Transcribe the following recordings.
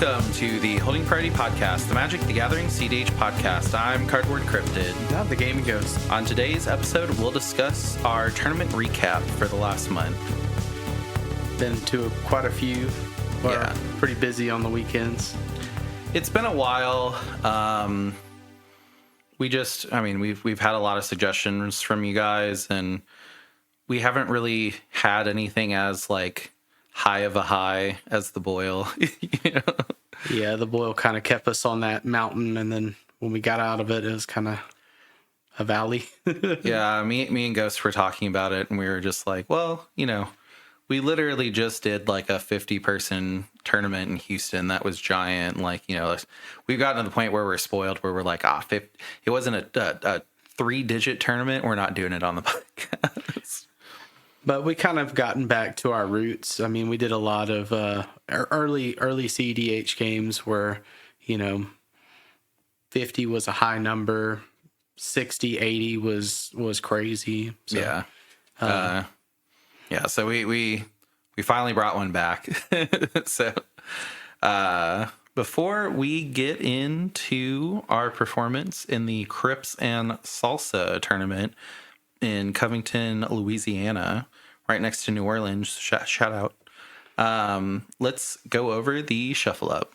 Welcome to the Holding Priority Podcast, the Magic the Gathering CDH podcast. I'm Cardboard Cryptid. Now the gaming ghost. On today's episode, we'll discuss our tournament recap for the last month. Been to quite a few. We're pretty busy on the weekends. It's been a while. We've had a lot of suggestions from you guys, and we haven't really had anything as like high of a high as the boil. You know? Yeah, the boil kind of kept us on that mountain, and then when we got out of it, it was kind of a valley. Yeah, me and Ghost were talking about it, and we were just like, well, you know, we literally just did like a 50-person tournament in Houston that was giant. Like, you know, we've gotten to the point where we're spoiled, where we're like, it wasn't a 3-digit tournament. We're not doing it on the podcast. But we kind of gotten back to our roots. I mean, we did a lot of early CDH games where, you know, 50 was a high number, 60, 80 was crazy. So, So we finally brought one back. So before we get into our performance in the Crypts and Salsa tournament in Covington, Louisiana, right next to New Orleans, shout out. Let's go over the shuffle up.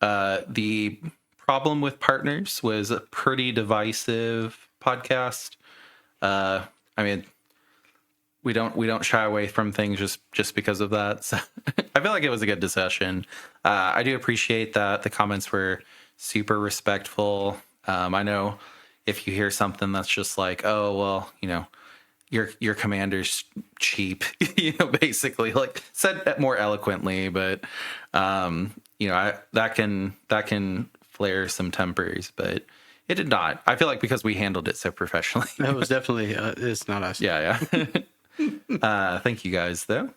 The problem with partners was a pretty divisive podcast. I mean, we don't shy away from things just because of that. So I feel like it was a good discussion. I do appreciate that the comments were super respectful. I know if you hear something that's just like, oh, well, you know, your commander's cheap, you know, basically, like, said more eloquently, but you know, that can flare some tempers, but it did not. I feel like because we handled it so professionally. That was definitely it's not us. Yeah. Thank you guys, though.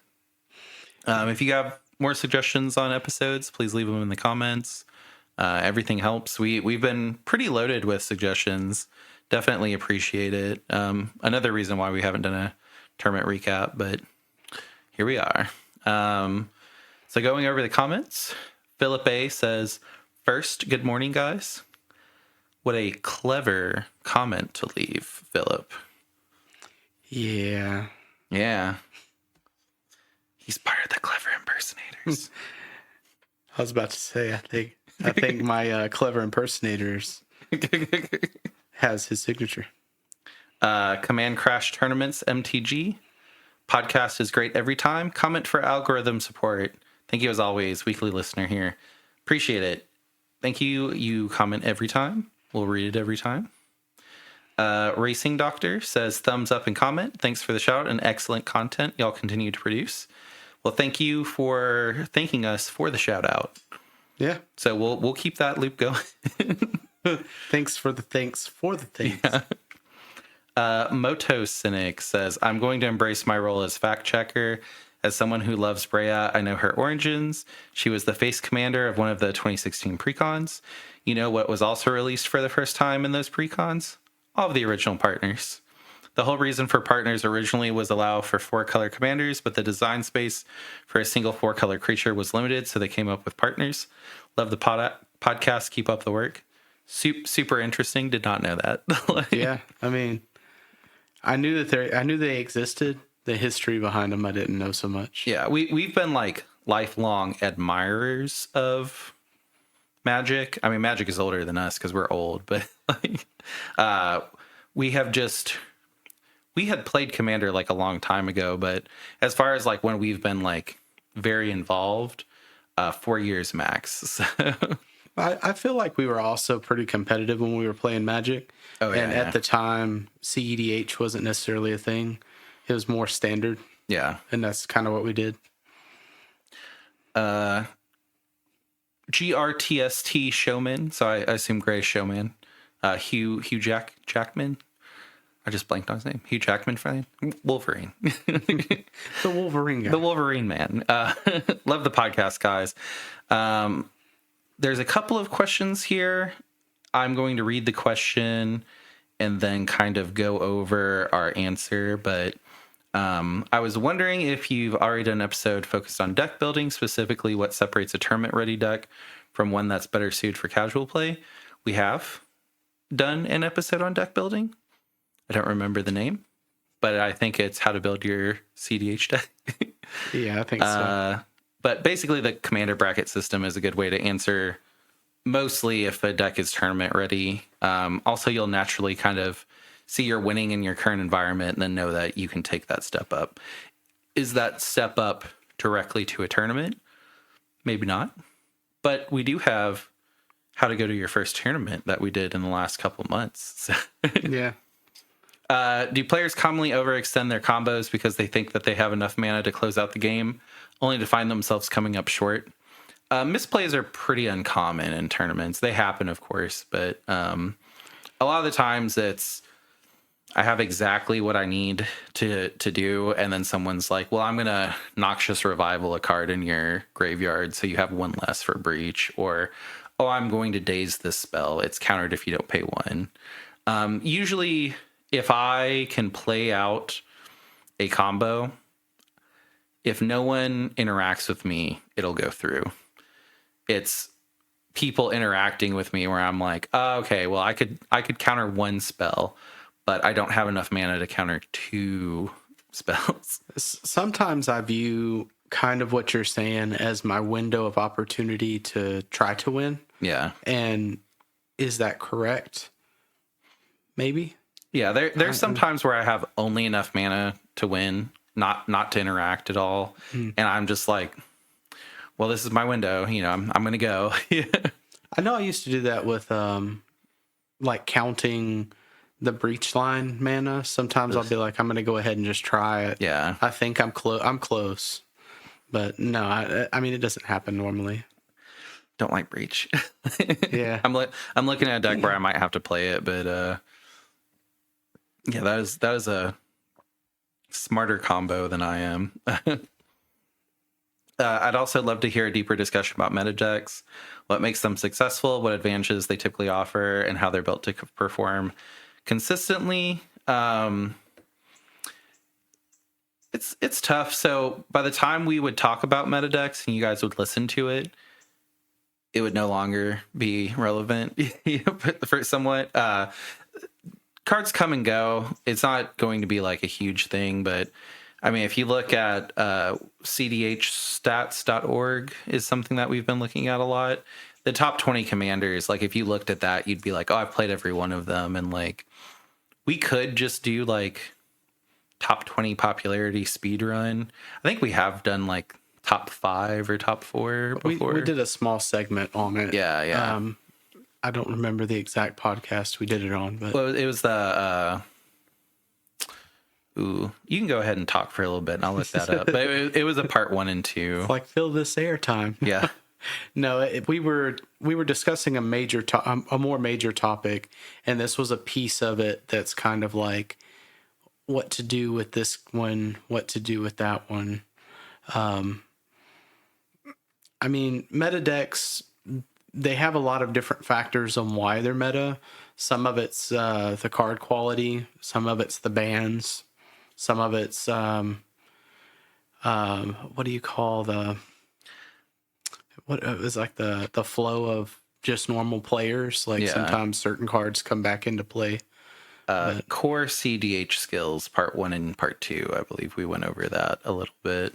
If you have more suggestions on episodes, please leave them in the comments. Everything helps. We've been pretty loaded with suggestions. Definitely appreciate it. Another reason why we haven't done a tournament recap, but here we are. So going over the comments, Philip A says, first, good morning, guys. What a clever comment to leave, Philip. Yeah. He's part of the clever impersonators. I was about to say, I think my clever impersonators has his signature. Command Crash Tournaments MTG. Podcast is great every time. Comment for algorithm support. Thank you as always, weekly listener here. Appreciate it. Thank you. You comment every time. We'll read it every time. Racing Doctor says thumbs up and comment. Thanks for the shout and excellent content y'all continue to produce. Well, thank you for thanking us for the shout out. Yeah. So we'll keep that loop going. Thanks for the thanks. Yeah. Moto Cynic says, I'm going to embrace my role as fact checker. As someone who loves Brea, I know her origins. She was the face commander of one of the 2016 precons. You know what was also released for the first time in those precons? All of the original partners. The whole reason for partners originally was allow for 4-color commanders, but the design space for a single 4-color creature was limited, so they came up with partners. Love the podcast. Keep up the work. Super interesting. Did not know that. Yeah, I mean, I knew they existed. The history behind them, I didn't know so much. Yeah, we've been like lifelong admirers of Magic. I mean, Magic is older than us because we're old, but like, we had played Commander like a long time ago, but as far as like when we've been like very involved, 4 years max. So. I feel like we were also pretty competitive when we were playing Magic. Oh, yeah, and at the time, CEDH wasn't necessarily a thing. It was more standard. Yeah. And that's kind of what we did. GRTST Showman. So I assume Gray Showman. Hugh Jackman. I just blanked on his name. Hugh Jackman fan. Wolverine. The Wolverine guy. The Wolverine man. Love the podcast, guys. There's a couple of questions here. I'm going to read the question and then kind of go over our answer, but I was wondering if you've already done an episode focused on deck building, specifically what separates a tournament-ready deck from one that's better suited for casual play. We have done an episode on deck building. I don't remember the name, but I think it's how to build your CDH deck. Yeah, I think so. But basically, the commander bracket system is a good way to answer mostly if a deck is tournament ready. Also, you'll naturally kind of see you're winning in your current environment and then know that you can take that step up. Is that step up directly to a tournament? Maybe not. But we do have how to go to your first tournament that we did in the last couple months. Yeah. Do players commonly overextend their combos because they think that they have enough mana to close out the game, only to find themselves coming up short? Misplays are pretty uncommon in tournaments. They happen, of course, but a lot of the times it's I have exactly what I need to do, and then someone's like, well, I'm going to Noxious Revival a card in your graveyard so you have one less for Breach, or, oh, I'm going to Daze this spell. It's countered if you don't pay one. Usually, if I can play out a combo, if no one interacts with me, it'll go through. It's people interacting with me where I'm like, oh, okay, well, I could counter one spell, but I don't have enough mana to counter two spells. Sometimes I view kind of what you're saying as my window of opportunity to try to win. Yeah. And is that correct? Maybe. Yeah, there's some times where I have only enough mana to win, not to interact at all. And I'm just like, well, this is my window, I'm going to go. I know I used to do that with like counting the breach line mana. Sometimes I'll be like, I'm going to go ahead and just try it. Yeah. I think I'm close. But no, I mean, it doesn't happen normally. Don't like Breach. Yeah. I'm looking at a deck where I might have to play it, but yeah, that is a smarter combo than I am. I'd also love to hear a deeper discussion about meta decks, what makes them successful, what advantages they typically offer, and how they're built to perform consistently. It's tough. So by the time we would talk about meta decks and you guys would listen to it, it would no longer be relevant for somewhat. Cards come and go. It's not going to be like a huge thing, but I mean, if you look at cdhstats.org is something that we've been looking at a lot. The top 20 commanders, like if you looked at that, you'd be like, oh, I've played every one of them. And like, we could just do like top 20 popularity speed run. I think we have done like top 5 or top 4 before. We did a small segment on it. Yeah. I don't remember the exact podcast we did it on, but Well, it was the you can go ahead and talk for a little bit and I'll look that up. But it was a part 1 and 2. it's like fill this airtime. Yeah. No, we were discussing a more major topic, and this was a piece of it that's kind of like what to do with this one, what to do with that one. I mean, meta decks, they have a lot of different factors on why they're meta. Some of it's the card quality, some of it's the bans, some of it's what do you call what it was like the flow of just normal players. Like sometimes certain cards come back into play. Core CDH skills, part 1 and part 2. I believe we went over that a little bit,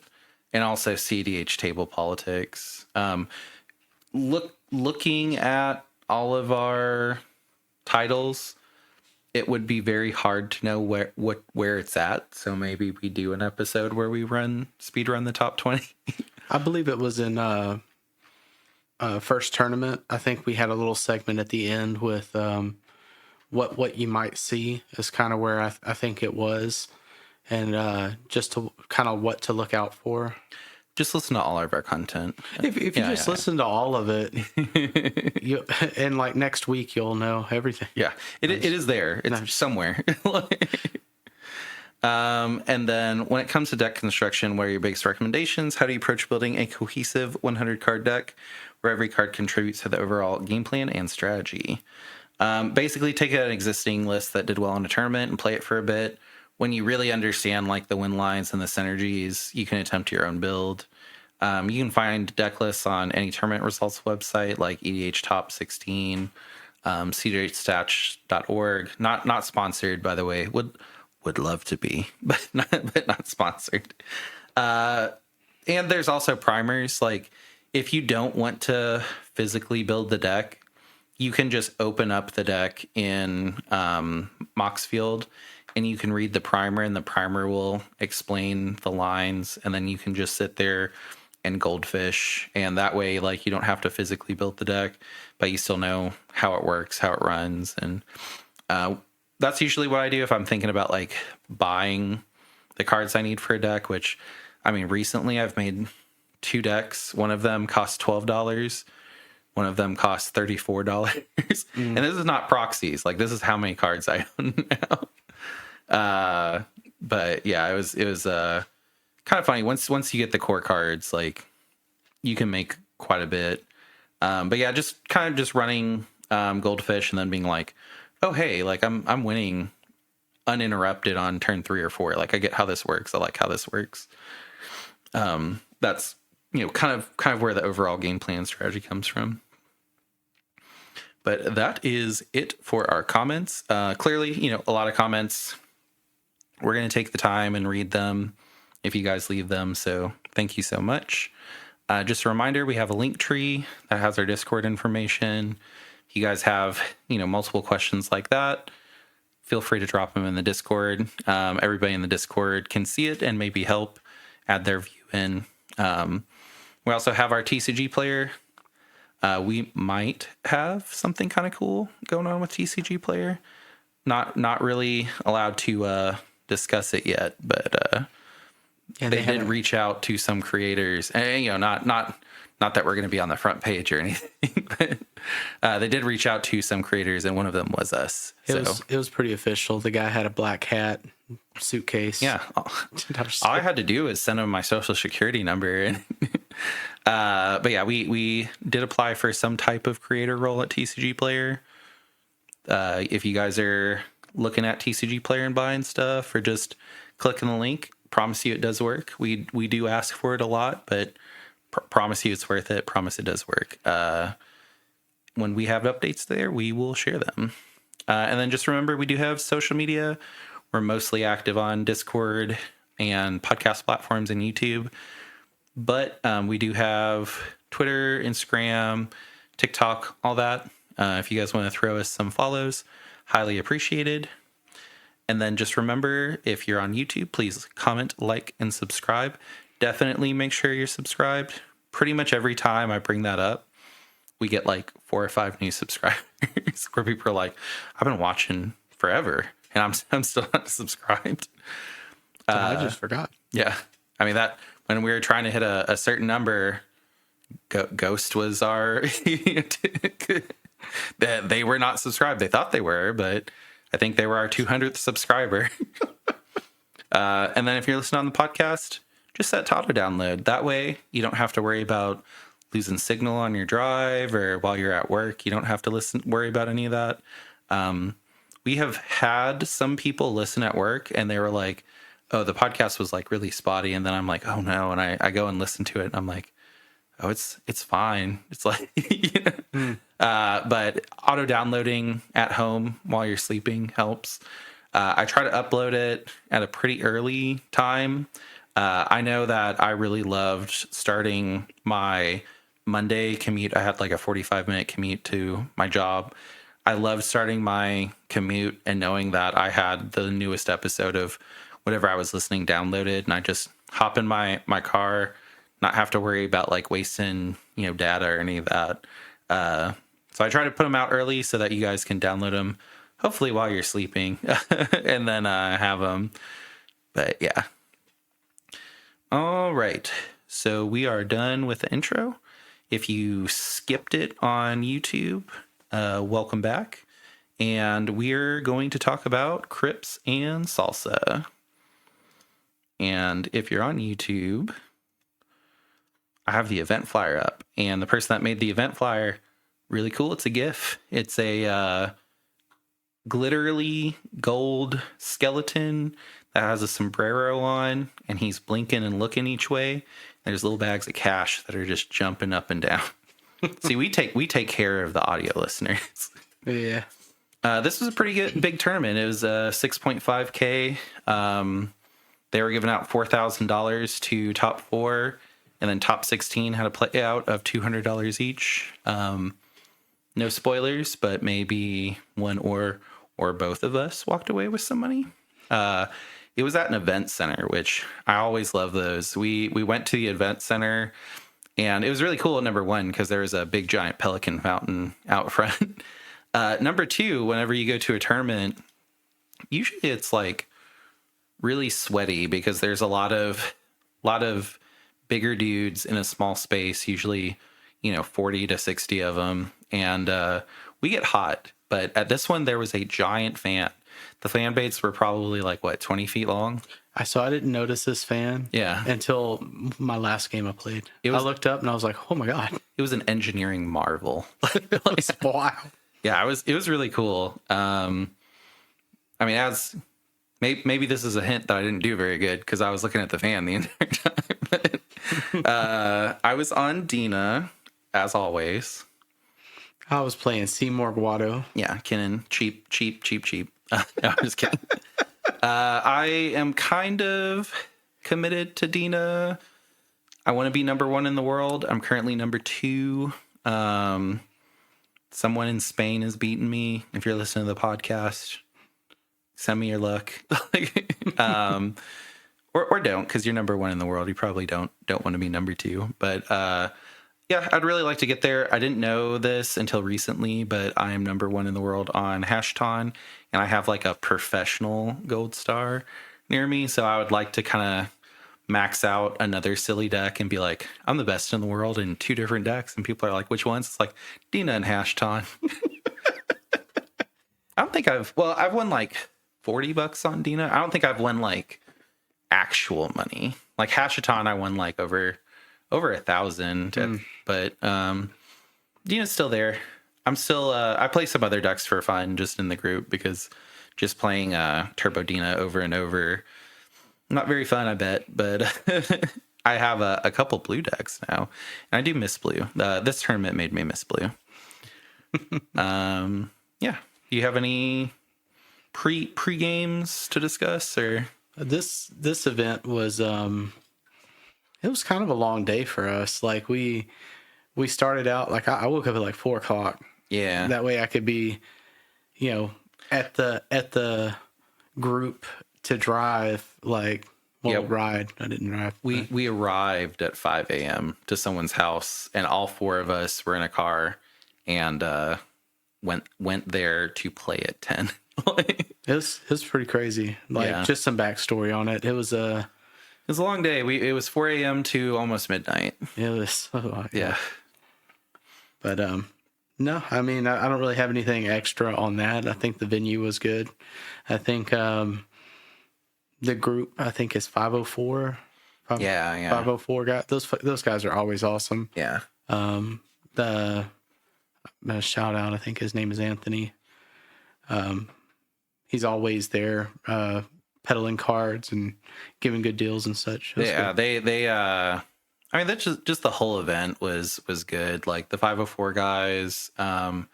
and also CDH table politics. Looking at all of our titles, it would be very hard to know where it's at. So maybe we do an episode where we speed run the top 20. I believe it was in first tournament. I think we had a little segment at the end with what you might see is kind of where I think it was, and just to kind of what to look out for. Just listen to all of our content. If you just listen to all of it, and like next week you'll know everything. Yeah, it is there. It's somewhere. And then when it comes to deck construction, what are your biggest recommendations? How do you approach building a cohesive 100 card deck where every card contributes to the overall game plan and strategy? Basically, take an existing list that did well in a tournament and play it for a bit. when you really understand like the win lines and the synergies, you can attempt your own build. You can find deck lists on any tournament results website like EDH Top 16, cjstats.org. Not sponsored, by the way. Would love to be, but not sponsored. And there's also primers. Like if you don't want to physically build the deck, you can just open up the deck in Moxfield and you can read the primer, and the primer will explain the lines, and then you can just sit there and goldfish, and that way like you don't have to physically build the deck, but you still know how it works, how it runs. And that's usually what I do if I'm thinking about like buying the cards I need for a deck, which I mean recently I've made 2 decks. One of them cost $12, one of them costs $34. And this is not proxies, like this is how many cards I own now. But yeah, it was kind of funny. Once you get the core cards, like you can make quite a bit. But yeah, just kind of just running goldfish and then being like, oh hey, like I'm winning uninterrupted on turn 3 or 4. Like I get how this works. I like how this works. That's kind of where the overall game plan strategy comes from. But that is it for our comments. Clearly, a lot of comments. We're going to take the time and read them if you guys leave them. So thank you so much. Just a reminder, we have a link tree that has our Discord information. If you guys have, multiple questions like that, feel free to drop them in the Discord. Everybody in the Discord can see it and maybe help add their view in. We also have our TCG player. We might have something kind of cool going on with TCG player. Not really allowed to discuss it yet, but they did reach out to some creators, and not that we're going to be on the front page or anything, but they did reach out to some creators, and one of them was us. It was pretty official. The guy had a black hat, suitcase. Yeah, all I had to do is send him my social security number, and but yeah, we did apply for some type of creator role at TCG Player. If you guys are looking at TCG Player and buying stuff, or just clicking the link, promise you it does work. We do ask for it a lot, but promise you it's worth it. Promise it does work. When we have updates there, we will share them. And then just remember, we do have social media. We're mostly active on Discord and podcast platforms and YouTube. But we do have Twitter, Instagram, TikTok, all that. If you guys want to throw us some follows, highly appreciated. And then just remember, if you're on YouTube, please comment, like, and subscribe. Definitely make sure you're subscribed. Pretty much every time I bring that up, we get like 4 or 5 new subscribers where people are like, I've been watching forever and I'm still not subscribed. I just forgot. Yeah. I mean, that when we were trying to hit a certain number, Ghost was our, they were not subscribed. They thought they were, but I think they were our 200th subscriber. And then if you're listening on the podcast, just set to auto download. That way you don't have to worry about losing signal on your drive or while you're at work. You don't have to worry about any of that. We have had some people listen at work and they were like, oh, the podcast was like really spotty. And then I'm like, oh no. And I go and listen to it. And I'm like, oh, it's fine. It's like, but auto downloading at home while you're sleeping helps. I try to upload it at a pretty early time. I know that I really loved starting my Monday commute. I had like a 45-minute commute to my job. I loved starting my commute and knowing that I had the newest episode of whatever I was listening downloaded, and I just hop in my car, not have to worry about like wasting, data or any of that. So I try to put them out early so that you guys can download them, hopefully while you're sleeping, and then have them. But yeah. All right. So we are done with the intro. If you skipped it on YouTube, welcome back. And we're going to talk about Crypts and Salsa. And if you're on YouTube, I have the event flyer up. And the person that made the event flyer, really cool. It's a GIF. It's a glitterly gold skeleton that has a sombrero on, and he's blinking and looking each way. There's little bags of cash that are just jumping up and down. See, we take care of the audio listeners. Yeah. This was a pretty good big tournament. It was 6.5K. They were giving out $4,000 to top 4, and then top 16 had a payout of $200 each. No spoilers, but maybe one or both of us walked away with some money. It was at an event center, which I always love those. We went to the event center, and it was really cool. Number one, because there was a big giant pelican fountain out front. Number two, whenever you go to a tournament, usually it's like really sweaty because there's a lot of bigger dudes in a small space, usually 40 to 60 of them, and we get hot. But at this one, there was a giant fan. The fan baits were probably like 20 feet long. I didn't notice this fan. Yeah. Until my last game I played. I looked up and I was like, oh my God. It was an engineering marvel. Wow. Yeah, it was really cool. I mean, as maybe this is a hint that I didn't do very good because I was looking at the fan the entire time. But, I was on Dina, as always. I was playing Seymour Guado. Yeah, Kinnan, cheap. No, I'm just kidding. I am kind of committed to Dina. I want to be number 1 in the world. I'm currently number 2. Someone in Spain has beaten me. If you're listening to the podcast, send me your luck. Or don't, because you're number 1 in the world. You probably don't want to be number 2. But yeah, I'd really like to get there. I didn't know this until recently, but I am number 1 in the world on Hashton, and I have like a professional gold star near me. So I would like to kind of max out another silly deck and be like, I'm the best in the world in 2 different decks. And people are like, which ones? It's like Dina and Hashton. I don't think I've won like $40 on Dina. I don't think I've won like actual money. Like Hashaton, I won like over 1,000. But Dina's still there. I'm still I play some other decks for fun just in the group because just playing Turbo Dina over and over, not very fun, I bet. But I have a couple blue decks now, and I do miss blue. This tournament made me miss blue. Yeah. Do you have any pre games to discuss, or this event was it was kind of a long day for us. Like we started out like I woke up at like 4:00. Yeah. That way I could be, at the group to drive ride. I didn't drive. We arrived at 5 a.m. to someone's house, and all 4 of us were in a car, and went there to play at 10. It was pretty crazy. Just some backstory on it. It was a long day. It was 4 a.m. to almost midnight. It was yeah. But no, I mean I don't really have anything extra on that. I think the venue was good. I think the group is 504. Yeah. 504 guys. Those guys are always awesome. Yeah. The shout out, I think his name is Anthony. He's always there, peddling cards and giving good deals and such. Yeah, they I mean, that's just the whole event was good. Like the 504 guys, the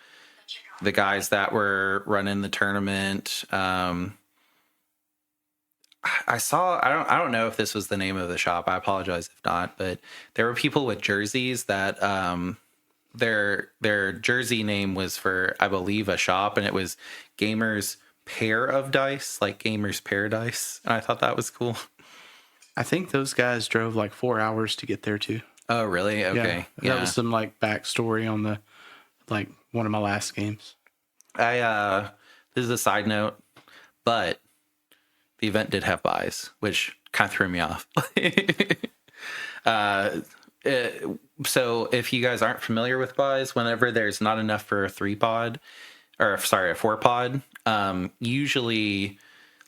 guys that were running the tournament. I don't know if this was the name of the shop. I apologize if not, but there were people with jerseys that their jersey name was for, I believe, a shop, and it was Gamers Pair of Dice, like Gamers Paradise. And I thought that was cool. I think those guys drove like 4 hours to get there too. Oh, really? Okay. Yeah. That was some like backstory on the one of my last games. This is a side note, but the event did have buys, which kind of threw me off. So if you guys aren't familiar with buys, whenever there's not enough for a 4-pod, usually,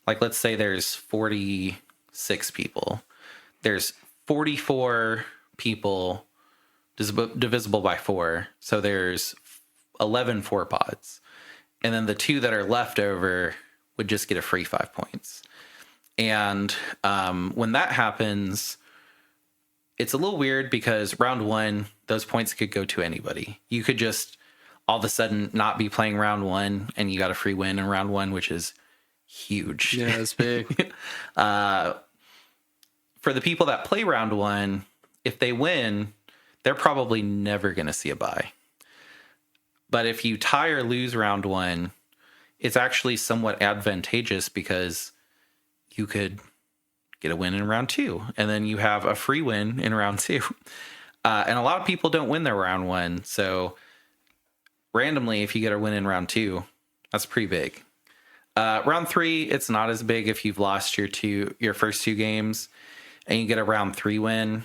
like, let's say there's 46 people. There's 44 people divisible by 4. So there's 11 4-pods. And then the 2 that are left over would just get a free 5 points. And when that happens, it's a little weird because round one, those points could go to anybody. You could just all of a sudden not be playing round one and you got a free win in round one, which is huge. Yeah, it's big. For the people that play round one, if they win, they're probably never going to see a bye. But if you tie or lose round one, it's actually somewhat advantageous because you could get a win in round two, and then you have a free win in round two. And a lot of people don't win their round one. So randomly, if you get a win in round two, that's pretty big. Round three, it's not as big if you've lost your first two games and you get a round three win.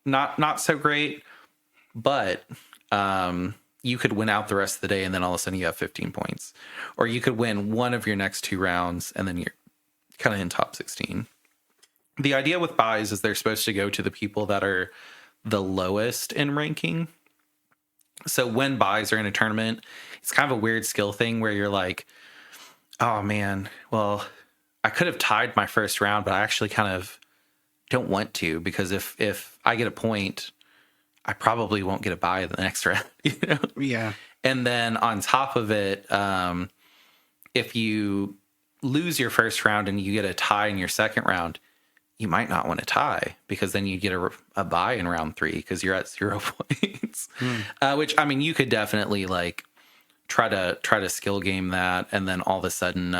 Not so great, but you could win out the rest of the day and then all of a sudden you have 15 points. Or you could win one of your next two rounds and then you're kind of in top 16. The idea with buys is they're supposed to go to the people that are the lowest in ranking. So when buys are in a tournament, it's kind of a weird skill thing where you're like, oh man, well, I could have tied my first round, but I actually kind of don't want to, because if I get a point, I probably won't get a buy in the next round. Yeah. And then on top of it, if you lose your first round and you get a tie in your second round, you might not want to tie because then you get a buy in round three because you're at 0 points. Which, I mean, you could definitely like try to skill game that, and then all of a sudden,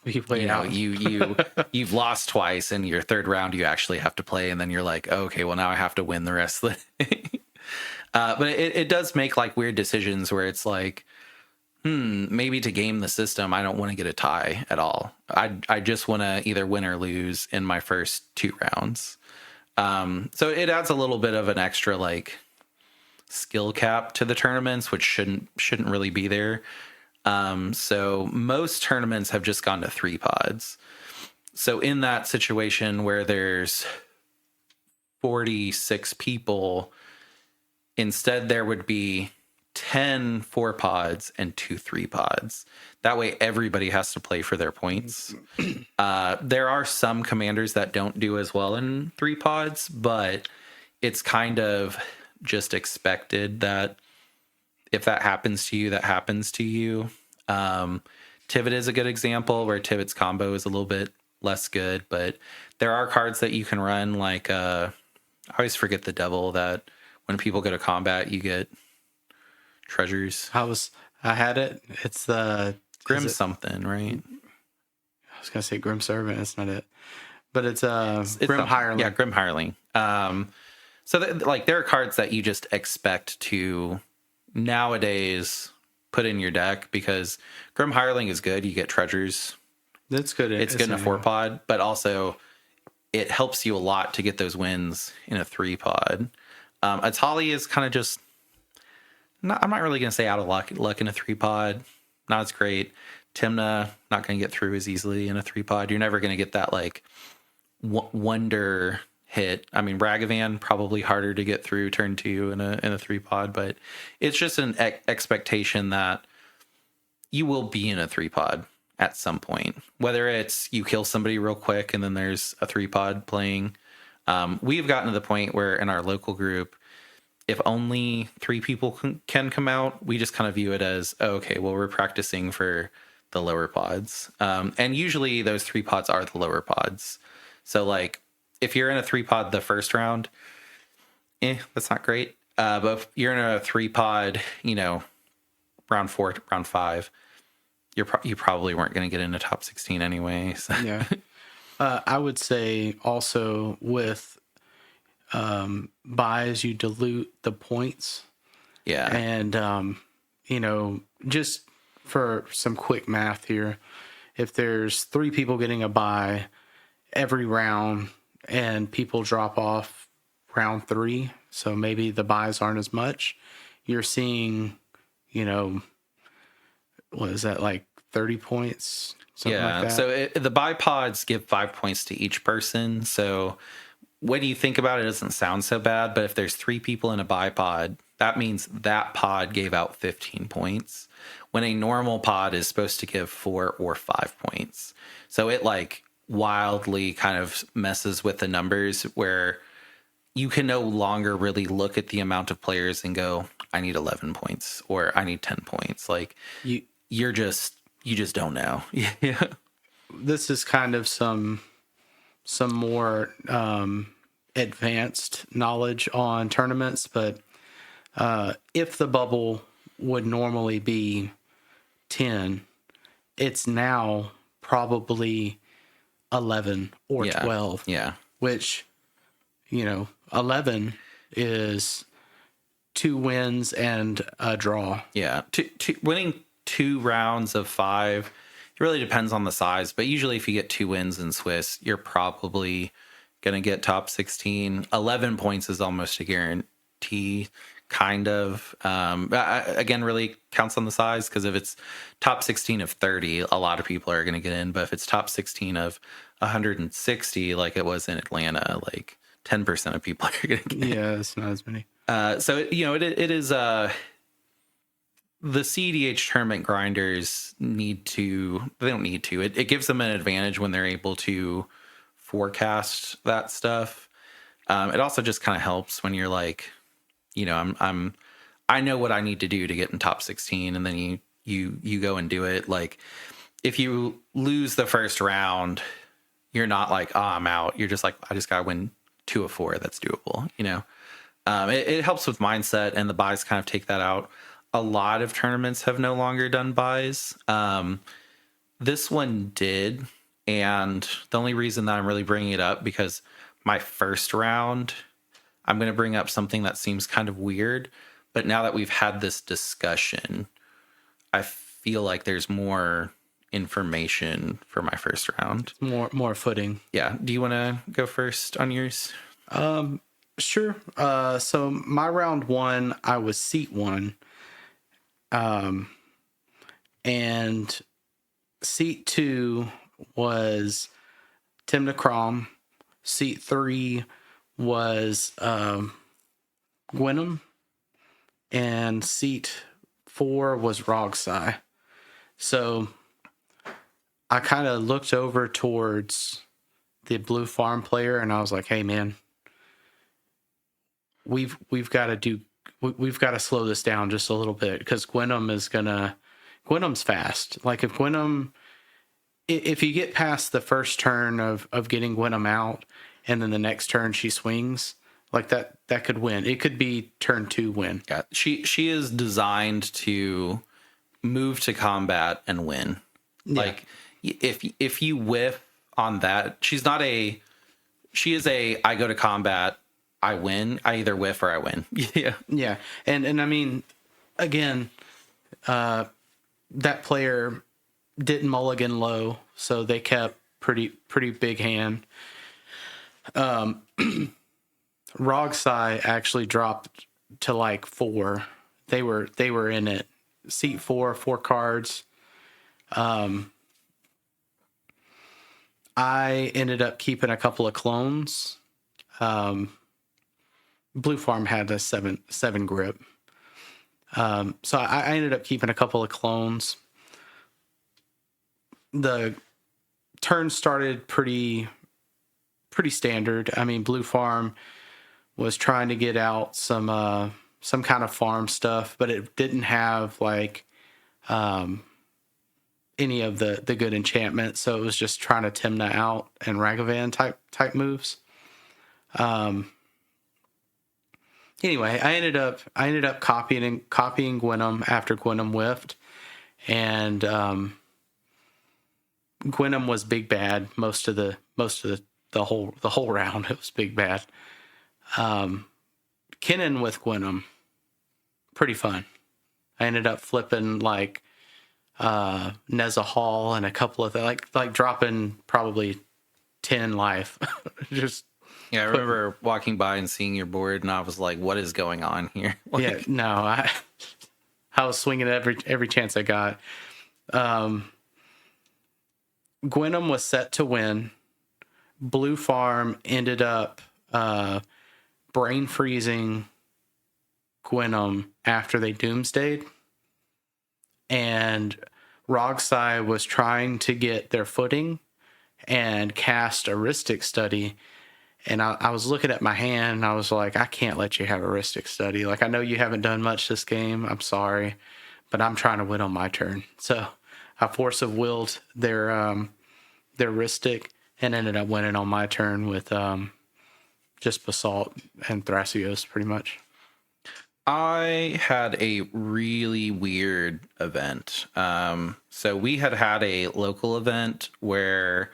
you've lost twice, and your third round you actually have to play, and then you're like, oh, okay, well now I have to win the rest of the day. But it does make like weird decisions where it's like, maybe to game the system, I don't want to get a tie at all. I just want to either win or lose in my first two rounds. So it adds a little bit of an extra like skill cap to the tournaments, which shouldn't really be there. So most tournaments have just gone to 3 pods. So in that situation where there's 46 people, instead there would be 10 4 pods and 2 3 pods. That way everybody has to play for their points. There are some commanders that don't do as well in 3 pods, but it's kind of just expected that if that happens to you, that happens to you. Tivit is a good example where Tivit's combo is a little bit less good, but there are cards that you can run like I always forget the devil that when people go to combat you get treasures. I had it. It's the Grim something, right? I was gonna say Grim Servant. That's not it, but it's Grim Hireling. Yeah, Grim Hireling. So like there are cards that you just expect to nowadays put in your deck because Grim Hireling is good. You get treasures. That's good. It's good in a 4 pod, but also it helps you a lot to get those wins in a 3 pod. Atali is kind of just. I'm not really going to say out of luck in a 3 pod. Not as great. Timna, not going to get through as easily in a 3 pod. You're never going to get that like wonder hit. I mean, Ragavan probably harder to get through turn 2 in a 3 pod, but it's just an expectation that you will be in a 3 pod at some point. Whether it's you kill somebody real quick and then there's a 3 pod playing. We've gotten to the point where in our local group, if only 3 people can come out, we just kind of view it as, oh, okay, well, we're practicing for the lower pods. And usually those 3 pods are the lower pods. So like if you're in a 3 pod the first round, that's not great. But if you're in a 3 pod, round 4, round 5, you probably weren't going to get into top 16 anyway. So. Yeah. I would say also with buys, you dilute the points. Yeah. And, just for some quick math here, if there's 3 people getting a buy every round and people drop off round 3, so maybe the buys aren't as much, you're seeing, what is that, like 30 points? Something like that. So the bipods give 5 points to each person. So when you think about it, it doesn't sound so bad, but if there's 3 people in a bipod, that means that pod gave out 15 points when a normal pod is supposed to give 4 or 5 points. So it like wildly kind of messes with the numbers where you can no longer really look at the amount of players and go, I need 11 points or I need 10 points. Like You you just don't know. Yeah. this is kind of some more advanced knowledge on tournaments, but if the bubble would normally be 10, it's now probably 11 or Yeah. 12, Yeah. which, 11 is 2 wins and a draw. Yeah. Winning 2 rounds of 5, it really depends on the size, but usually if you get 2 wins in Swiss, you're probably going to get top 16. 11 points is almost a guarantee, kind of. Again, really counts on the size, because if it's top 16 of 30, a lot of people are going to get in. But if it's top 16 of 160, like it was in Atlanta, like 10% of people are going to get in. Yeah, it's not as many. So, it is the CDH tournament grinders they don't need to. It gives them an advantage when they're able to forecast that stuff. It also just kind of helps when you're like, I know what I need to do to get in top 16, and then you go and do it. Like if you lose the first round, you're not like, oh, I'm out. You're just like, I just got to win 2 of 4. That's doable. It helps with mindset, and the buys kind of take that out. A lot of tournaments have no longer done buys. This one did. And the only reason that I'm really bringing it up, because my first round, I'm going to bring up something that seems kind of weird. But now that we've had this discussion, I feel like there's more information for my first round. More footing. Yeah. Do you want to go first on yours? Sure. So my round 1, I was seat 1. And seat 2 was Tim Crom. Seat 3 was Gwenum. And seat 4 was Rogsai. So I kind of looked over towards the Blue Farm player, and I was like, hey man, we've got to slow this down just a little bit, because Gwenum's fast. Like if you get past the first turn of getting Gwenum out, and then the next turn she swings, like that could win. It could be turn 2 win. Yeah. She is designed to move to combat and win. Yeah. Like if you whiff on that, she is I go to combat, I win. I either whiff or I win. Yeah. Yeah. And I mean, again, that player didn't mulligan low, so they kept pretty big hand. Rogsai actually dropped to like 4. They were in it. Seat 4 cards. I ended up keeping a couple of clones. Blue Farm had a 7 grip. So I ended up keeping a couple of clones. The turn started pretty standard. I mean, Blue Farm was trying to get out some kind of farm stuff, but it didn't have like any of the good enchantments, so it was just trying to Timna out and Ragavan type moves. Anyway, I ended up copying Gwenum after Gwenum whiffed, and Gwenum was big bad most of the whole round. It was big bad. Kinnan with Gwenum, pretty fun. I ended up flipping like Neza Hall and a couple of like dropping probably 10 life. Just yeah, I remember walking by and seeing your board, and I was like, "What is going on here?" Like, yeah, no, I was swinging every chance I got. Gwenum was set to win. Blue Farm ended up brain freezing Gwenum after they doomsdayed, and Rogsai was trying to get their footing and cast a Rhystic Study. And I was looking at my hand, and I was like, I can't let you have a Rhystic Study. Like, I know you haven't done much this game. I'm sorry, but I'm trying to win on my turn. So I force of willed their Rhystic and ended up winning on my turn with just Basalt and Thrasios, pretty much. I had a really weird event. So we had a local event where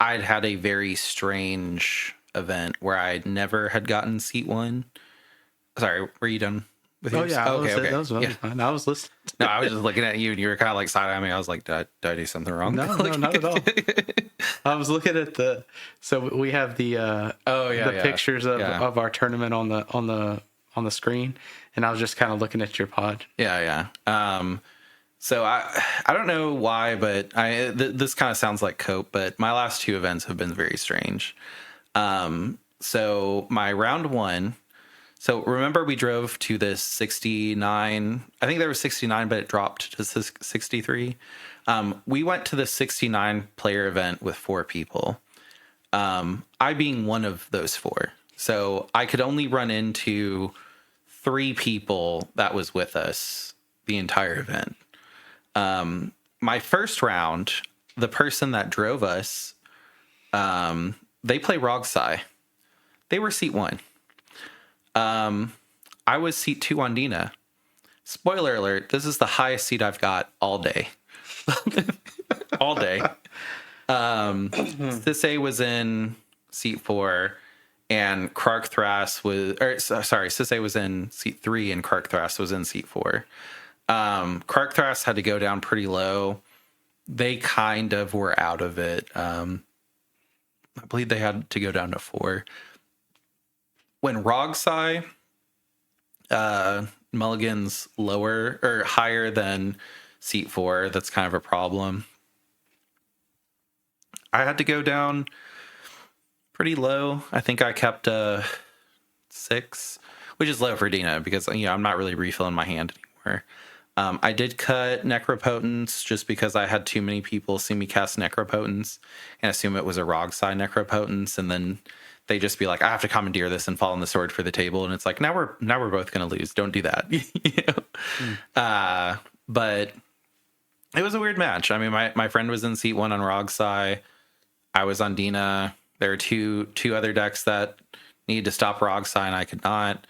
I'd had a very strange event where I never had gotten seat one. Sorry, were you done with yours? Yeah. Okay. That was fine. I was listening. No, I was just looking at you and you were kind of like side eyeing me. I was like, did I do something wrong? No, not at all. I was looking at so we have the pictures of our tournament on the screen, and I was just kind of looking at your pod. Yeah. So I don't know why, but this kind of sounds like cope, but my last two events have been very strange. So my round one, so remember we drove to this 69, I think there was 69, but it dropped to 63. We went to the 69 player event with 4 people. I being one of those 4. So I could only run into 3 people that was with us the entire event. My first round, the person that drove us, they play Rogsai. They were seat 1. I was seat 2 on Dina. Spoiler alert, this is the highest seat I've got all day. All day. Sisse was in seat 4 and Krark Thras Sisse was in seat 3 and Krark Thras was in seat 4. Krark Thras had to go down pretty low. They kind of were out of it. I believe they had to go down to 4. When Rogsai mulligans lower or higher than seat 4, that's kind of a problem. I had to go down pretty low. I think I kept 6, which is low for Dina because I'm not really refilling my hand anymore. I did cut Necropotence just because I had too many people see me cast Necropotence and assume it was a Rogsai Necropotence, and then they just be like, I have to commandeer this and fall on the sword for the table, and it's like now we're both gonna lose. Don't do that. But it was a weird match. I mean, my friend was in seat 1 on Rogsai. I was on Dina. There were two other decks that needed to stop Rogsai, and I could not.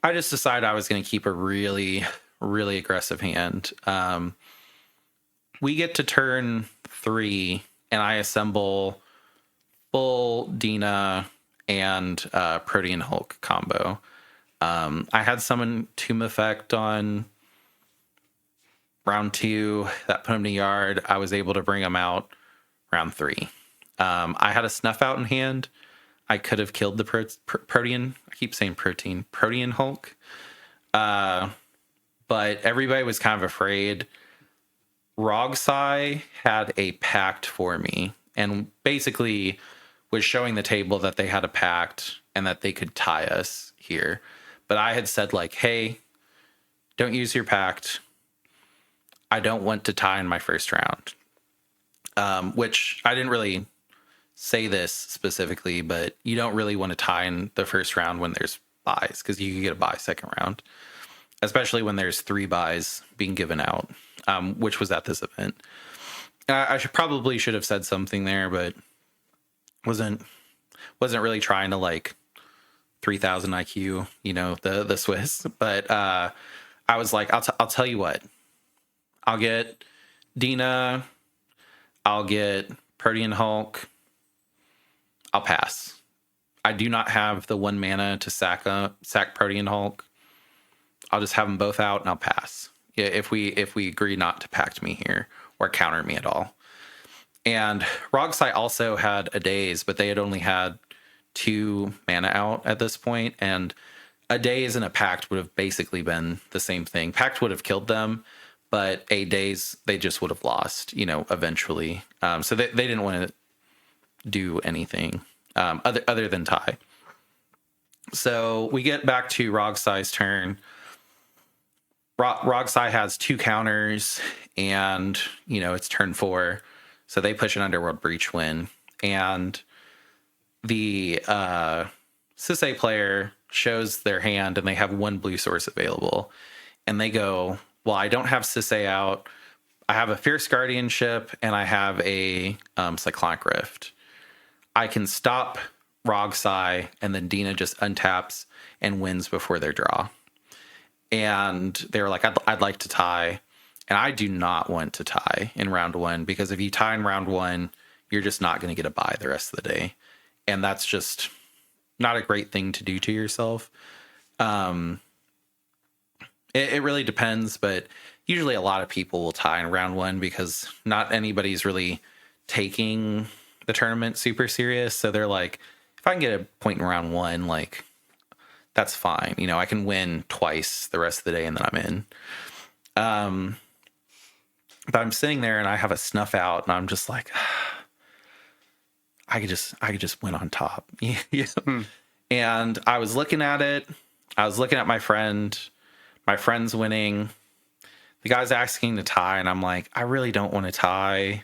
I just decided I was going to keep a really, really aggressive hand. We get to turn 3, and I assemble full Dina and Protean Hulk combo. I had summon Tomb Effect on round 2 that put him to yard. I was able to bring him out round 3. I had a Snuff Out in hand. I could have killed the Protean. I keep saying Protean Hulk. But everybody was kind of afraid. Rogsai had a pact for me and basically was showing the table that they had a pact and that they could tie us here. But I had said like, hey, don't use your pact. I don't want to tie in my first round. Which I didn't really say this specifically, but you don't really want to tie in the first round when there's buys, because you can get a buy second round, especially when there's 3 buys being given out, which was at this event. I should have said something there, but wasn't really trying to like 3,000 IQ, the Swiss. But I was like, I'll tell you what, I'll get Dina, I'll get Protean Hulk, I'll pass. I do not have the 1 mana to sack Protean Hulk. I'll just have them both out and I'll pass. Yeah, if we agree not to pact me here or counter me at all. And Rogsai also had a daze, but they had only had 2 mana out at this point, and a daze and a pact would have basically been the same thing. Pact would have killed them, but a daze they just would have lost, eventually. So they didn't want to do anything other than tie. So we get back to Rogsai's turn. Rogsai has 2 counters, and it's turn 4. So they push an Underworld Breach win. And the Sisay player shows their hand and they have one blue source available. And they go, well, I don't have Sisay out. I have a Fierce Guardianship and I have a Cyclonic Rift. I can stop Rogsai, and then Dina just untaps and wins before their draw. And they were like, I'd like to tie. And I do not want to tie in round one, because if you tie in round one, you're just not going to get a bye the rest of the day. And that's just not a great thing to do to yourself. It really depends, but usually a lot of people will tie in round one because not anybody's really taking the tournament super serious. So they're like, if I can get a point in round one, like, that's fine. You know, I can win twice the rest of the day and then I'm in. But I'm sitting there and I have a snuff out and I'm just like, I could just win on top. Yeah. And I was looking at it. I was looking at my friend. My friend's winning. The guy's asking to tie, and I'm like, I really don't want to tie.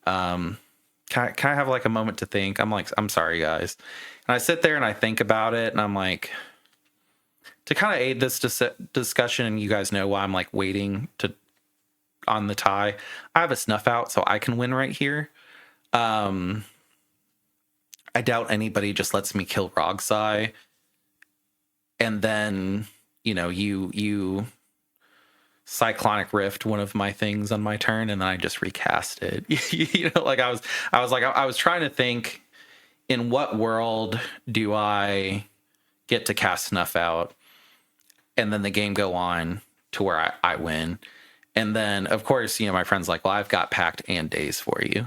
Can I have like a moment to think? I'm like, I'm sorry, guys. And I sit there and I think about it, and I'm like, to kind of aid this discussion, and you guys know why I'm like waiting on the tie. I have a snuff out, so I can win right here. I doubt anybody just lets me kill Rogsai, and then you Cyclonic Rift one of my things on my turn, and then I just recast it. Like I was trying to think, in what world do I get to cast Snuff out, and then the game go on to where I win. And then, of course, my friend's like, well, I've got Pact and Daze for you.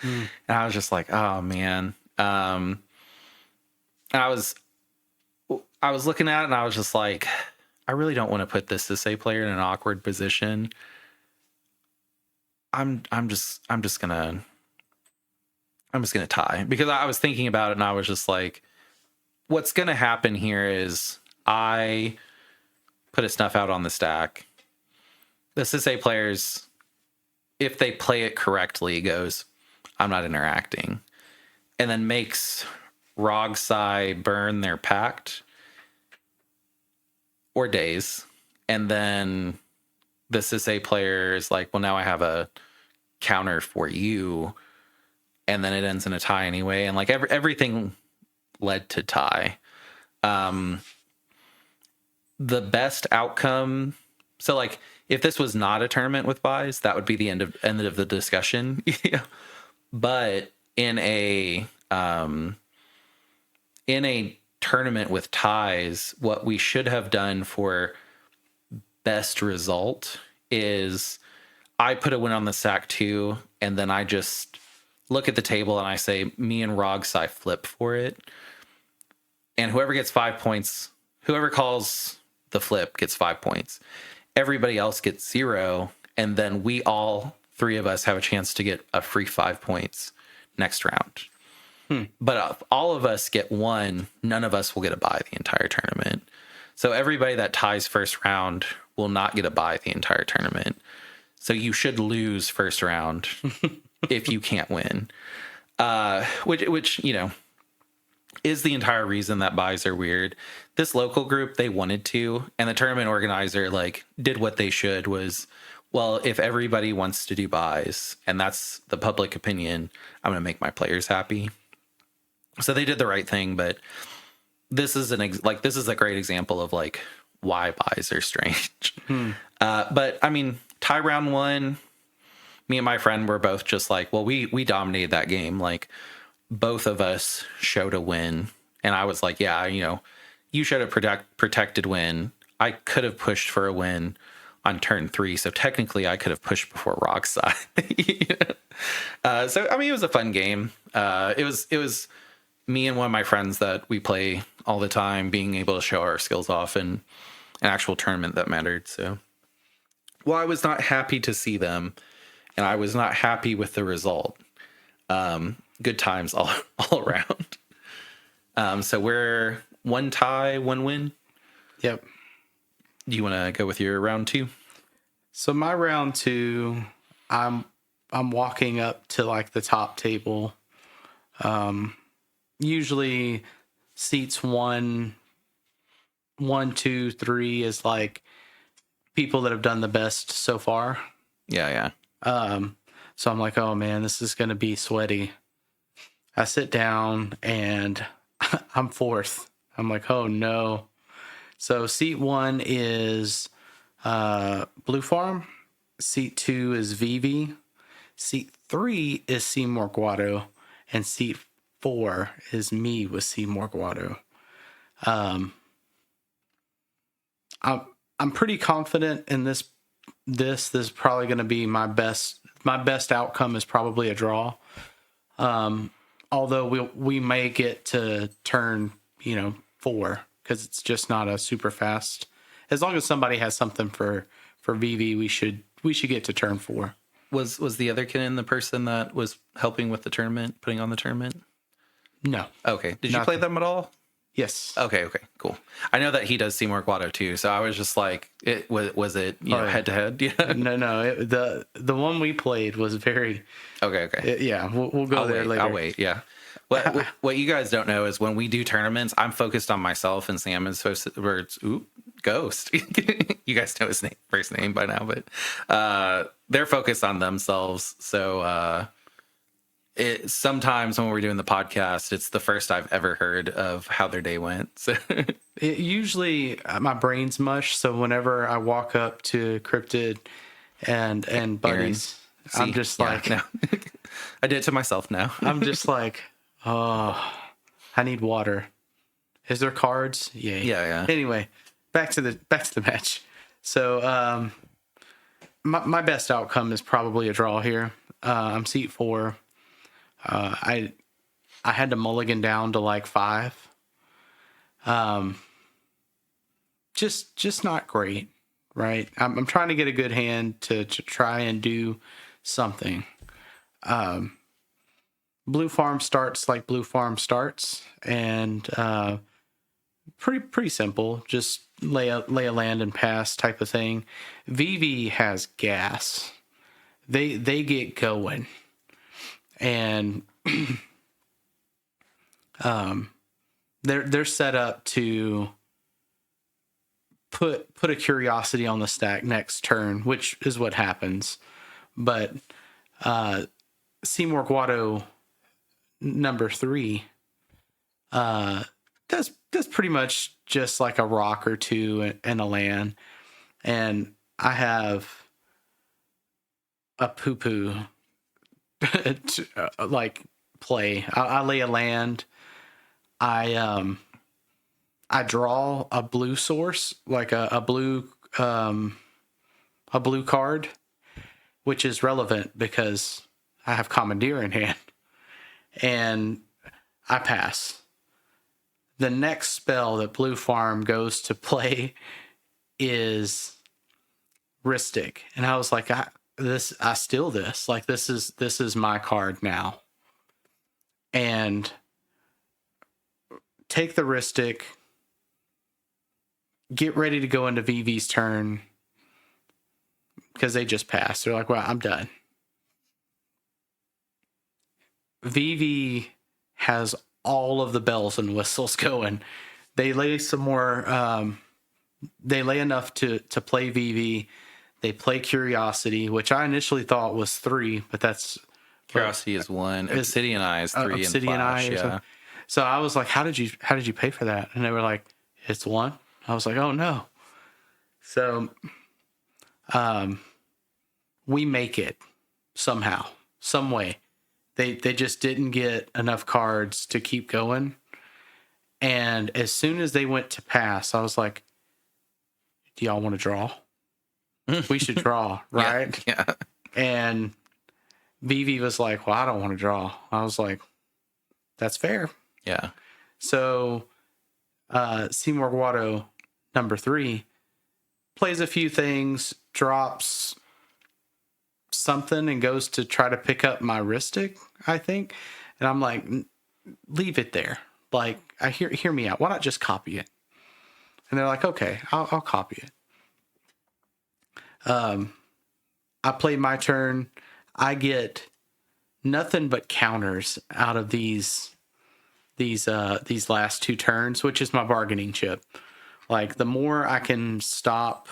And I was just like, oh, man. And I was looking at it, and I was just like, I really don't want to put this Sisay player in an awkward position. I'm just gonna tie, because I was thinking about it, and I was just like, what's gonna happen here is I put a Snuff out on the stack. The Sisay players, if they play it correctly, goes, I'm not interacting, and then makes Rogsai burn their Pact or Daze, and then the Sisay player is like, well, now I have a counter for you, and then it ends in a tie anyway, and like everything led to tie. The best outcome, so like if this was not a tournament with buys, that would be the end of the discussion. But in a tournament with ties, what we should have done for best result is I put a win on the stack too, and then I just look at the table and I say, me and Rogsai flip for it, and whoever gets 5 points, whoever calls the flip gets 5 points. Everybody else gets 0, and then we all three of us have a chance to get a free 5 points next round. But if all of us get 1, none of us will get a bye the entire tournament. So everybody that ties first round will not get a bye the entire tournament. So you should lose first round if you can't win. Which is the entire reason that buys are weird. This local group, they wanted to, and the tournament organizer did what they should, was, well, if everybody wants to do buys and that's the public opinion, I'm going to make my players happy. So they did the right thing, but this is this is a great example of why buys are strange. But I mean, tie round 1, me and my friend were both just like, well, we dominated that game. Both of us showed a win, and I was like, yeah, you showed a protected win. I could have pushed for a win on turn 3, so technically I could have pushed before Rogsai. So I mean, it was a fun game. It was me and one of my friends that we play all the time being able to show our skills off in an actual tournament that mattered. So, well, I was not happy to see them, and I was not happy with the result. Good times all around. So we're 1 tie, 1 win. Yep. Do you want to go with your round 2? So my round 2, I'm I'm walking up to like the top table. Usually seats one, two, three is like people that have done the best so far. Yeah. So I'm like, oh man, this is gonna be sweaty. I sit down and I'm fourth. I'm like, oh no. So seat one is Blue Farm. Seat two is Vivi. Seat three is Seymour Guado. And seat four is me with Seymour Guado. I'm pretty confident in this. This is probably going to be my best. My best outcome is probably a draw. Although we may get to turn 4 because it's just not a super fast. As long as somebody has something for VV, we should get to turn 4. Was the other kid the person that was helping with the tournament, putting on the tournament? No. Okay. Did you play them at all? Yes. Okay, cool. I know that he does Seymour Guado too, so I was just like, was it head to head? Yeah. No. The one we played was very. Okay. Yeah, we'll go there later. I'll wait. Yeah. What you guys don't know is when we do tournaments, I'm focused on myself, and Sam is Ghost. You guys know his first name by now, but they're focused on themselves. So sometimes when we're doing the podcast, it's the first I've ever heard of how their day went. So usually my brain's mush, so whenever I walk up to Cryptid and buddies, I'm just like, no. I did it to myself now. I'm just like, oh, I need water. Is there cards? Yay. Yeah. Anyway, back to the match. So my best outcome is probably a draw here. I'm seat 4. I had to mulligan down to like 5. Just not great, right? I'm trying to get a good hand to try and do something. Blue Farm starts like Blue Farm starts, and pretty simple. Just lay a land and pass type of thing. VV has gas. They get going. And they're set up to put a curiosity on the stack next turn, which is what happens. But Seymour Guado number 3 does pretty much just like a rock or two and a land, and I have a poo like play. I lay a land. I draw a blue source, like a blue card, which is relevant because I have Commandeer in hand, and I pass. The next spell that Blue Farm goes to play is Ristic, and I was like, I steal this. Like this is my card now. And take the Ristic, get ready to go into VV's turn because they just passed. They're like, well, I'm done. VV has all of the bells and whistles going. They lay some more, they lay enough to play VV. They play Curiosity, which I initially thought was 3, but that's... Curiosity is 1. Obsidian Eye is 3. Obsidian Eye. Yeah. So I was like, how did you pay for that? And they were like, it's 1. I was like, oh no. So we make it somehow, some way. They just didn't get enough cards to keep going. And as soon as they went to pass, I was like, do y'all want to draw? We should draw, right? Yeah. And Vivi was like, well, I don't want to draw. I was like, that's fair. Yeah. So Seymour Guado, number 3, plays a few things, drops something, and goes to try to pick up my Ristic, I think. And I'm like, leave it there. Like, hear me out. Why not just copy it? And they're like, okay, I'll copy it. I played my turn. I get nothing but counters out of these last two turns, which is my bargaining chip. Like, the more I can stop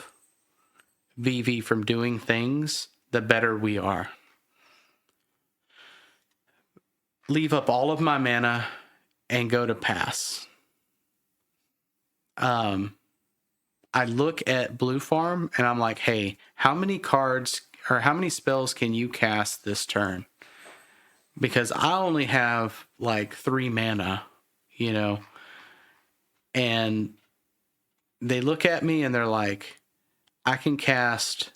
VV from doing things, the better we are. Leave up all of my mana and go to pass. I look at Blue Farm and I'm like, hey, how many cards or how many spells can you cast this turn? Because I only have like 3 mana, you know, and they look at me and they're like, I can cast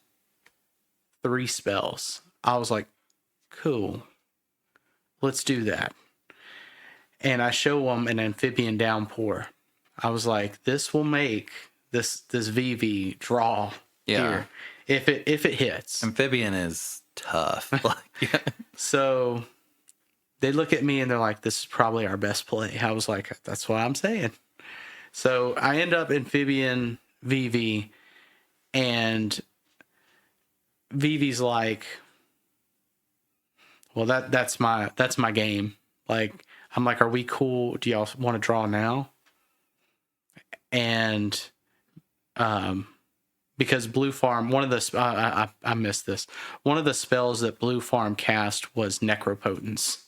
3 spells. I was like, cool, let's do that. And I show them an Amphibian Downpour. I was like, this will make this VV draw here if it hits. Amphibian is tough. So they look at me and they're like, this is probably our best play. I was like, that's what I'm saying. So I end up Amphibian VV, and VV's like, well, that's my game. Like, I'm like, are we cool? Do y'all want to draw now? And because Blue Farm, one of the I missed this. One of the spells that Blue Farm cast was Necropotence.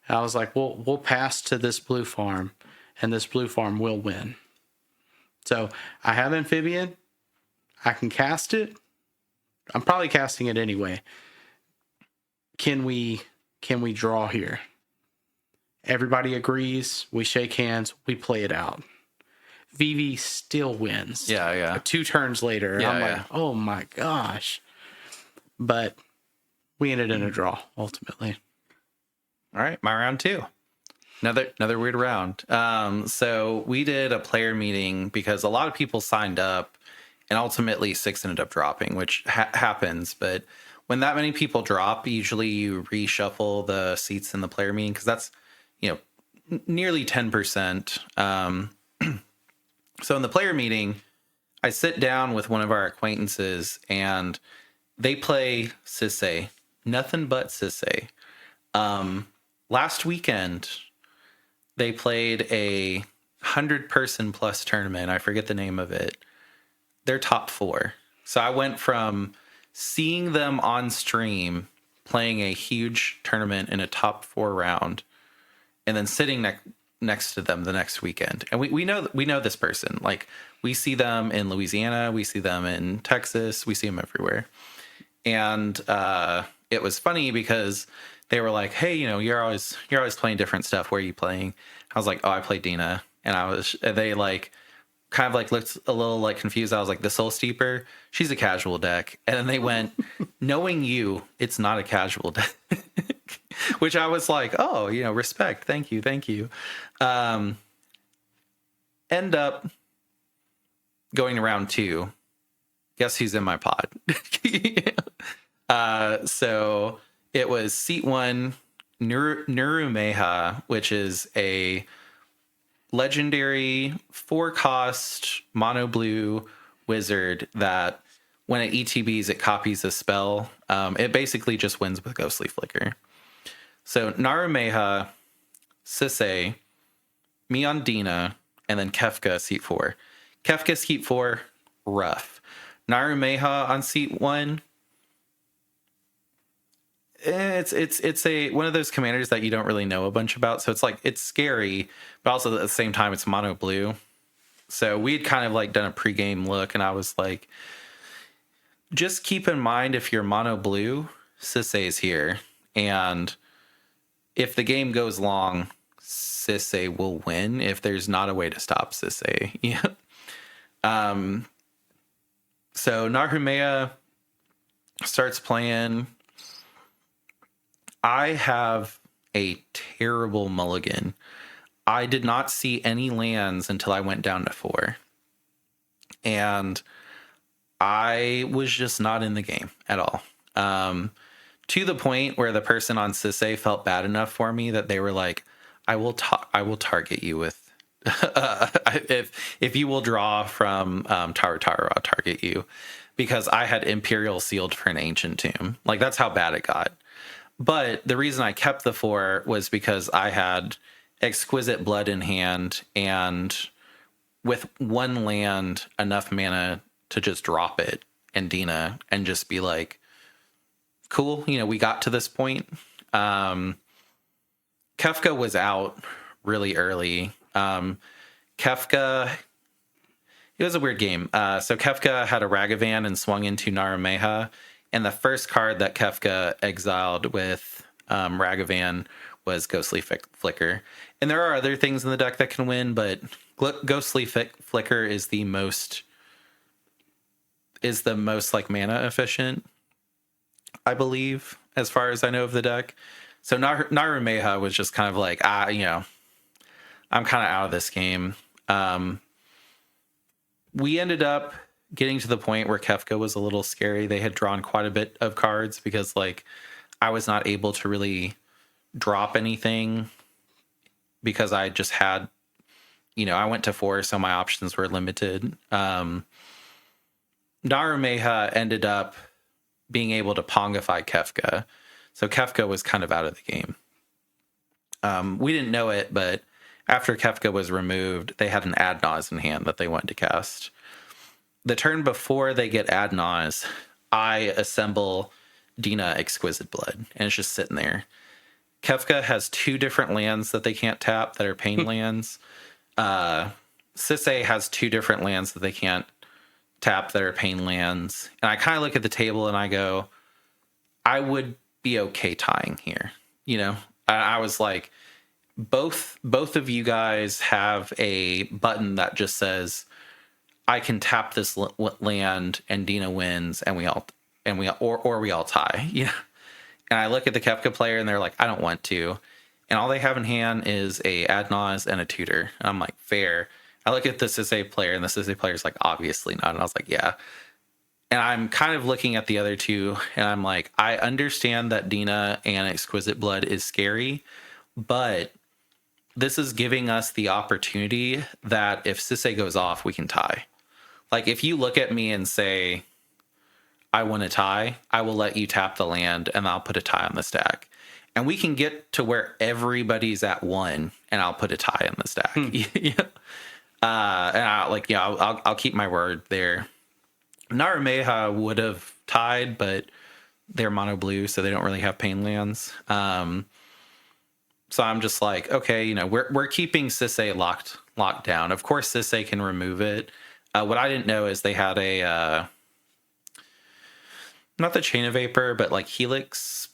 I was like, we'll pass to this Blue Farm, and this Blue Farm will win. So I have Amphibian. I can cast it. I'm probably casting it anyway. Can we draw here? Everybody agrees. We shake hands. We play it out. VV still wins. Yeah. 2 turns later, I'm like, oh my gosh. But we ended in a draw ultimately. All right, my round 2. Another weird round. So we did a player meeting because a lot of people signed up, and ultimately 6 ended up dropping, which happens. But when that many people drop, usually you reshuffle the seats in the player meeting because that's, nearly 10%. So in the player meeting, I sit down with one of our acquaintances, and they play Sisse. Nothing but Sisse. Last weekend, they played a 100-person plus tournament. I forget the name of it. They're top 4. So I went from seeing them on stream playing a huge tournament in a top 4 round, and then sitting next to them the next weekend. And we know this person. Like, we see them in Louisiana, we see them in Texas, we see them everywhere. And it was funny because they were like, hey, you're always playing different stuff. Where are you playing? I was like, oh, I play Dina. And they like kind of like looked a little like confused. I was like, the Soul Steeper, she's a casual deck. And then they went, knowing you, it's not a casual deck. Which I was like, oh, respect. Thank you. End up going to round 2. Guess who's in my pod? So it was seat 1, Nurumeha, which is a legendary 4-cost mono blue wizard that when it ETBs, it copies a spell. It basically just wins with Ghostly Flicker. So Narumeha, Sisse, me on Dina, and then Kefka seat 4. Kefka seat 4, rough. Narumeha on seat 1. It's one of those commanders that you don't really know a bunch about. So it's scary, but also at the same time it's mono blue. So we'd kind of like done a pregame look, and I was like, just keep in mind, if you're mono blue, Sisse's here, and if the game goes long, Sisse will win if there's not a way to stop Sisse. Yeah. So Narumea starts playing. I have a terrible mulligan. I did not see any lands until I went down to 4. And I was just not in the game at all. To the point where the person on Sisse felt bad enough for me that they were like, I will target you with if you will draw from Taru, I'll target you. because I had Imperial sealed for an Ancient Tomb. Like, that's how bad it got. But the reason I kept the 4 was because I had Exquisite Blood in hand, and with 1 land, enough mana to just drop it and Dina and just be like, cool, we got to this point. Kefka was out really early. Kefka, it was a weird game. So Kefka had a Ragavan and swung into Narameha, and the first card that Kefka exiled with Ragavan was Ghostly Flicker. And there are other things in the deck that can win, but Ghostly Flicker is the most like mana efficient, I believe, as far as I know of the deck. So Narameha was just kind of like, I'm kind of out of this game. We ended up getting to the point where Kefka was a little scary. They had drawn quite a bit of cards because, like, I was not able to really drop anything because I just had, I went to 4, so my options were limited. Narameha ended up being able to Pongify Kefka. So Kefka was kind of out of the game. We didn't know it, but after Kefka was removed, they had an Adnaz in hand that they wanted to cast. The turn before they get Adnaz, I assemble Dina Exquisite Blood, and it's just sitting there. Kefka has 2 different lands that they can't tap that are pain lands. Sisay has 2 different lands that they can't tap that are pain lands. And I kind of look at the table and I go, I would be okay tying here. I was like, both of you guys have a button that just says, I can tap this land and Dina wins, and we all tie. And I look at the Kefka player and they're like, I don't want to. And all they have in hand is a Adnaz and a Tutor. And I'm like, fair. I look at the Sisay player, and the Sisay player is like, obviously not. And I was like, yeah. And I'm kind of looking at the other 2, and I'm like, I understand that Dina and Exquisite Blood is scary, but this is giving us the opportunity that if Sisay goes off, we can tie. Like, if you look at me and say, I want to tie, I will let you tap the land, and I'll put a tie on the stack. And we can get to where everybody's at 1, and I'll put a tie on the stack. And I'll keep my word there. Narameha would have tied, but they're mono blue, so they don't really have pain lands. So I'm just like, okay, we're keeping Sisay locked down. Of course, Sisay can remove it. What I didn't know is they had a not the Chain of Vapor, but like Helix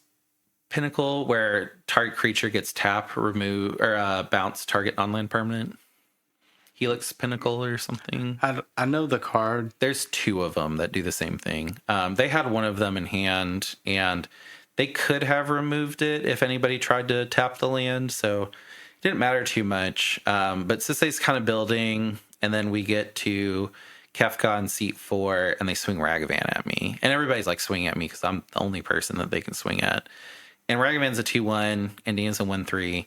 Pinnacle, where target creature gets tap, remove, or bounce target non-land permanent. Helix Pinnacle or something. I know the card. There's 2 of them that do the same thing. They had one of them in hand, and they could have removed it if anybody tried to tap the land, so it didn't matter too much. But Sisay's kind of building, and then we get to Kefka on seat 4, and they swing Ragavan at me. And everybody's like swinging at me because I'm the only person that they can swing at. And Ragavan's a 2-1, and Dina's a 1-3.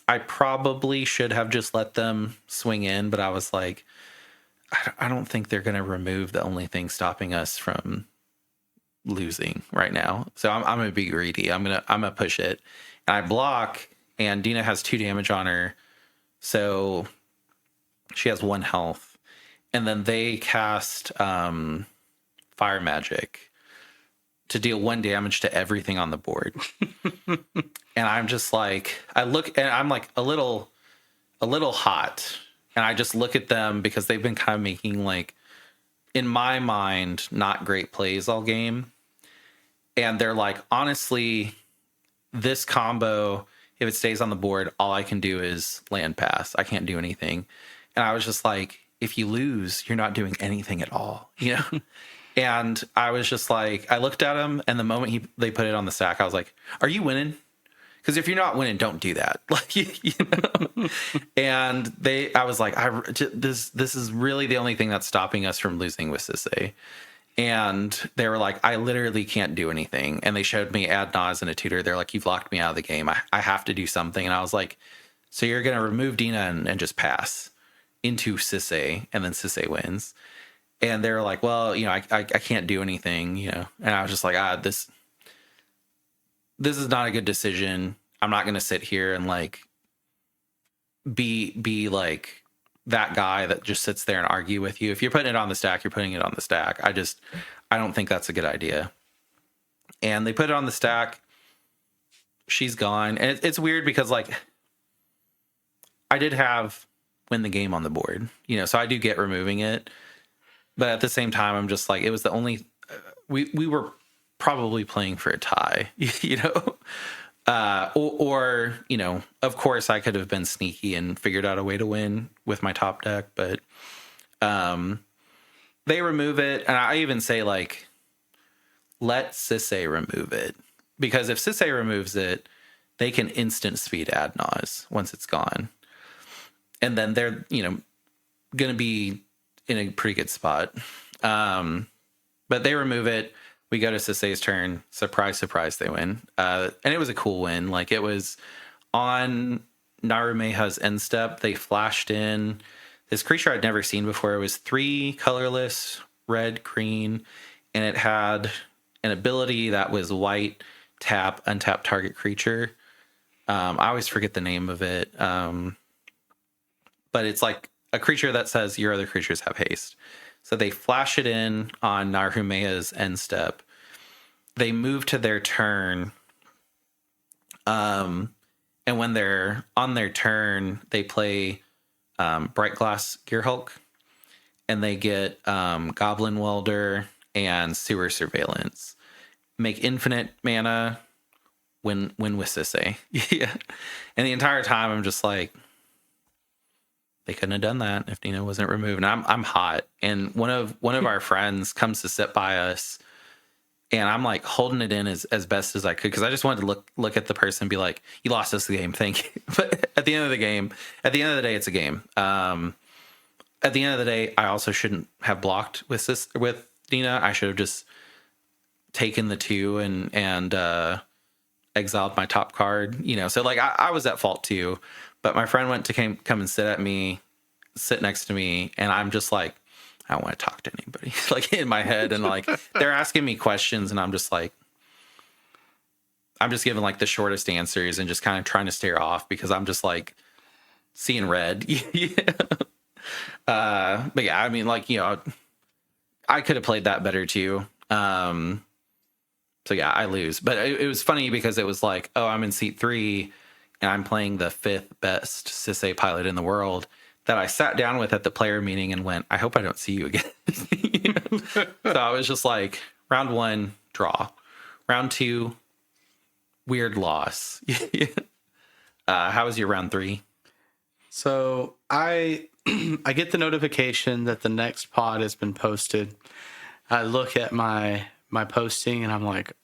I probably should have just let them swing in, but I was like, I don't think they're going to remove the only thing stopping us from losing right now. So I'm going to be greedy. I'm going to push it. And I block, and Dina has 2 damage on her. So she has 1 health. And then they cast Fire Magic to deal 1 damage to everything on the board. And I'm just like, I look, and I'm like a little hot. And I just look at them because they've been kind of making, like, in my mind, not great plays all game. And they're like, honestly, this combo, if it stays on the board, all I can do is land pass. I can't do anything. And I was just like, if you lose, you're not doing anything at all, And I was just like, I looked at him, and the moment they put it on the stack, I was like, are you winning? Because if you're not winning, don't do that. Like, And I was like, this is really the only thing that's stopping us from losing with Sisay. And they were like, I literally can't do anything. And they showed me Adnaz and a Tutor. They're like, you've locked me out of the game. I have to do something. And I was like, so you're going to remove Dina and just pass into Sisay, and then Sisay wins. And they were like, well, I can't do anything, And I was just like, this is not a good decision. I'm not going to sit here and like be like that guy that just sits there and argue with you. If you're putting it on the stack, you're putting it on the stack. I don't think that's a good idea. And they put it on the stack. She's gone. And it's weird because like I did have win the game on the board, so I do get removing it. But at the same time, I'm just like, it was the only, we were probably playing for a tie, or, of course I could have been sneaky and figured out a way to win with my top deck, but, they remove it. And I even say like, let Sisay remove it, because if Sisay removes it, they can instant speed ad nauseam once it's gone. And then they're, going to be in a pretty good spot. But they remove it. We go to Sisay's turn. Surprise, surprise, they win. And it was a cool win. Like it was on Narumeha's end step. They flashed in this creature I'd never seen before. It was 3 colorless, red, green, and it had an ability that was white, tap, untap target creature. I always forget the name of it. But it's like a creature that says your other creatures have haste. So they flash it in on Narumeha's end step. They move to their turn. And when they're on their turn, they play Bright Glass Gearhulk. And they get Goblin Welder and Sewer Surveillance. Make infinite mana, win with Sisay. Yeah. And the entire time I'm just like, they couldn't have done that if Nina wasn't removed. And I'm hot. And one of our friends comes to sit by us, and I'm like holding it in as best as I could, because I just wanted to look at the person and be like, you lost us the game, thank you. But at the end of the day, it's a game. At the end of the day, I also shouldn't have blocked with Nina. I should have just taken the 2 and exiled my top card. So like I was at fault too. But my friend went to come and sit next to me, and I'm just like, I don't want to talk to anybody, like in my head. And like, they're asking me questions, and I'm just like, I'm just giving like the shortest answers and just kind of trying to stare off, because I'm just like seeing red. Yeah. But yeah, I mean, like, I could have played that better too. So yeah, I lose. But it was funny because it was like, oh, I'm in seat 3. And I'm playing the 5th best Sisay pilot in the world, that I sat down with at the player meeting and went, I hope I don't see you again. So I was just like, round 1, draw. Round 2, weird loss. How was your round 3? So I get the notification that the next pod has been posted. I look at my posting and I'm like,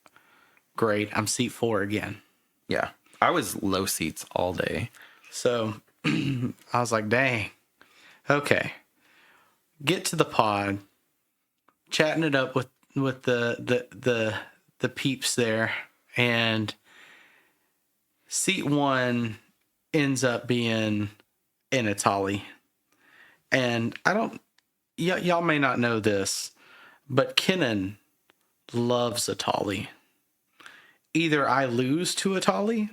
great, I'm seat 4 again. Yeah. I was low seats all day. So I was like, dang. Okay. Get to the pod, chatting it up with the peeps there, and seat 1 ends up being in Italy. And I don't, y'all may not know this, but Kenan loves Italy. Either I lose to Italy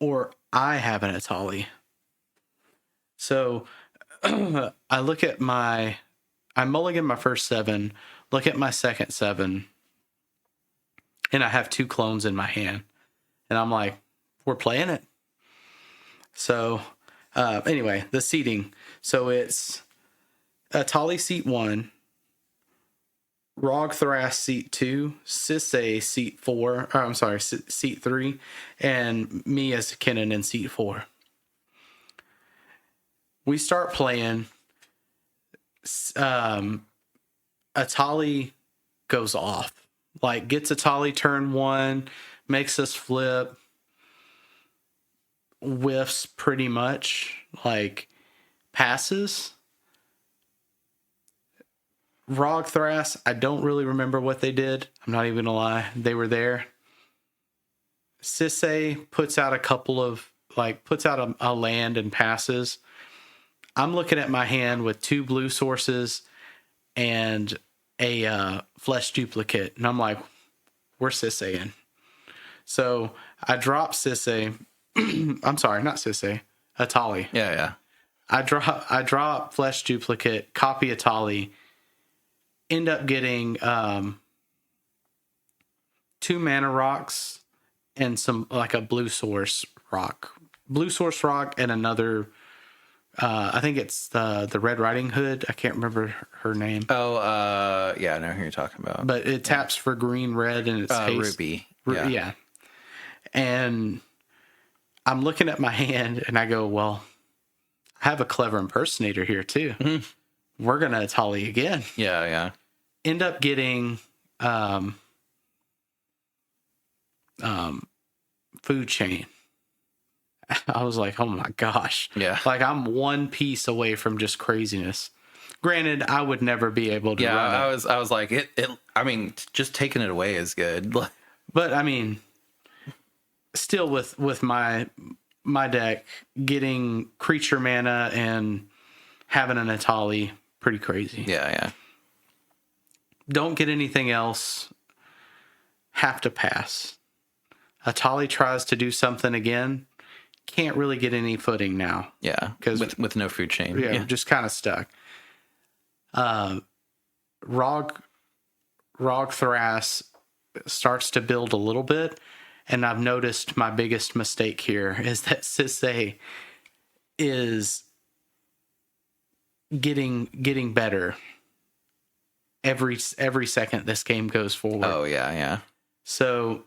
or I have an Italy. So I look at I mulligan my first 7, look at my second 7, and I have 2 clones in my hand. And I'm like, we're playing it. So anyway, the seating. So it's Italy seat 1, Rog Thras seat 2, Sisay seat 4, or I'm sorry, seat 3, and me as Kenan in seat 4. We start playing. Italy goes off. Like, gets Italy turn 1, makes us flip, whiffs pretty much, like passes. Rog Thras, I don't really remember what they did. I'm not even gonna lie. They were there. Sisay puts out a land and passes. I'm looking at my hand with 2 blue sources and a flesh duplicate. And I'm like, where's Sisay in? So I drop Sisay. I'm sorry, not Sisay. Atali. Yeah. I drop flesh duplicate, copy Atali, end up getting 2 mana rocks and some like a blue source rock. Blue source rock and another I think it's the Red Riding Hood. I can't remember her name. Oh, yeah, I know who you're talking about. But it taps for green, red, and it's haste. Ruby. Yeah. And I'm looking at my hand and I go, well, I have a clever impersonator here too. Mm-hmm. We're going to Atali again. Yeah. End up getting food chain. I was like, oh my gosh. Yeah. Like I'm one piece away from just craziness. Granted, I would never be able to run it. I was like, I mean, just taking it away is good. But I mean, still with my deck, getting creature mana and having an Atali, pretty crazy. Yeah. Don't get anything else. Have to pass. Atali tries to do something again. Can't really get any footing now. Yeah, because with no food chain. Yeah, just kind of stuck. Rog Thras starts to build a little bit, and I've noticed my biggest mistake here is that Sisay is getting better every second this game goes forward. Oh yeah. So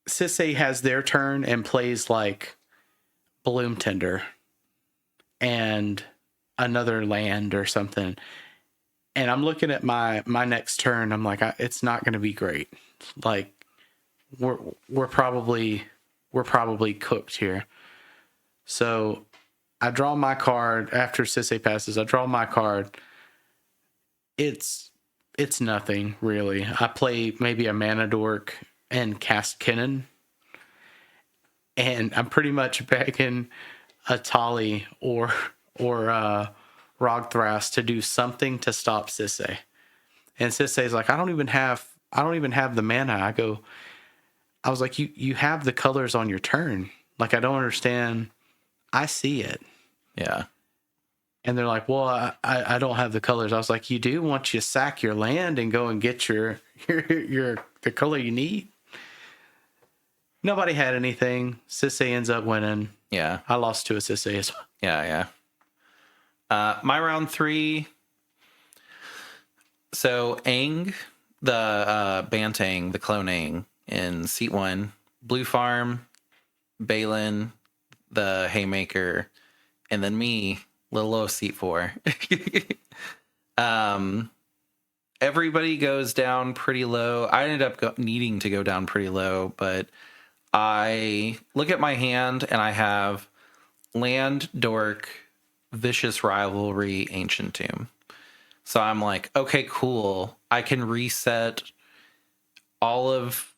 Sisay has their turn and plays like Bloom Tender and another land or something. And I'm looking at my next turn. I'm like, it's not going to be great. Like we're probably cooked here. So I draw my card after Sisay passes. I draw my card. It's nothing really. I play maybe a Mana Dork and cast Kinnan, and I'm pretty much begging Atali or Rogthras to do something to stop Sisay. And Sisay's like, I don't even have the mana. I was like, you have the colors on your turn. Like, I don't understand. I see it. Yeah. And they're like, well, I don't have the colors. I was like, you do once you sack your land and go and get your the color you need. Nobody had anything. Sisay ends up winning. Yeah. I lost to a Sisay as well. Yeah. My round 3. So Aang, the Bantang, the clone Aang in seat 1, Blue Farm, Balin, the Haymaker, and then me, little O seat 4. Everybody goes down pretty low. I ended up needing to go down pretty low, but I look at my hand and I have Land, Dork, Vicious Rivalry, Ancient Tomb. So I'm like, okay, cool. I can reset all of...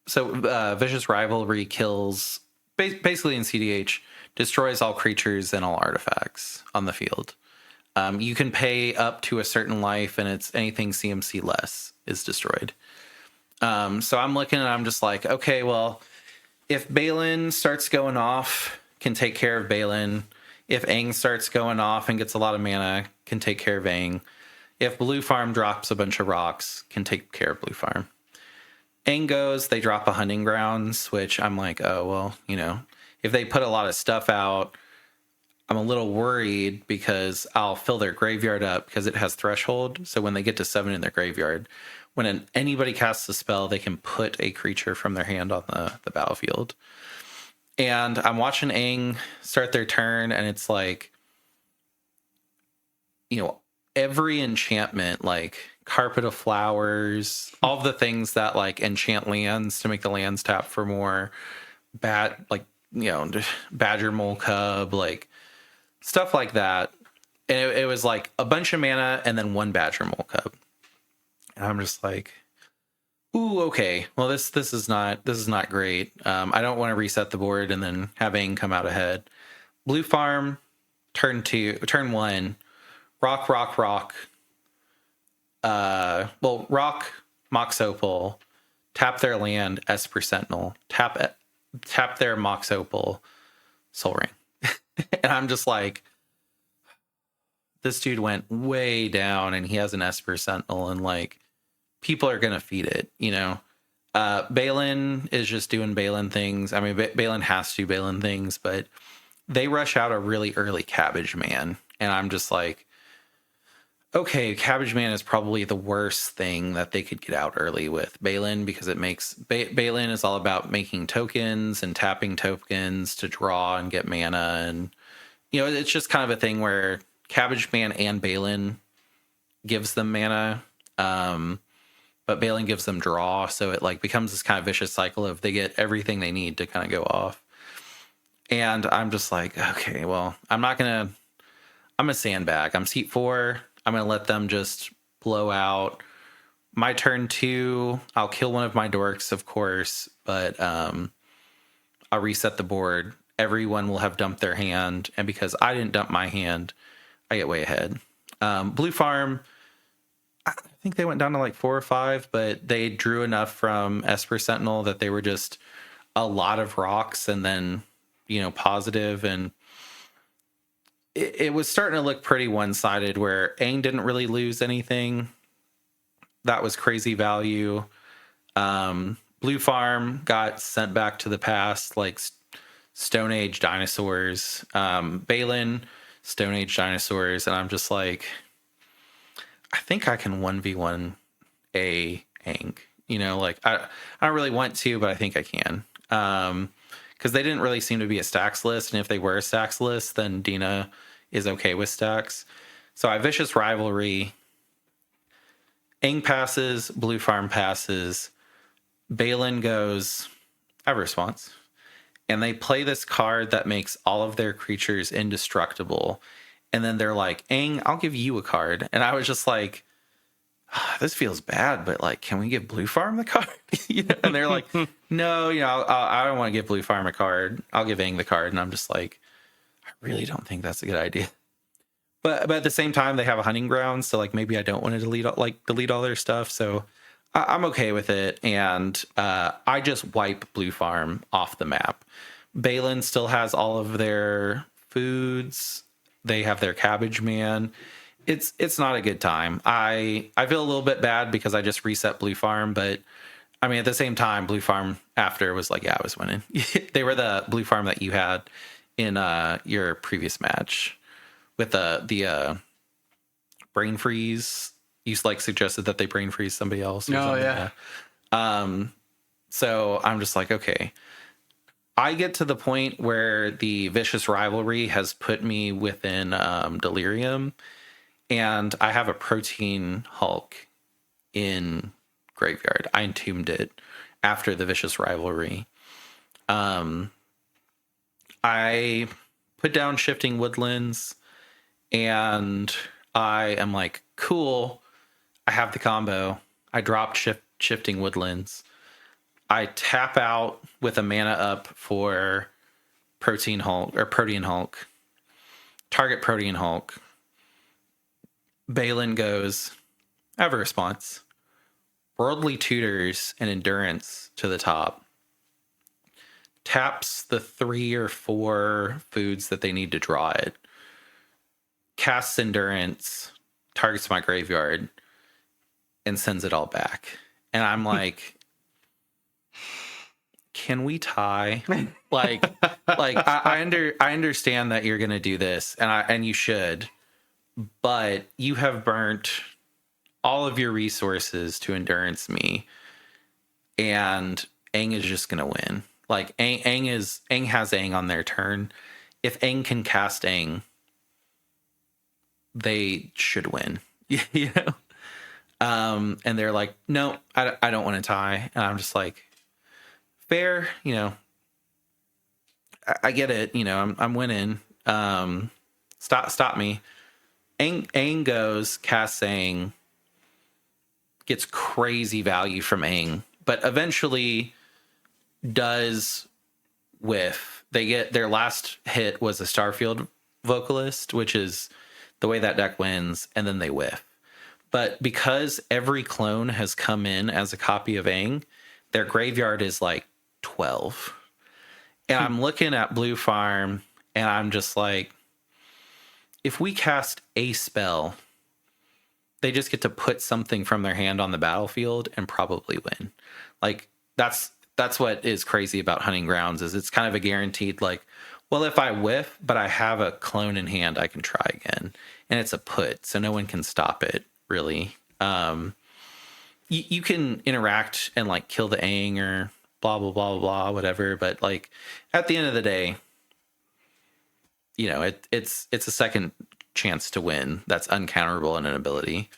So Vicious Rivalry kills, basically in CDH, destroys all creatures and all artifacts on the field. You can pay up to a certain life, and it's anything CMC less is destroyed. So I'm looking and I'm just like, okay, well, if Balin starts going off, can take care of Balin. If Aang starts going off and gets a lot of mana, can take care of Aang. If Blue Farm drops a bunch of rocks, can take care of Blue Farm. Aang goes, they drop a Hunting Grounds, which I'm like, oh, well, if they put a lot of stuff out, I'm a little worried because I'll fill their graveyard up because it has Threshold. So when they get to 7 in their graveyard, when anybody casts a spell, they can put a creature from their hand on the battlefield. And I'm watching Aang start their turn, and it's like, every enchantment, like Carpet of Flowers, all of the things that like enchant lands to make the lands tap for more, Badger Mole Cub, like stuff like that. And it was like a bunch of mana and then one Badger Mole Cub. And I'm just like, ooh, okay. Well, this is not great. I don't want to reset the board and then have Aang come out ahead. Blue Farm, turn 1, rock, Rock, Mox Opal, tap their land, Esper Sentinel, tap their Mox Opal, Soul Ring. And I'm just like, this dude went way down and he has an Esper Sentinel and like people are going to feed it, you know? Balin is just doing Balin things. I mean, Balin has to do Balin things, but they rush out a really early Cabbage Man. And I'm just like, okay, Cabbage Man is probably the worst thing that they could get out early with Balin because it makes Balin is all about making tokens and tapping tokens to draw and get mana. And, you know, it's just kind of a thing where Cabbage Man and Balin gives them mana. But Balin gives them draw, so it like becomes this kind of vicious cycle of they get everything they need to kind of go off. And I'm just like, okay, well, I'm a sandbag. I'm seat 4. I'm gonna let them just blow out. My turn 2, I'll kill one of my dorks, of course, but I'll reset the board. Everyone will have dumped their hand, and because I didn't dump my hand, I get way ahead. Blue farm, I think they went down to like 4 or 5, but they drew enough from Esper Sentinel that they were just a lot of rocks and then, you know, positive. And it was starting to look pretty one-sided where Aang didn't really lose anything. That was crazy value. Blue farm got sent back to the past, like Stone Age dinosaurs. Balin, Stone Age dinosaurs. And I'm just like, I think I can 1v1 Aang, you know, like I don't really want to, but I think I can. Because they didn't really seem to be a stacks list. And if they were a stacks list, then Dina is okay with stacks. So I Vicious Rivalry. Aang passes, Blue farm passes. Balin goes, I have a response. And they play this card that makes all of their creatures indestructible. And then they're like, Aang, I'll give you a card. And I was just like, this feels bad, but like, can we give Blue farm the card? You know? And they're like, no, you know, I don't want to give Blue farm a card. I'll give Aang the card. And I'm just like, I really don't think that's a good idea. But at the same time, they have a hunting ground. So like, maybe I don't want to delete all their stuff. So I'm okay with it. And I just wipe Blue farm off the map. Balin still has all of their foods. They have their Cabbage Man. It's not a good time. I feel a little bit bad because I just reset Blue farm, but I mean at the same time, Blue farm after was like, yeah, I was winning. They were the Blue farm that you had in your previous match with the brain freeze. You like suggested that they brain freeze somebody else. Oh yeah. So I'm just like, okay. I get to the point where the Vicious Rivalry has put me within Delirium, and I have a Protein Hulk in Graveyard. I entombed it after the Vicious Rivalry. I put down Shifting Woodlands, and I am like, cool, I have the combo. I dropped Shifting Woodlands. I tap out with a mana up for Protein Hulk. Target Protein Hulk. Balin goes, I have a response. Worldly Tutors and Endurance to the top. Taps the 3 or 4 foods that they need to draw it. Casts Endurance, targets my graveyard, and sends it all back. And I'm like, can we tie? I understand that you're gonna do this, and you should, but you have burnt all of your resources to endurance me, and Aang is just gonna win. Like Aang has Aang on their turn. If Aang can cast Aang, they should win. You know? And they're like, no, I don't want to tie. And I'm just like, fair, you know, I get it. You know, I'm winning. Stop me. Aang goes, casts Aang, gets crazy value from Aang, but eventually does whiff. They get their last hit was a Starfield Vocalist, which is the way that deck wins, and then they whiff. But because every clone has come in as a copy of Aang, their graveyard is like 12. And I'm looking at Blue Farm and I'm just like, if we cast a spell, they just get to put something from their hand on the battlefield and probably win. Like that's what is crazy about Hunting Grounds is it's kind of a guaranteed like, well, if I whiff, but I have a clone in hand, I can try again. And it's a put, so no one can stop it, really. You can interact and like kill the Aang or blah, blah, blah, blah, whatever. But like at the end of the day, you know, it's a second chance to win that's uncounterable in an ability.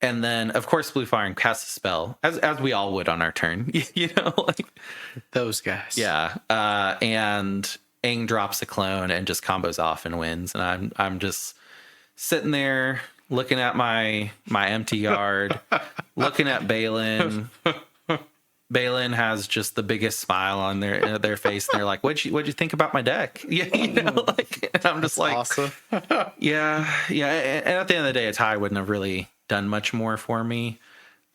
And then, of course, Blue Fire casts a spell, as we all would on our turn. You know, like those guys. Yeah, and Aang drops a clone and just combos off and wins. And I'm just sitting there looking at my empty yard, looking at Balin. Balin has just the biggest smile on their face, and they're like, "What'd you think about my deck?" Yeah, you know, like, and I'm just like, awesome. yeah. And at the end of the day, a tie wouldn't have really done much more for me.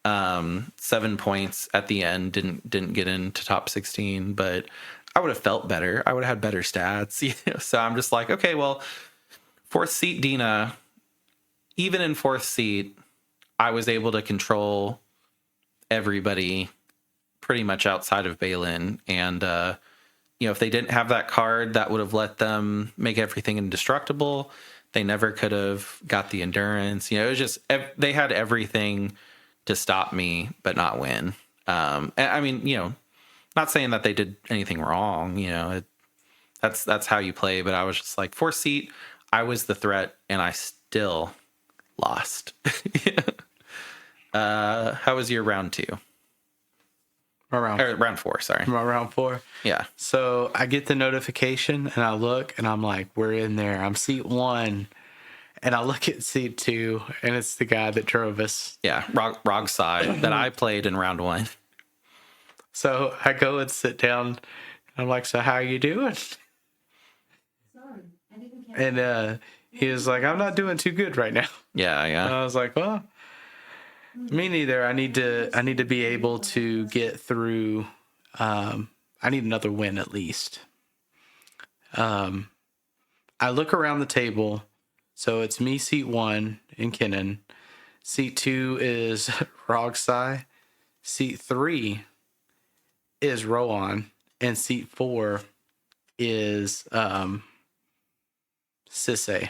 7 points at the end didn't get into top 16, but I would have felt better. I would have had better stats. You know? So I'm just like, okay, well, 4th seat Dina, even in 4th seat, I was able to control everybody pretty much outside of Balin. And, you know, if they didn't have that card, that would have let them make everything indestructible. They never could have got the endurance. You know, it was just, they had everything to stop me, but not win. I mean, you know, not saying that they did anything wrong, you know, that's how you play. But I was just like, 4th seat, I was the threat and I still lost. How was your round 2? Round 4, sorry. Round 4. Yeah. So I get the notification and I look and I'm like, we're in there. I'm seat 1. And I look at seat 2 and it's the guy that drove us. Yeah. Rog side that I played in round 1. So I go and sit down. I'm like, so how are you doing? Sorry, I didn't catch And he was like, I'm not doing too good right now. Yeah. And I was like, well, me neither. I need to be able to get through. I need another win at least. I look around the table. So it's me, seat 1 in Kinnan. Seat 2 is Rogsai. Seat 3 is Rowan. And seat 4 is Sisse.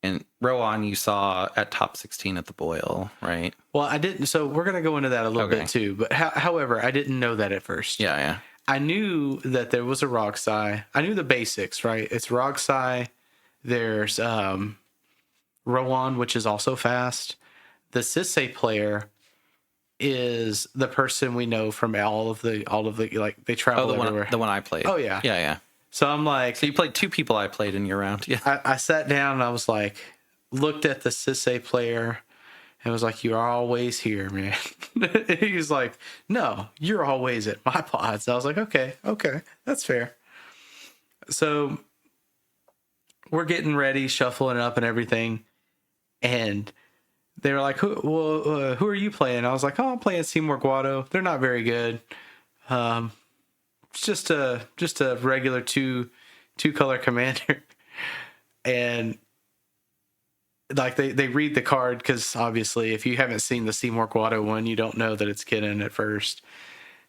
And Rowan, you saw at top 16 at the Boil, right? Well, I didn't. So we're going to go into that a little bit too. But however, I didn't know that at first. Yeah. I knew that there was a Rogsai. I knew the basics, right? It's Rogsai. There's Rowan, which is also fast. The Sisse player is the person we know from all of the like they travel everywhere. The one I played. Oh yeah. Yeah. So I'm like, so you played 2 people I played in your round. Yeah. I sat down and I was like, looked at the Sisse player and was like, you're always here, man. He was like, no, you're always at my pods. I was like, okay, that's fair. So we're getting ready, shuffling up and everything. And they were like, who are you playing? I was like, oh, I'm playing Seymour Guado. They're not very good. It's just a regular two color commander. And like they read the card, because obviously if you haven't seen the Seymour Guado one, you don't know that it's Kinnan at first.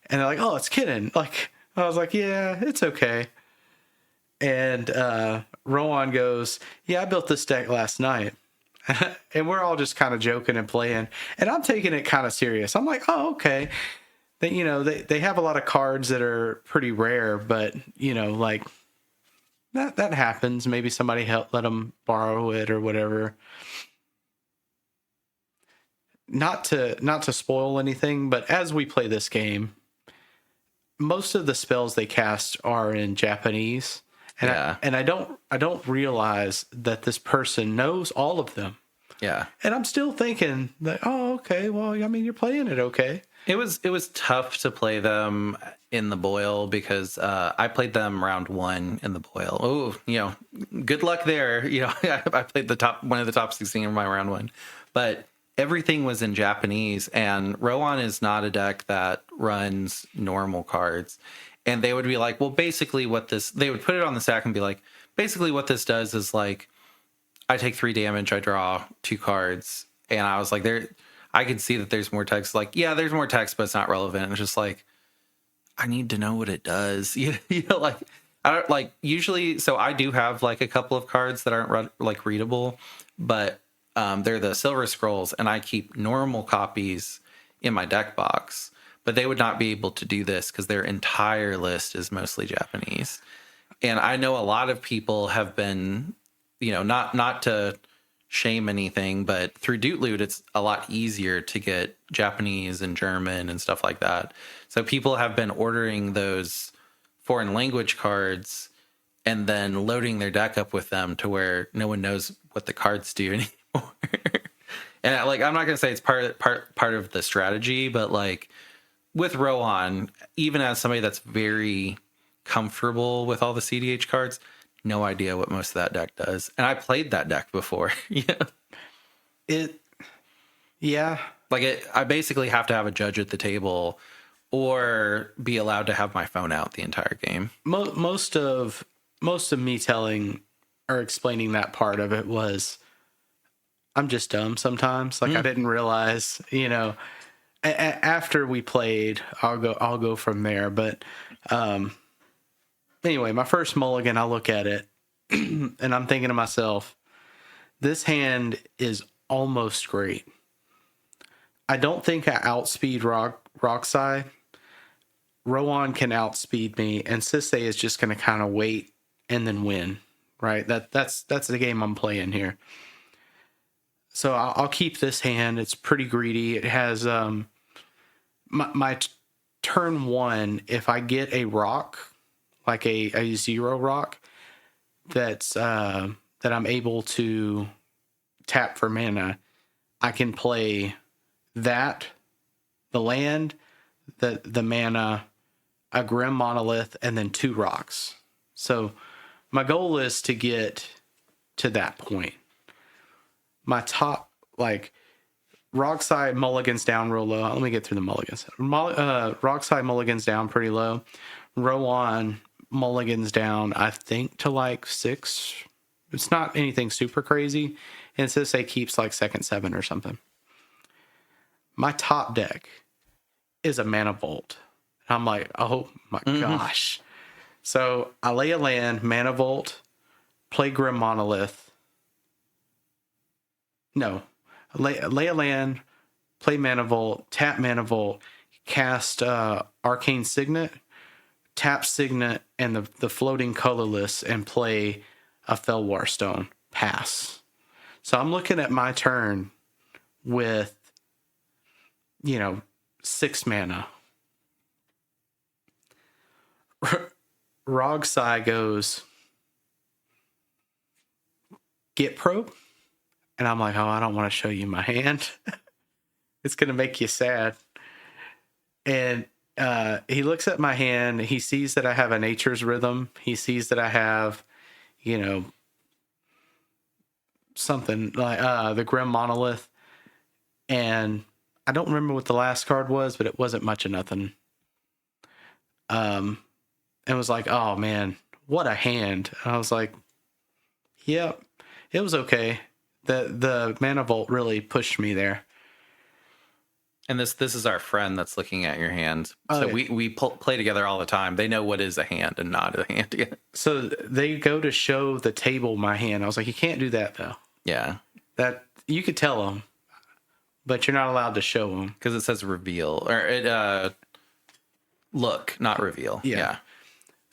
And they're like, oh, it's Kinnan. Like, I was like, yeah, it's okay. And Rowan goes, yeah, I built this deck last night. And we're all just kind of joking and playing. And I'm taking it kind of serious. I'm like, oh, okay. They have a lot of cards that are pretty rare, but, you know, like that happens. Maybe somebody let them borrow it or whatever. Not to spoil anything, but as we play this game, most of the spells they cast are in Japanese. And I don't realize that this person knows all of them. Yeah. And I'm still thinking that, oh, okay, well, I mean, you're playing it okay. It was tough to play them in the Boil because I played them round 1 in the Boil. Oh, you know, good luck there. You know, I played one of the top 16 in my round 1. but everything was in Japanese, and Rowan is not a deck that runs normal cards. And they would be like, well, basically they would put it on the stack and be like, basically what this does is like, I take 3 damage, I draw 2 cards. And I was like, I could see that there's more text. Like, yeah, there's more text, but it's not relevant. And it's just like, I need to know what it does. You know, like, I don't like usually. So I do have like a couple of cards that aren't like readable, but they're the Silver Scrolls, and I keep normal copies in my deck box. But they would not be able to do this because their entire list is mostly Japanese. And I know a lot of people have been, you know, not to shame anything, but through Doot Loot, it's a lot easier to get Japanese and German and stuff like that. So people have been ordering those foreign language cards and then loading their deck up with them to where no one knows what the cards do anymore. And like, I'm not going to say it's part of the strategy, but like with Rohan, even as somebody that's very comfortable with all the CDH cards, no idea what most of that deck does. And I played that deck before. Yeah. Like I basically have to have a judge at the table or be allowed to have my phone out the entire game. Most of me telling or explaining that part of it was, I'm just dumb sometimes. Like I didn't realize, you know, after we played, I'll go from there. But anyway, my first mulligan, I look at it and I'm thinking to myself, this hand is almost great. I don't think I outspeed Roxai. Rowan can outspeed me, and Sisse is just going to kind of wait and then win, right? That's the game I'm playing here. So I'll keep this hand. It's pretty greedy. It has my turn 1. If I get a rock, like a 0 rock, that I'm able to tap for mana, I can play that, the land, the mana, a Grim Monolith, and then 2 rocks. So my goal is to get to that point. My top, like, Rockside mulligans down real low. Let me get through the mulligans. Rockside mulligans down pretty low. Rowan mulligans down, I think, to like 6. It's not anything super crazy. And it says say keeps like second 7 or something. My top deck is a Mana Vault. I'm like, oh my gosh. So I lay a land, Mana Vault, play Grim Monolith. No. Lay a land, play Mana Vault, tap Mana Vault, cast Arcane Signet, tap Signet and the floating colorless, and play a Felwar Stone. Pass. So I'm looking at my turn with, 6 mana. Rogsai goes, get probe. And I'm like, oh, I don't want to show you my hand. It's going to make you sad. And he looks at my hand. He sees that I have a Nature's Rhythm. He sees that I have, something like the Grim Monolith. And I don't remember what the last card was, but it wasn't much of nothing. And was like, oh, man, what a hand. And I was like, yep, it was okay. The Mana Vault really pushed me there. And this is our friend that's looking at your hand. Oh, so yeah. we play together all the time. They know what is a hand and not a hand. Yeah. So they go to show the table my hand. I was like, you can't do that, though. Yeah. That you could tell them, but you're not allowed to show them. Because it says reveal. Or it look, not reveal. Yeah.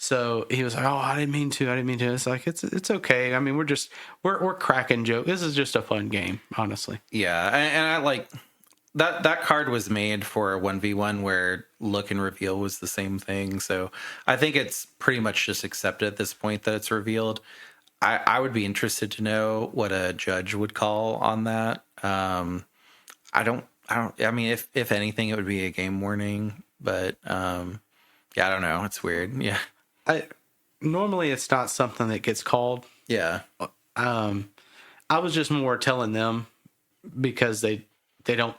So he was like, oh, I didn't mean to. It's like, it's okay. I mean, we're cracking jokes. This is just a fun game, honestly. Yeah. And I like... That card was made for a 1v1 where look and reveal was the same thing. So I think it's pretty much just accepted at this point that it's revealed. I would be interested to know what a judge would call on that. I mean, if anything, it would be a game warning, but I don't know. It's weird. Yeah. Normally it's not something that gets called. Yeah. I was just more telling them, because they don't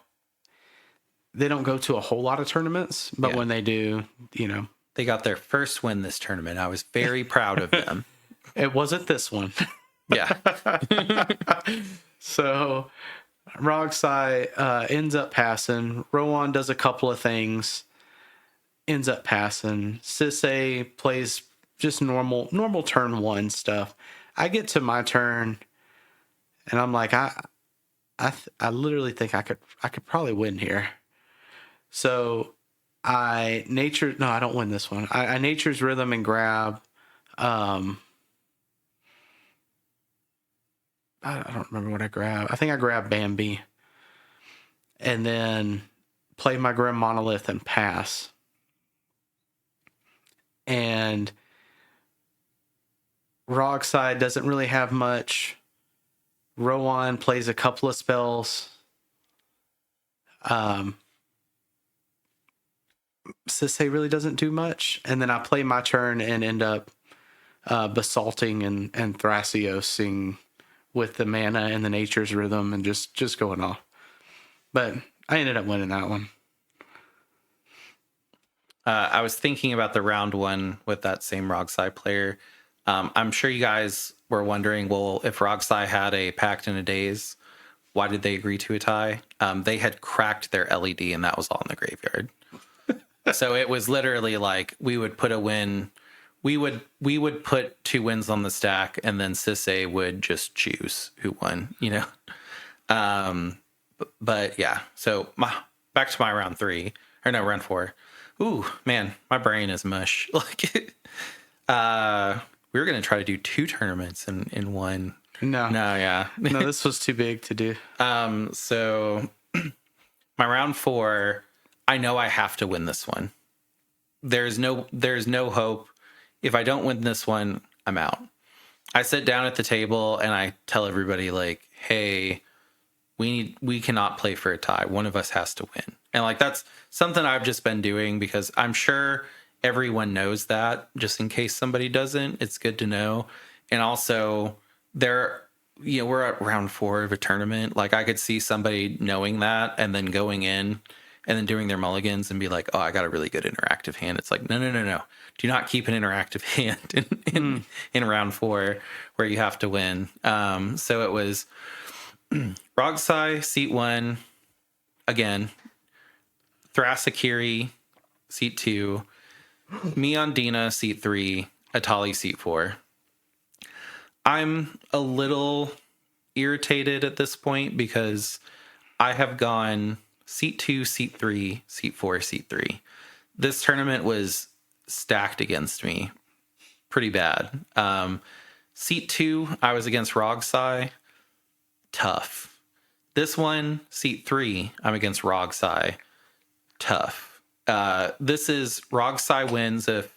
go to a whole lot of tournaments, but Yeah. when they do, They got their first win this tournament. I was very proud of them. it wasn't this one. Yeah. So Rogsai ends up passing. Rowan does a couple of things, ends up passing. Sisay plays just normal turn one stuff. I get to my turn, and I'm like, I literally think I could probably win here. So I don't win this one. I nature's rhythm and grab. I don't remember what I grabbed. I think I grabbed Bambi. And then play my Grim Monolith and pass. And Rogside doesn't really have much. Rowan plays a couple of spells. Sisay really doesn't do much. And then I play my turn and end up basalting and Thrasiosing with the mana and the nature's rhythm and just going off. But I ended up winning that one. I was thinking about the round one with that same Rogsai player. I'm sure you guys were wondering, well, if Rogsai had a Pact in a Daze, why did they agree to a tie? They had cracked their LED and that was all in the graveyard. So it was literally like we would put a win. We would put 2 wins on the stack and then Sisay would just choose who won, But yeah, so back to my round 3 or no, round 4. Ooh, man, my brain is mush. Like, we were gonna try to do 2 tournaments in one. No, Yeah. no, this was too big to do. So my round 4, I know I have to win this one. There's no hope. If I don't win this one, I'm out. I sit down at the table and I tell everybody like, hey, we cannot play for a tie. One of us has to win. And like, that's something I've just been doing because I'm sure everyone knows that, just in case somebody doesn't, it's good to know. And also we're at round 4 of a tournament. Like I could see somebody knowing that and then going in and then doing their mulligans and be like, oh, I got a really good interactive hand. It's like, no. Do not keep an interactive hand in round 4 where you have to win. So it was Rogsai, seat 1, again, Thrasikiri, seat 2, Miondina, seat 3, Atali, seat 4. I'm a little irritated at this point because I have gone seat 2, seat 3, seat 4, seat 3. This tournament was stacked against me pretty bad. Seat 2, I was against Rogsai. Tough. This one, seat 3, I'm against Rogsai. Tough. This is Rogsai wins if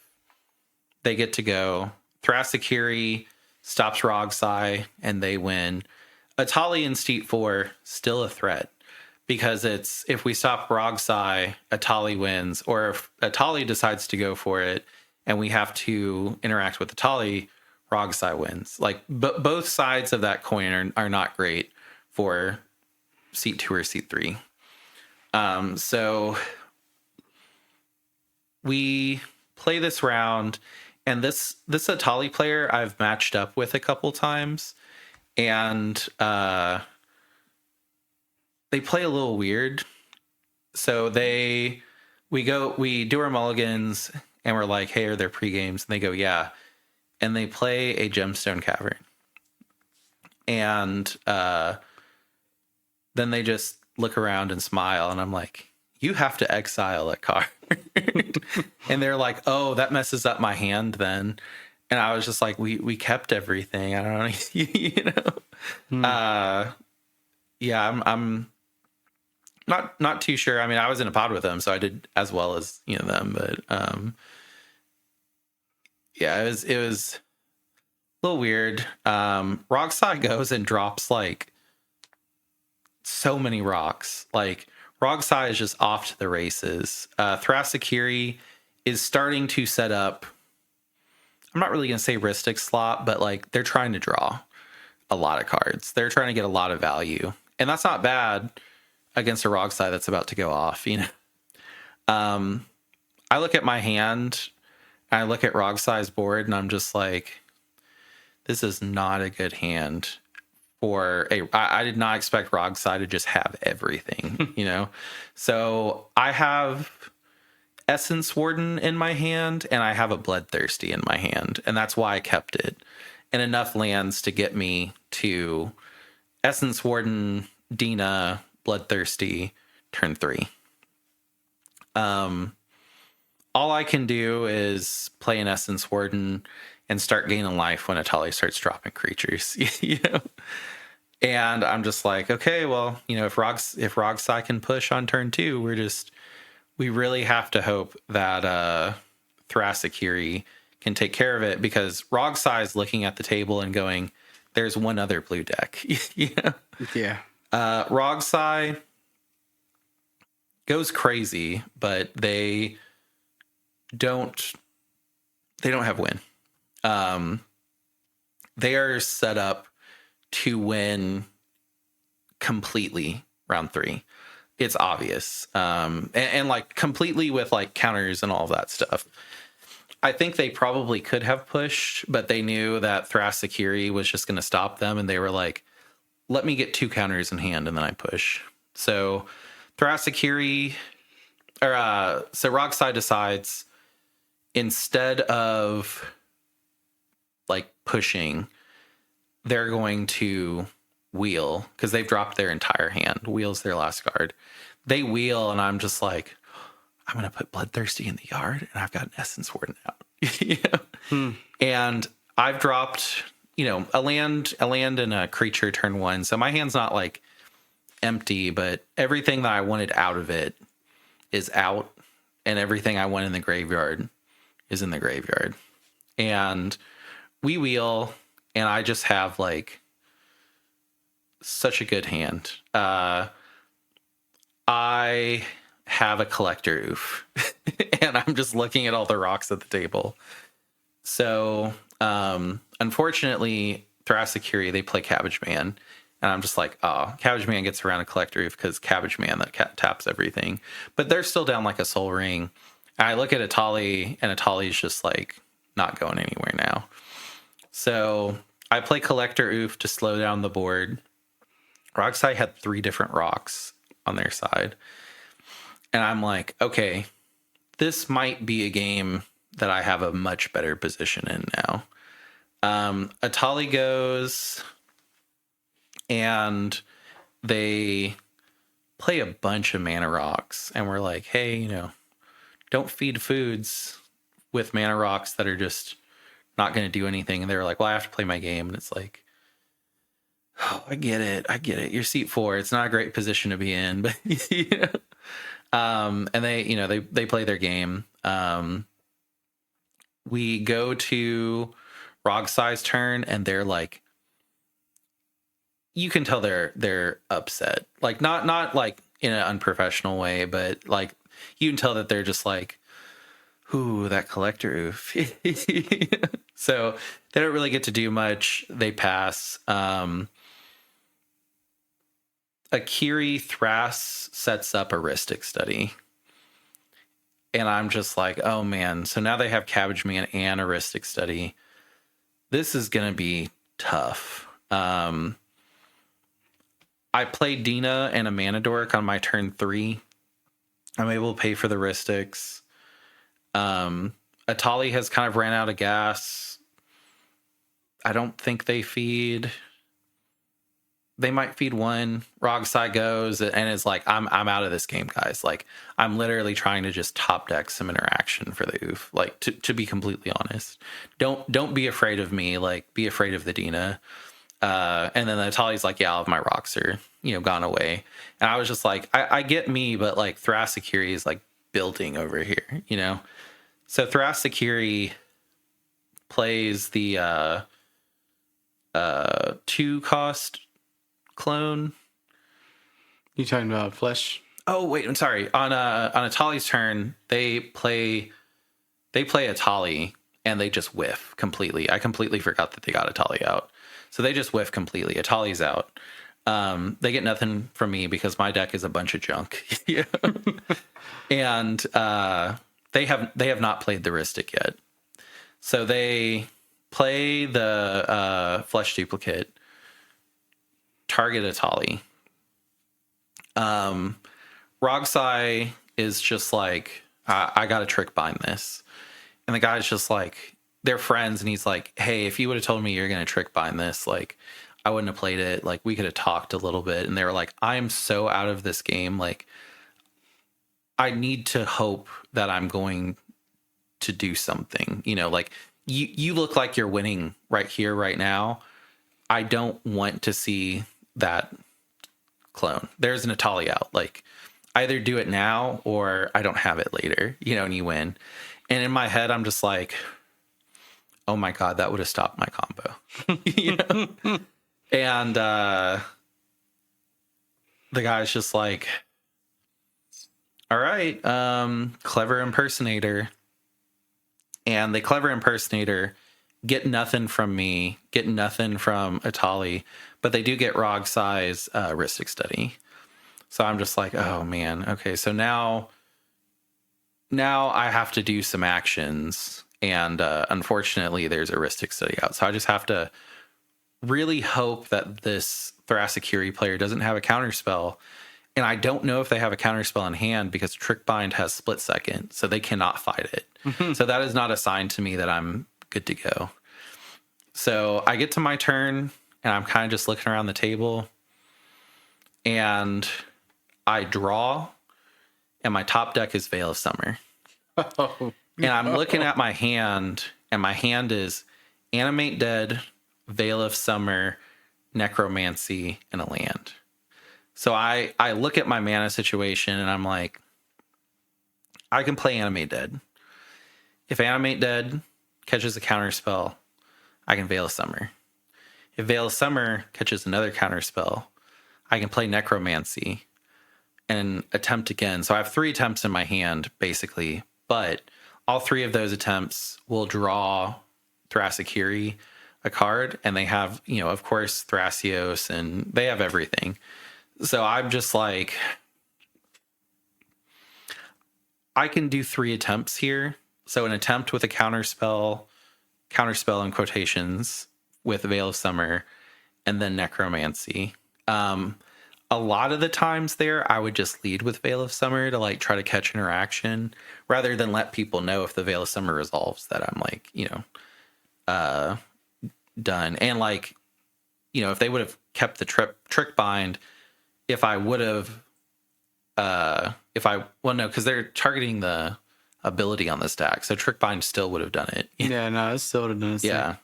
they get to go. Thrasikiri stops Rogsai and they win. Atali in seat 4, still a threat. Because it's if we stop Rogsai, Atali wins, or if Atali decides to go for it and we have to interact with Atali, Rogsai wins. Like both sides of that coin are not great for seat 2 or seat 3. So we play this round, and this Atali player I've matched up with a couple times, and they play a little weird. So we do our mulligans and we're like, hey, are there pre-games? And they go, yeah. And they play a Gemstone Cavern. And then they just look around and smile. And I'm like, you have to exile a card. And they're like, oh, that messes up my hand then. And I was just like, we kept everything. I don't know, Yeah, I'm not too sure. I mean, I was in a pod with them, so I did as well as them. But yeah, it was a little weird. Rogsai goes and drops like so many rocks. Like Rogsai is just off to the races. Thrasikiri is starting to set up. I'm not really gonna say Ristic slot, but like they're trying to draw a lot of cards. They're trying to get a lot of value. And that's not bad against a Rog side that's about to go off, you know. I look at my hand, I look at Rog side's board, and I'm just like, this is not a good hand for a. I did not expect Rog side to just have everything, you know. So I have Essence Warden in my hand, and I have a Bloodthirsty in my hand, and that's why I kept it. And enough lands to get me to Essence Warden, Dina, Bloodthirsty, turn 3. All I can do is play an Essence Warden and start gaining life when Atali starts dropping creatures, you know. And I'm just like, okay, well, you know, if Rogsai can push on turn 2, we really have to hope that Thrassakiri can take care of it, because Rogsai is looking at the table and going, there's one other blue deck. You know? Yeah. Rogsai goes crazy, but they don't have win. They are set up to win completely round 3. It's obvious. And like completely with like counters and all of that stuff. I think they probably could have pushed, but they knew that Thrassakiri was just going to stop them, and they were like, let me get 2 counters in hand and then I push. So Thrassakiri, so Rogsai decides, instead of like pushing, they're going to wheel, because they've dropped their entire hand. Wheel's their last card. They wheel, and I'm just like, I'm going to put Bloodthirsty in the yard, and I've got an Essence Warden out. You know? And I've dropped, you know, a land and a creature turn 1. So my hand's not like empty, but everything that I wanted out of it is out, and everything I want in the graveyard is in the graveyard. And we wheel, and I just have like such a good hand. I have a collector oof, and I'm just looking at all the rocks at the table. So unfortunately, Thrassakiri, they play Cabbage Man, and I'm just like, oh, Cabbage Man gets around a collector oof because Cabbage Man that taps everything. But they're still down like a Soul Ring. And I look at Atali, and Atali's just like not going anywhere now. So I play collector oof to slow down the board. Rogsai had 3 different rocks on their side. And I'm like, okay, this might be a game that I have a much better position in now. Atali goes, and they play a bunch of mana rocks. And we're like, hey, you know, don't feed foods with mana rocks that are just not going to do anything. And they were like, well, I have to play my game. And it's like, oh, I get it. You're seat 4. It's not a great position to be in, but you know. And they, you know, they play their game. We go to Rogsai's turn, and they're like, you can tell they're upset. Like not like in an unprofessional way, but like you can tell that they're just like, ooh, that collector oof. So they don't really get to do much. They pass. Akiri Thrass sets up a Rhystic Study. And I'm just like, oh man, so now they have Cabbage Man and a Rhystic Study. This is going to be tough. I played Dina and a Mana Dork on my turn 3. I'm able to pay for the Rhystics. Atali has kind of ran out of gas. I don't think they feed. They might feed 1. Rogsai goes and is like, I'm out of this game, guys. Like, I'm literally trying to just top deck some interaction for the oof. Like, to be completely honest, don't be afraid of me. Like, be afraid of the Dina. And then Atali's like, yeah, all of my rocks are, you know, gone away. And I was just like, I get me, but like Thrassakiri is like building over here, you know? So Thrassakiri plays the 2-cost clone. You talking about Flesh? Oh wait, I'm sorry. On Atali's turn, they play Atali, and they just whiff completely. I completely forgot that they got Atali out. So they just whiff completely. Atali's out. They get nothing from me because my deck is a bunch of junk. Yeah. And they have not played the Rhystic yet. So they play the Flesh Duplicate, target Atali. Rogsai is just like, I got to trick bind this. And the guy's just like, they're friends. And he's like, hey, if you would have told me you're going to trick bind this, like, I wouldn't have played it. Like, we could have talked a little bit. And they were like, I am so out of this game. Like, I need to hope that I'm going to do something, you know, like you look like you're winning right here, right now. I don't want to see that clone. There's an Atali out. Like, either do it now or I don't have it later, you know, and you win. And in my head, I'm just like, oh my God, that would have stopped my combo. You know? And the guy's just like, all right, clever impersonator. And the clever impersonator get nothing from me, get nothing from Atali, but they do get Rogsai's Rhystic Study. So I'm just like, oh man, okay. So now I have to do some actions, and unfortunately, there's a Rhystic Study out. So I just have to really hope that this Thoracic Curie player doesn't have a counterspell. And I don't know if they have a counterspell in hand because Trick Bind has Split Second, so they cannot fight it. So that is not a sign to me that I'm good to go. So I get to my turn, and I'm kind of just looking around the table, and I draw, and my top deck is Veil of Summer. Oh, And I'm looking at my hand, and my hand is Animate Dead, Veil of Summer, Necromancy, and a land. So I look at my mana situation, and I'm like, I can play Animate Dead. If Animate Dead catches a counter spell, I can Veil of Summer. If Veil of Summer catches another counter spell, I can play Necromancy and attempt again. So I have 3 attempts in my hand, basically, but all 3 of those attempts will draw Thoracic Curie a card, and they have, you know, of course, Thrasios, and they have everything. So I'm just like, I can do 3 attempts here. So an attempt with a counterspell in quotations with Veil of Summer, and then Necromancy. A lot of the times there, I would just lead with Veil of Summer to like try to catch interaction rather than let people know if the Veil of Summer resolves that I'm like, you know, done. And like, you know, if they would have kept the trick bind, if I would have, because they're targeting the ability on the stack, so trick bind still would have done it. yeah, no, it still would have done it. Yeah.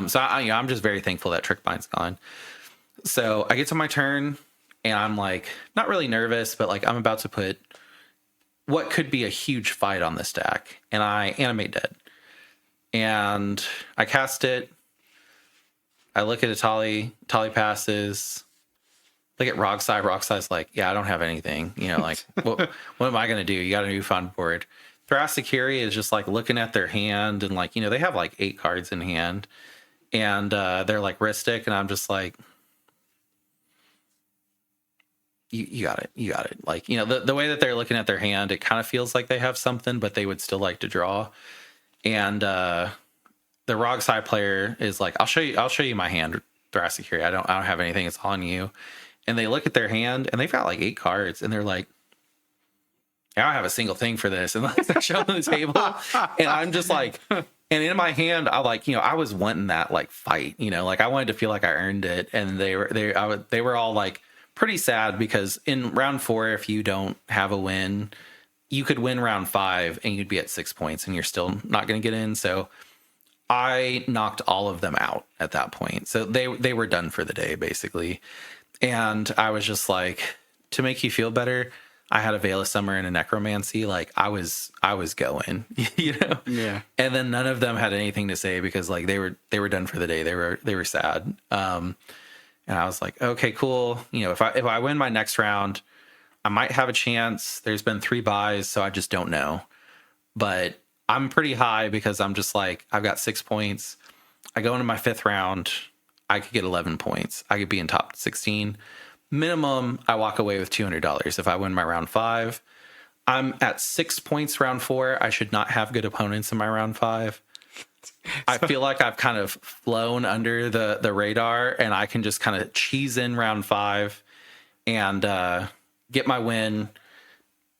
So I'm just very thankful that trick bind's gone. So I get to my turn, and I'm like not really nervous, but like I'm about to put what could be a huge fight on the stack, and I Animate Dead, and I cast it. I look at Atali passes. Look at Rogsai. Rogsai's like, yeah, I don't have anything. You know, like, what am I going to do? You got a new fun board. Thoracic Curie is just like looking at their hand, and like, you know, they have like 8 cards in hand, and they're like Rhystic, and I'm just like, you got it. You got it. Like, you know, the way that they're looking at their hand, it kind of feels like they have something, but they would still like to draw. And the Rogsai player is like, I'll show you my hand, Thoracic Curie. I don't have anything. It's on you. And they look at their hand, and they've got like 8 cards, and they're like, I don't have a single thing for this. And like they're showing the table, and I'm just like, and in my hand, I like, you know, I was wanting that like fight, you know, like I wanted to feel like I earned it. And they were all like pretty sad because in round 4, if you don't have a win, you could win round 5 and you'd be at 6 points, and you're still not going to get in. So I knocked all of them out at that point. So they were done for the day, basically. And I was just like, to make you feel better, I had a Veil of Summer and a Necromancy. Like I was going, you know? Yeah. And then none of them had anything to say because like they were done for the day. They were sad. And I was like, okay, cool. You know, if I win my next round, I might have a chance. There's been 3 buys, so I just don't know. But I'm pretty high because I'm just like, I've got 6 points. I go into my 5th round. I could get 11 points. I could be in top 16. Minimum, I walk away with $200 if I win my round 5. I'm at 6 points round 4. I should not have good opponents in my round 5. I feel like I've kind of flown under the radar, and I can just kind of cheese in round 5 and get my win.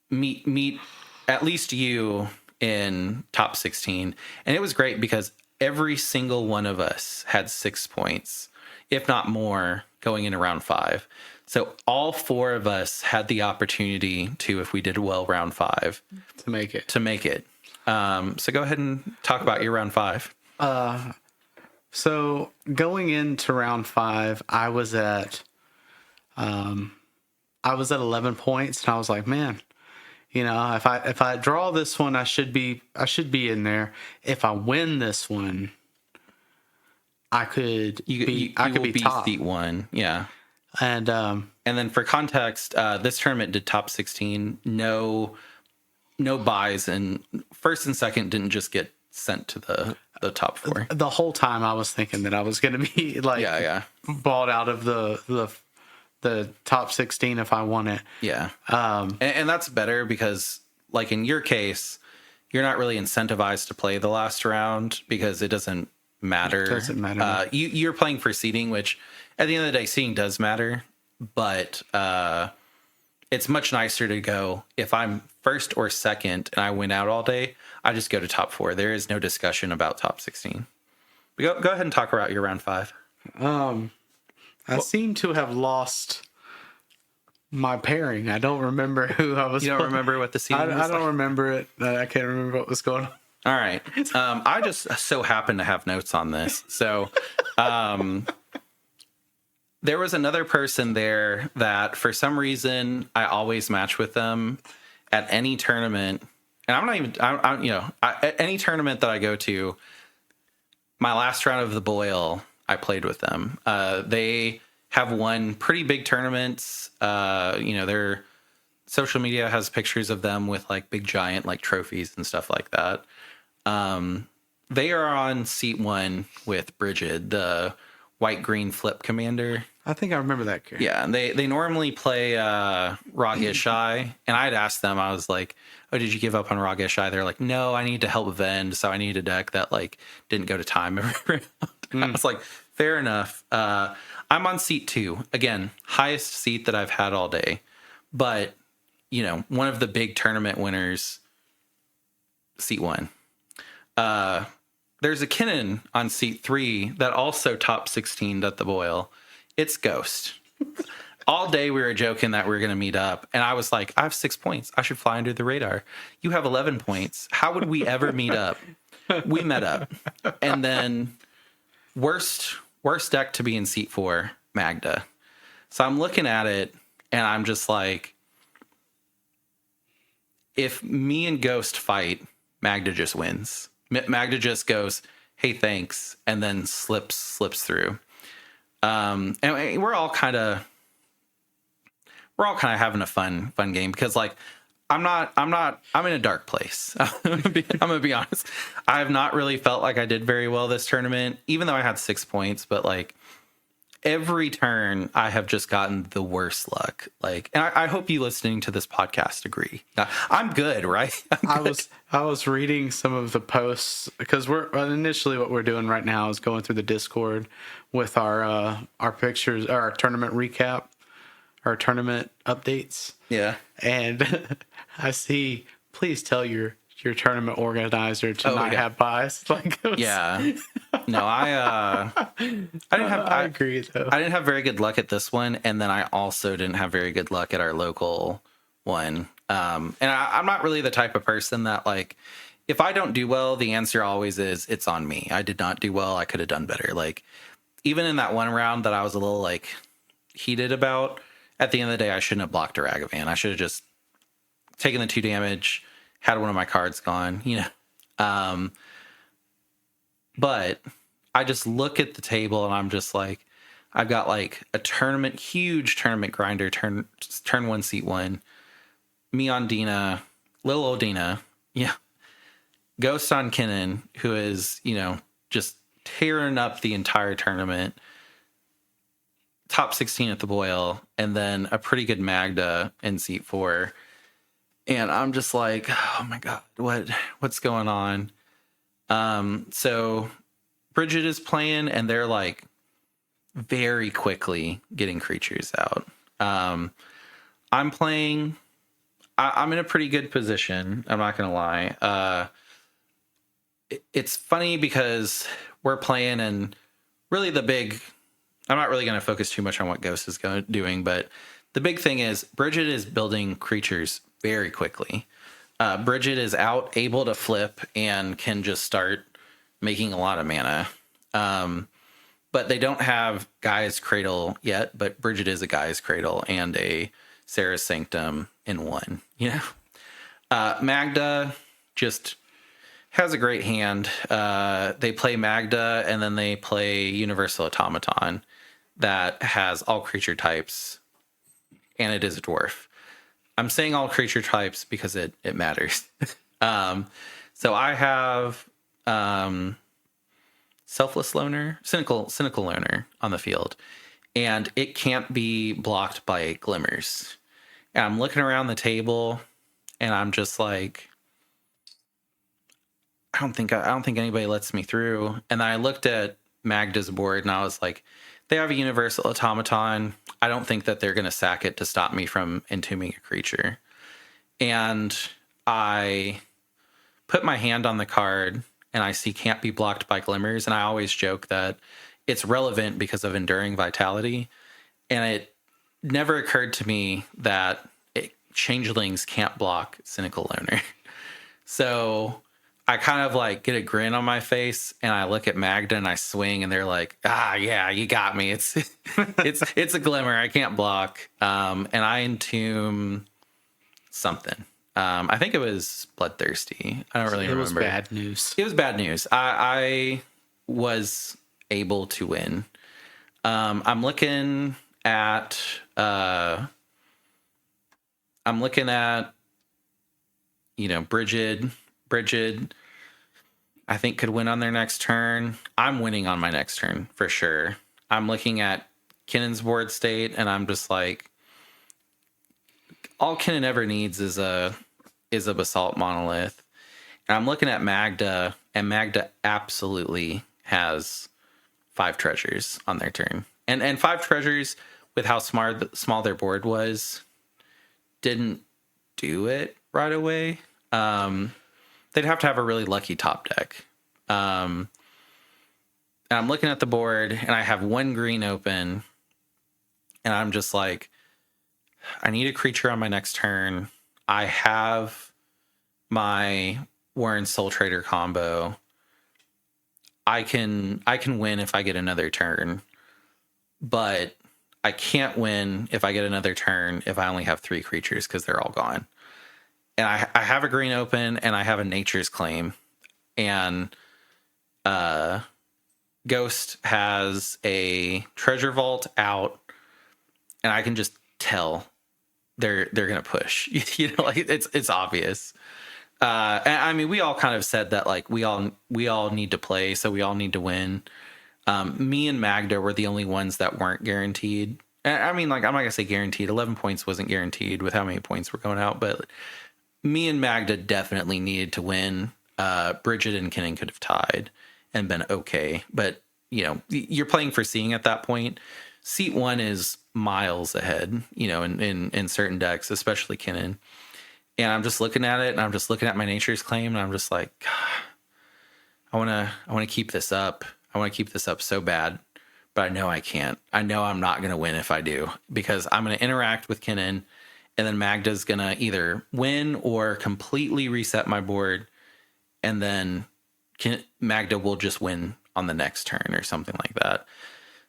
Meet at least you in top 16. And it was great because every single one of us had 6 points, if not more, going into round 5. So all 4 of us had the opportunity to, if we did well round 5, to make it. So go ahead and talk about your round 5. So going into round 5, I was at 11 points, and I was like, man, you know, if I draw this one, I should be in there. If I win this one, I could be top seat 1. Yeah. And then for context, this tournament did top 16. No buys, and first and second didn't just get sent to the top 4. The whole time I was thinking that I was going to be like bought out of the top 16 if I won it. Yeah. And that's better because, like in your case, you're not really incentivized to play the last round because it doesn't matter. It doesn't matter. You're playing for seeding, which at the end of the day, seeding does matter. But it's much nicer to go, if I'm first or second and I win out all day, I just go to top 4. There is no discussion about top 16. But go ahead and talk about your round 5. I seem to have lost my pairing. I don't remember who I was. You don't remember what the seeding was? I don't remember it. I can't remember what was going on. All right. I just so happen to have notes on this. So there was another person there that for some reason I always match with them at any tournament. And I'm not even, at any tournament that I go to, my last round of the boil, I played with them. They have won pretty big tournaments. Their social media has pictures of them with like big giant like trophies and stuff like that. They are on seat 1 with Bridget, the white-green flip commander. I think I remember that character. Yeah, and they normally play Ragishai, and I'd asked them, I was like, oh, did you give up on Ragishai? They're like, no, I need to help Vend, so I need a deck that like didn't go to time every round. I was like, fair enough. I'm on seat 2. Again, highest seat that I've had all day. But, one of the big tournament winners, seat 1. There's a Kinnan on seat 3 that also top 16'd at the boil. It's Ghost. All day we were joking that we were going to meet up. And I was like, I have 6 points. I should fly under the radar. You have 11 points. How would we ever meet up? We met up. And then worst deck to be in seat 4, Magda. So I'm looking at it and I'm just like, if me and Ghost fight, Magda just wins. Magda just goes, hey, thanks, and then slips through. And we're all kind of having a fun game because like I'm in a dark place. I'm gonna be honest. I have not really felt like I did very well this tournament, even though I had 6 points, but like every turn I have just gotten the worst luck. Like, and I hope you listening to this podcast agree. I'm good, right? I was reading some of the posts because initially what we're doing right now is going through the Discord with our pictures, our tournament recap, our tournament updates. Yeah. And I see, please tell your tournament organizer to not have bias. Like, yeah. No, I didn't have. I agree though. I didn't have very good luck at this one, and then I also didn't have very good luck at our local one. And I'm not really the type of person that like, if I don't do well, the answer always is it's on me. I did not do well. I could have done better. Like, even in that one round that I was a little like heated about, at the end of the day, I shouldn't have blocked a Ragavan. I should have just taken the 2 damage, had one of my cards gone, but I just look at the table and I'm just like, I've got like a huge tournament grinder, turn 1, seat 1, me on Dina, little old Dina, yeah, Ghost on Kinnan, who is, just tearing up the entire tournament. top 16 at the boil, and then a pretty good Magda in seat 4. And I'm just like, oh my God, what's going on? So Bridget is playing, and they're like very quickly getting creatures out. I'm playing. I'm in a pretty good position. I'm not going to lie. It's funny because we're playing, and really I'm not really going to focus too much on what Ghost is doing, but the big thing is Bridget is building creatures very quickly. Bridget is able to flip and can just start making a lot of mana. But they don't have Gaia's Cradle yet, but Bridget is a Gaia's Cradle and a Sarah's Sanctum in one. Magda just has a great hand. They play Magda, and then they play Universal Automaton that has all creature types, and it is a dwarf. I'm saying all creature types because it matters. So I have Selfless Loner, Cynical Loner on the field, and it can't be blocked by Glimmers. And I'm looking around the table, and I'm just like, I don't think anybody lets me through. And I looked at Magda's board, and I was like, they have a Universal Automaton. I don't think that they're going to sack it to stop me from entombing a creature. And I put my hand on the card, and I see can't be blocked by Glimmers. And I always joke that it's relevant because of Enduring Vitality. And it never occurred to me that Changelings can't block Cynical Loner. So I kind of like get a grin on my face, and I look at Magda and I swing, and they're like, yeah, you got me. It's a Glimmer. I can't block. And I entomb something. I think it was Bloodthirsty. I don't really remember. It was bad news. It was bad news. I was able to win. I'm looking at Bridget, I think could win on their next turn. I'm winning on my next turn for sure. I'm looking at Kinnon's board state, and I'm just like, all Kinnon ever needs is a Basalt Monolith. And I'm looking at Magda, and Magda absolutely has 5 treasures on their turn. And 5 treasures, with how small their board was, didn't do it right away. They'd have to have a really lucky top deck. And I'm looking at the board, and I have 1 green open, and I'm just like, I need a creature on my next turn. I have my Warren Soul Trader combo. I can win if I get another turn, but I can't win if I get another turn if I only have 3 creatures because they're all gone. And I have a green open, and I have a Nature's Claim, and Ghost has a Treasure Vault out, and I can just tell they're gonna push. Like it's obvious. And I mean, we all kind of said that, like, we all need to play, so we all need to win. Me and Magda were the only ones that weren't guaranteed. I mean, like, I'm not gonna say guaranteed. 11 points wasn't guaranteed with how many points were going out, but me and Magda definitely needed to win. Bridget and Kinnon could have tied and been okay, but you're playing for seeing at that point. Seat 1 is miles ahead, in certain decks, especially Kinnon. And I'm just looking at it, and I'm just looking at my Nature's Claim, and I'm just like, I want to keep this up. I want to keep this up so bad, but I know I can't. I know I'm not going to win if I do, because I'm going to interact with Kinnon, and then Magda's going to either win or completely reset my board, and then Magda will just win on the next turn or something like that.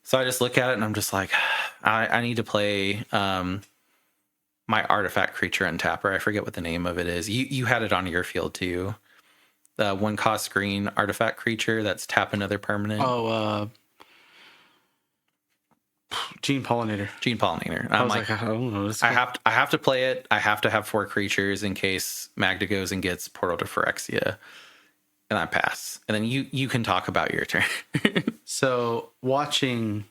So I just look at it, and I'm just like, I need to play my artifact creature untapper. I forget what the name of it is. You had it on your field too. The 1-cost green artifact creature that's tap another permanent. Gene Pollinator. I'm like, I don't know. I have to play it. I have to have 4 creatures in case Magda goes and gets Portal to Phyrexia, and I pass. And then you can talk about your turn. So watching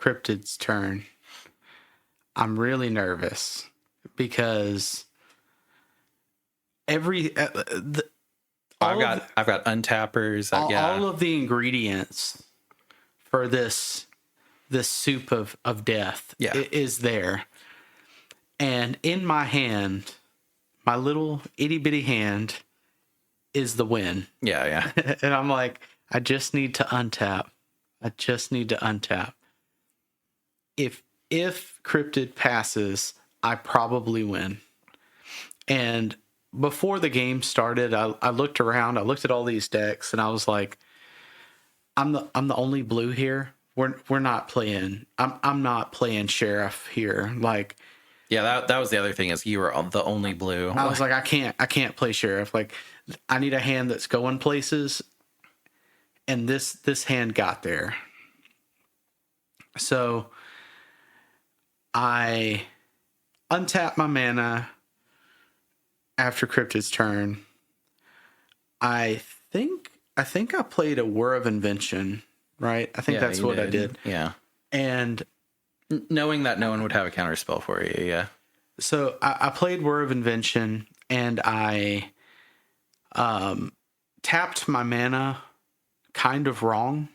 Cryptid's turn, I'm really nervous because every I've got untappers. all of the ingredients for this soup of death is there. And in my hand, my little itty bitty hand is the win. Yeah. And I'm like, I just need to untap. If Cryptid passes, I probably win. And before the game started, I looked around, I looked at all these decks, and I was like, I'm the only blue here. We're not playing. I'm not playing sheriff here. Like, yeah, that was the other thing, is you were the only blue. I was like, I can't play sheriff. Like, I need a hand that's going places, and this hand got there. So I untap my mana after Cryptid's turn. I think I played a Whir of Invention, right? I think that's what I did. Yeah. And knowing that no one would have a counter spell for you, yeah. So I played Whir of Invention, and I tapped my mana kind of wrong.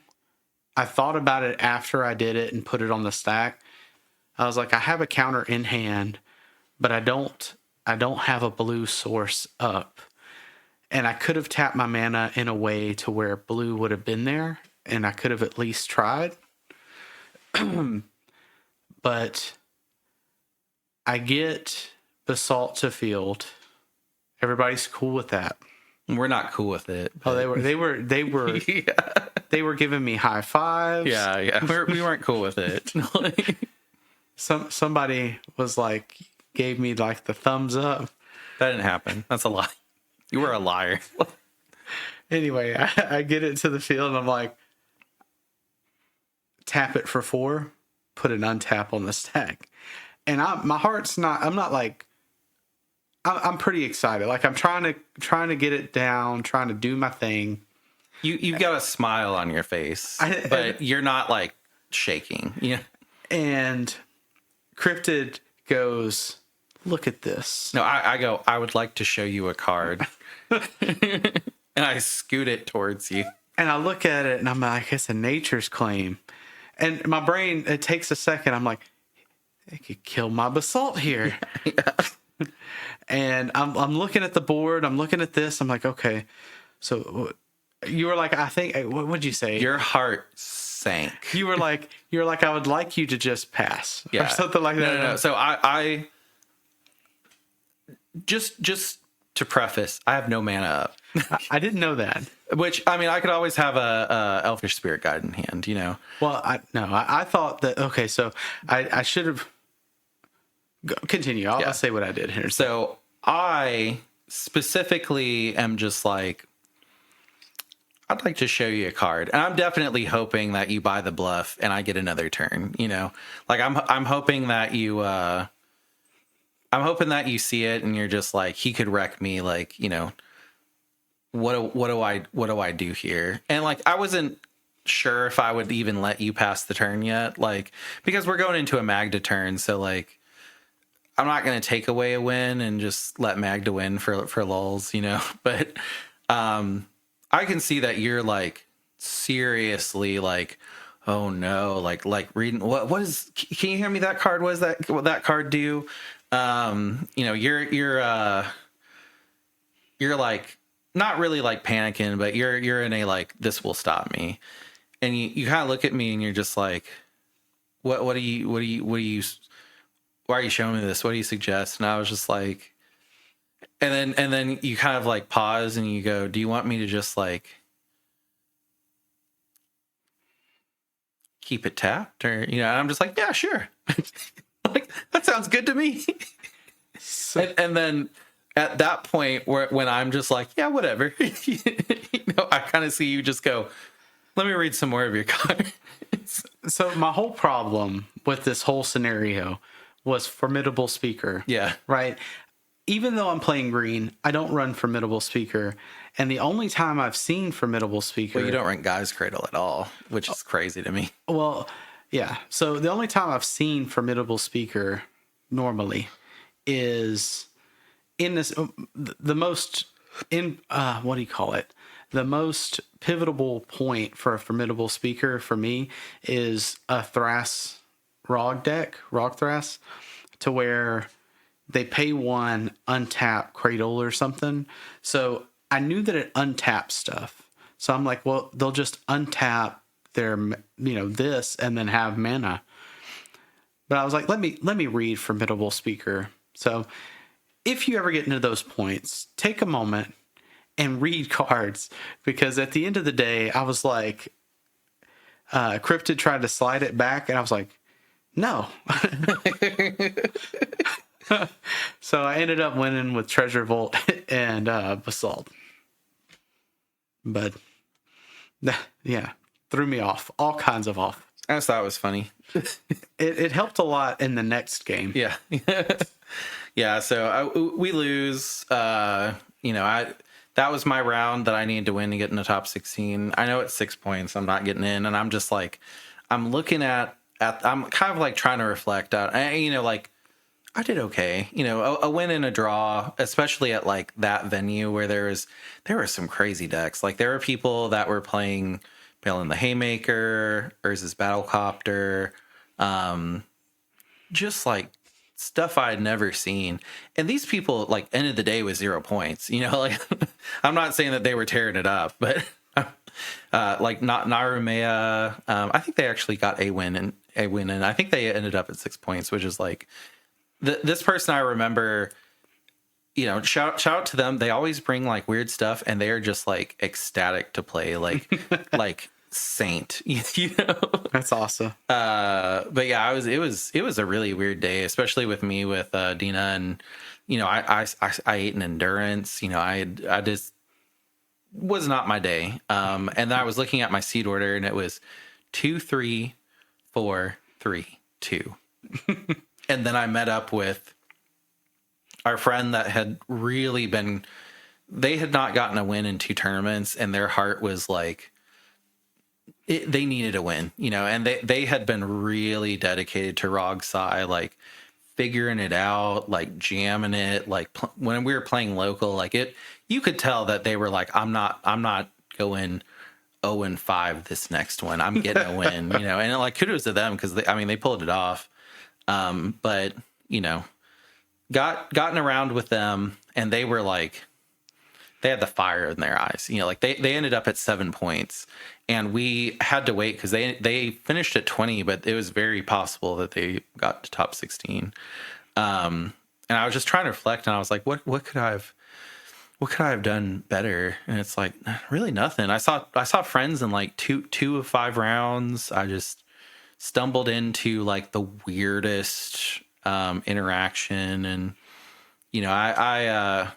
I thought about it after I did it and put it on the stack. I was like, I have a counter in hand, but I don't have a blue source up. And I could have tapped my mana in a way to where blue would have been there, and I could have at least tried. But I get Basalt to field. Everybody's cool with that. We're not cool with it. Oh, they were yeah. They were giving me high fives. Yeah. We weren't cool with it. Somebody was like, gave me like the thumbs up. That didn't happen. That's a lie. You were a liar. Anyway, I get it to the field, and I'm like, tap it for 4, put an untap on the stack. And my heart's not, I'm not like, I'm pretty excited. Like, I'm trying to get it down, trying to do my thing. You've got a smile on your face, but you're not like shaking. Yeah. And Cryptid goes, look at this. No, I go, I would like to show you a card. And I scoot it towards you. And I look at it, and I'm like, it's a nature's claim. And my brain, it takes a second. I'm like, they could kill my Basalt here. Yeah. And I'm looking at the board. I'm looking at this. I'm like, okay. So you were like, I think, what would you say? Your heart sank. You were like, I would like you to just pass. Yeah. Or something like that. No. So I just to preface, I have no mana up. I didn't know that. Which, I mean, I could always have a Elfish Spirit Guide in hand, you know. Well, I thought that, okay, so I should have... Continue. I'll say what I did here. So I specifically am just like, I'd like to show you a card. And I'm definitely hoping that you buy the bluff and I get another turn, you know. Like, I'm hoping that you... I'm hoping that you see it and you're just like, he could wreck me, like, you know, what do I do here? And like, I wasn't sure if I would even let you pass the turn yet, like, because we're going into a Magda turn, so like, I'm not going to take away a win and just let Magda win for lulz, you know. But I can see that you're like seriously like, oh no, like reading what is, can you hear me, that card, what that card do? You know, you're like not really like panicking, but you're in a like, this will stop me. And you kind of look at me and you're just like, why are you showing me this? What do you suggest? And I was just like, and then you kind of like pause and you go, do you want me to just like keep it tapped? Or, you know, and I'm just like, yeah, sure. Like, that sounds good to me. And then at that point when I'm just like, yeah, whatever, you know, I kind of see you just go, let me read some more of your cards. So my whole problem with this whole scenario was Formidable Speaker. Yeah. Right. Even though I'm playing green, I don't run Formidable Speaker. And the only time I've seen Formidable Speaker... Well, you don't run Guy's Cradle at all, which is crazy to me. Well, Yeah. So the only time I've seen Formidable Speaker normally is in this the most in what do you call it? The most pivotal point for a Formidable Speaker for me is a Thras Rog deck, Rog Thras, to where they pay one, untap Cradle or something. So I knew that it untaps stuff. So I'm like, well, they'll just untap their, this and then have mana. But I was like, let me read Formidable Speaker. So if you ever get into those points, take a moment and read cards, because at the end of the day, I was like, Cryptid tried to slide it back, and I was like, no. So I ended up winning with Treasure Vault and Basalt. But yeah, threw me off, all kinds of off. I just thought it was funny. It helped a lot in the next game. Yeah. Yeah. So we lose. That was my round that I needed to win to get in the top 16. I know it's 6 points. I'm not getting in, and I'm just like, I'm looking at. I'm kind of like trying to reflect out. Like I did okay. A win and a draw, especially at like that venue where there were some crazy decks. Like there were people that were playing Bale and the Haymaker, Urza's Battlecopter, just like stuff I had never seen. And these people like ended the day with 0 points. Like I'm not saying that they were tearing it up, but like not Narumea. I think they actually got a win, and I think they ended up at 6 points, which is like this person I remember. Shout out to them. They always bring like weird stuff, and they are just like ecstatic to play, like Saint. That's awesome. But yeah, it was a really weird day, especially with me with Dina, and I ate an endurance. I just was not my day. And then I was looking at my seed order, and it was 2, 3, 4, 3, 2. And then I met up with our friend that had really been, they had not gotten a win in 2 tournaments, and their heart was like, they needed a win, and they had been really dedicated to Rog Sai, like figuring it out, like jamming it, like when we were playing local, like you could tell that they were like, I'm not going 0-5 this next one. I'm getting a win, and like kudos to them, because they pulled it off. But gotten around with them, and they were like, they had the fire in their eyes, like they ended up at 7 points, and we had to wait because they finished at 20, but it was very possible that they got to top 16. And I was just trying to reflect, and I was like, what could I have done better? And it's like, really nothing. I saw friends in like two of 5 rounds. I just stumbled into like the weirdest interaction, and I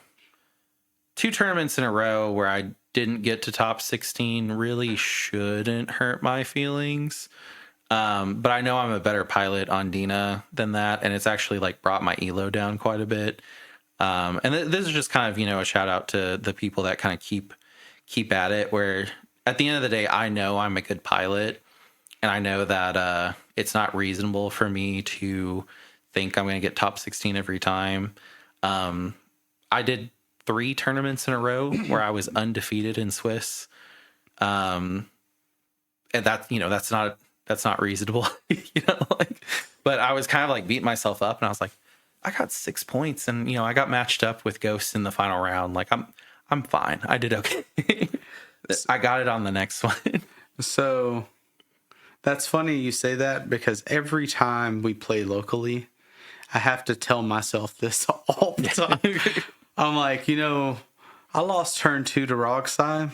2 tournaments in a row where I didn't get to top 16 really shouldn't hurt my feelings. But I know I'm a better pilot on Dina than that, and it's actually like brought my elo down quite a bit. And this is just kind of a shout out to the people that kind of keep at it, where at the end of the day, I know I'm a good pilot, and I know that it's not reasonable for me to think I'm going to get top 16 every time. I did 3 tournaments in a row where I was undefeated in Swiss. And that, that's not reasonable, but I was kind of like beating myself up, and I was like, I got 6 points, and, I got matched up with Ghosts in the final round. Like I'm fine. I did okay. I got it on the next one. So that's funny you say that, because every time we play locally, I have to tell myself this all the time. I'm like, I lost turn 2 to Rogsai,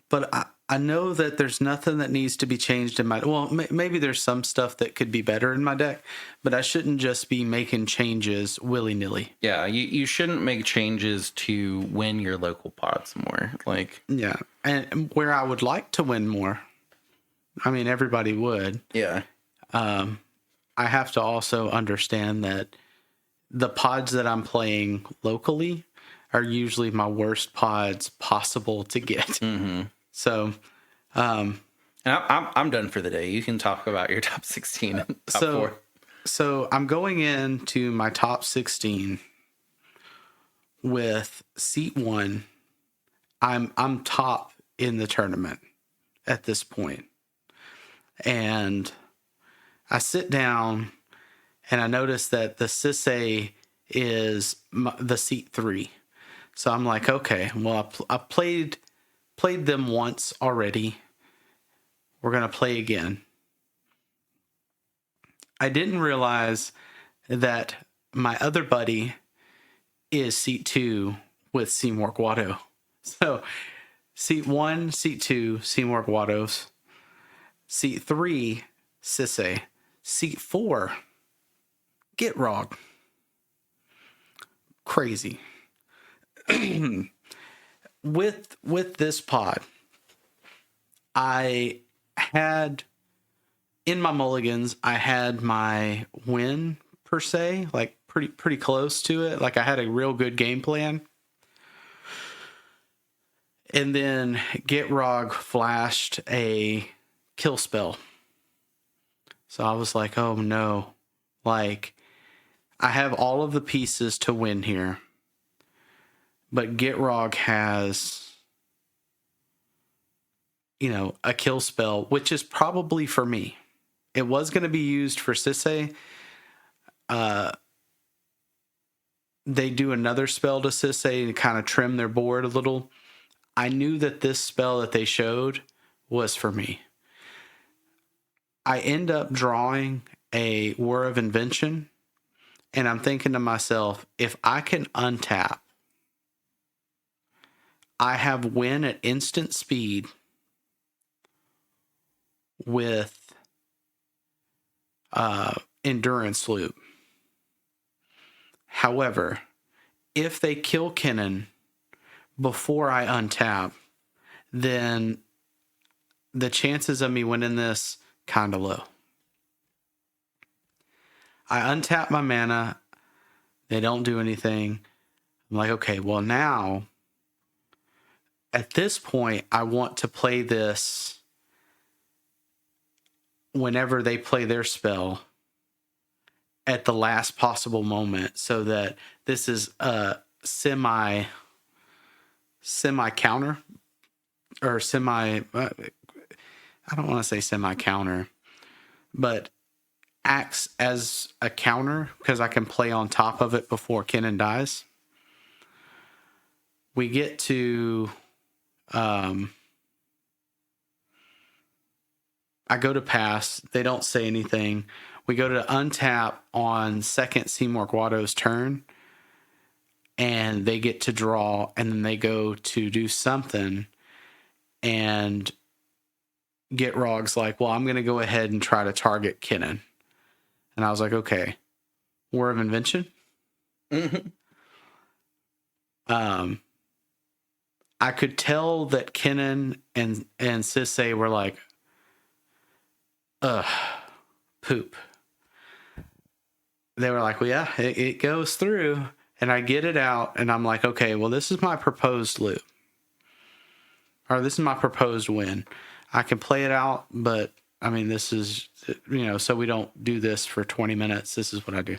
but I know that there's nothing that needs to be changed in my... Well, maybe there's some stuff that could be better in my deck, but I shouldn't just be making changes willy-nilly. Yeah, you shouldn't make changes to win your local pods more. Like, yeah, and where I would like to win more, I mean, everybody would. Yeah. I have to also understand that the pods that I'm playing locally are usually my worst pods possible to get. Mm-hmm. So, and And I'm done for the day. You can talk about your top 16 and top four. So I'm going into my top 16 with seat 1. I'm top in the tournament at this point. And I sit down and I notice that the Sisse is the seat 3. So I'm like, okay, well, I played them once already. We're going to play again. I didn't realize that my other buddy is seat 2 with Seymour Guado. So seat 1, seat 2, Seymour Guados. Seat 3, Sisse. Seat 4, Get Rog. Crazy. With this pod, I had in my mulligans, I had my win per se, like pretty close to it. Like I had a real good game plan. And then Get Rog flashed a kill spell. So I was like, oh no. Like I have all of the pieces to win here. But Get Rog has, a kill spell, which is probably for me. It was going to be used for Sisse. They do another spell to Sisse to kind of trim their board a little. I knew that this spell that they showed was for me. I end up drawing a War of Invention, and I'm thinking to myself, if I can untap, I have win at instant speed with endurance loop. However, if they kill Kinnan before I untap, then the chances of me winning this kind of low. I untap my mana. They don't do anything. I'm like, okay, well now, at this point, I want to play this whenever they play their spell at the last possible moment, so that this is a semi counter or I don't want to say semi counter, but acts as a counter because I can play on top of it before Kinnan dies. We get to I go to pass. They don't say anything. We go to untap on second Seymour Guado's turn, and they get to draw, and then they go to do something, and Get Rog's like, well, I'm going to go ahead and try to target Kinnan. And I was like, okay, War of Invention? Mm-hmm. I could tell that Kinnan and Sisse were like, poop. They were like, well, yeah, it goes through. And I get it out, and I'm like, okay, well, this is my proposed loop. Or this is my proposed win. I can play it out, but, I mean, this is, so we don't do this for 20 minutes. This is what I do.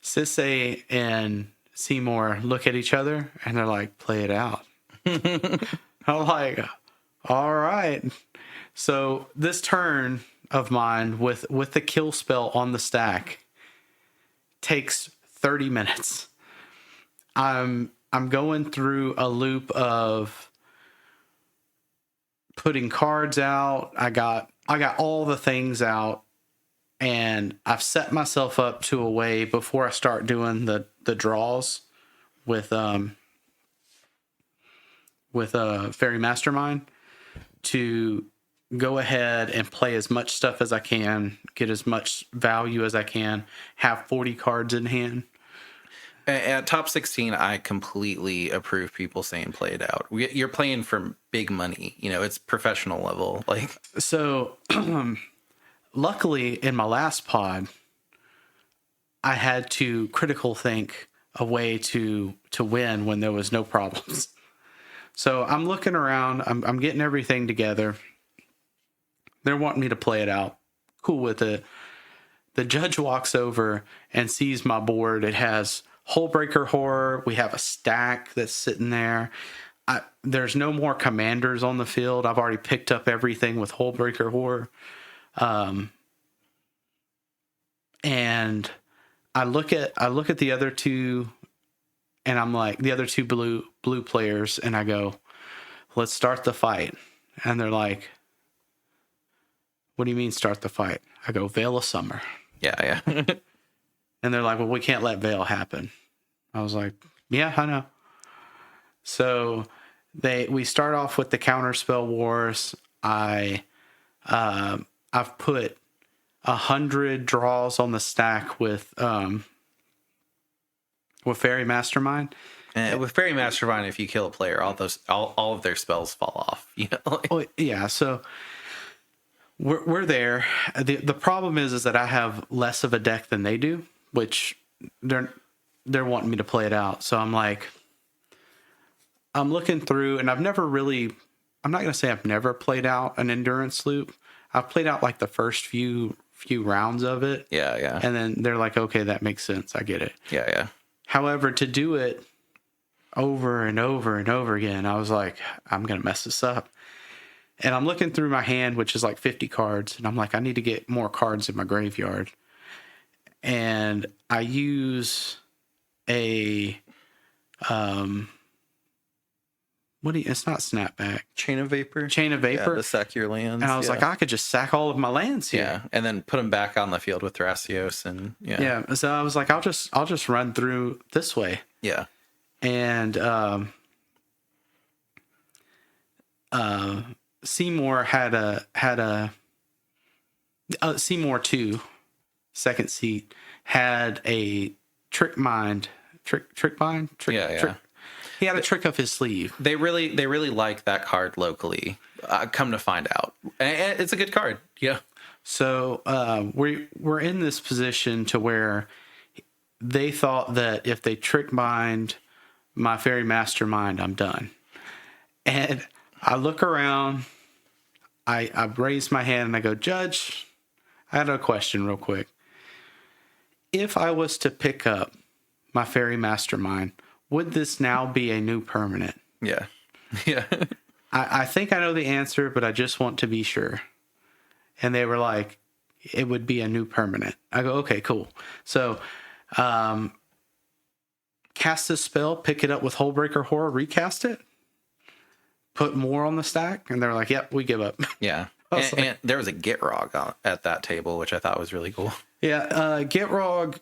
Sisse and Seymour look at each other, and they're like, play it out. I'm like, all right. So this turn of mine with the kill spell on the stack takes 30 minutes. I'm going through a loop of putting cards out. I got all the things out, and I've set myself up to a way before I start doing the draws with Fairy Mastermind to go ahead and play as much stuff as I can, get as much value as I can, have 40 cards in hand. At top 16, I completely approve people saying play it out. You're playing for big money. It's professional level. So, luckily, in my last pod, I had to critical think a way to win when there was no problems. So I'm looking around. I'm getting everything together. They're wanting me to play it out. Cool with it. The judge walks over and sees my board. It has Hullbreaker Horror. We have a stack that's sitting there. There's no more commanders on the field. I've already picked up everything with Hullbreaker Horror. And I look at the other two, and I'm like, the other two blue players, and I go, let's start the fight. And they're like, what do you mean start the fight? I go, Veil of Summer. Yeah. And they're like, well, we can't let Veil happen. I was like, yeah, I know. So we start off with the Counterspell Wars. I've put 100 draws on the stack with Fairy Mastermind. And with Fairy Mastermind, if you kill a player, all of their spells fall off. You know, Oh, yeah. So we're there. The problem is that I have less of a deck than they do, which they're wanting me to play it out. So I'm like, I'm looking through, and I'm not going to say I've never played out an endurance loop. I've played out like the first few rounds of it. Yeah. And then they're like, okay, that makes sense. I get it. Yeah. However, to do it over and over and over again, I was like, I'm going to mess this up. And I'm looking through my hand, which is like 50 cards. And I'm like, I need to get more cards in my graveyard. And I use it's not Snapback. Chain of Vapor. Chain of Vapor. Yeah, to sack your lands. And I was like, I could just sack all of my lands here. Yeah, and then put them back on the field with Thrasios, and Yeah. So I was like, I'll just run through this way. Yeah. And Seymour had a Seymour 2, second seat, had a trick bind. Yeah. He had a trick up his sleeve. They really like that card locally. Come to find out, and it's a good card. Yeah. So we're in this position to where they thought that if they trick bind my Fairy Mastermind, I'm done. And I look around, I raise my hand and I go, Judge, I had a question real quick. If I was to pick up my Fairy Mastermind, would this now be a new permanent? Yeah. Yeah. I think I know the answer, but I just want to be sure. And they were like, it would be a new permanent. I go, okay, cool. So cast this spell, pick it up with Hullbreaker Horror, recast it, put more on the stack. And they're like, yep, we give up. Yeah. And there was a Gitrog at that table, which I thought was really cool. Yeah, Gitrog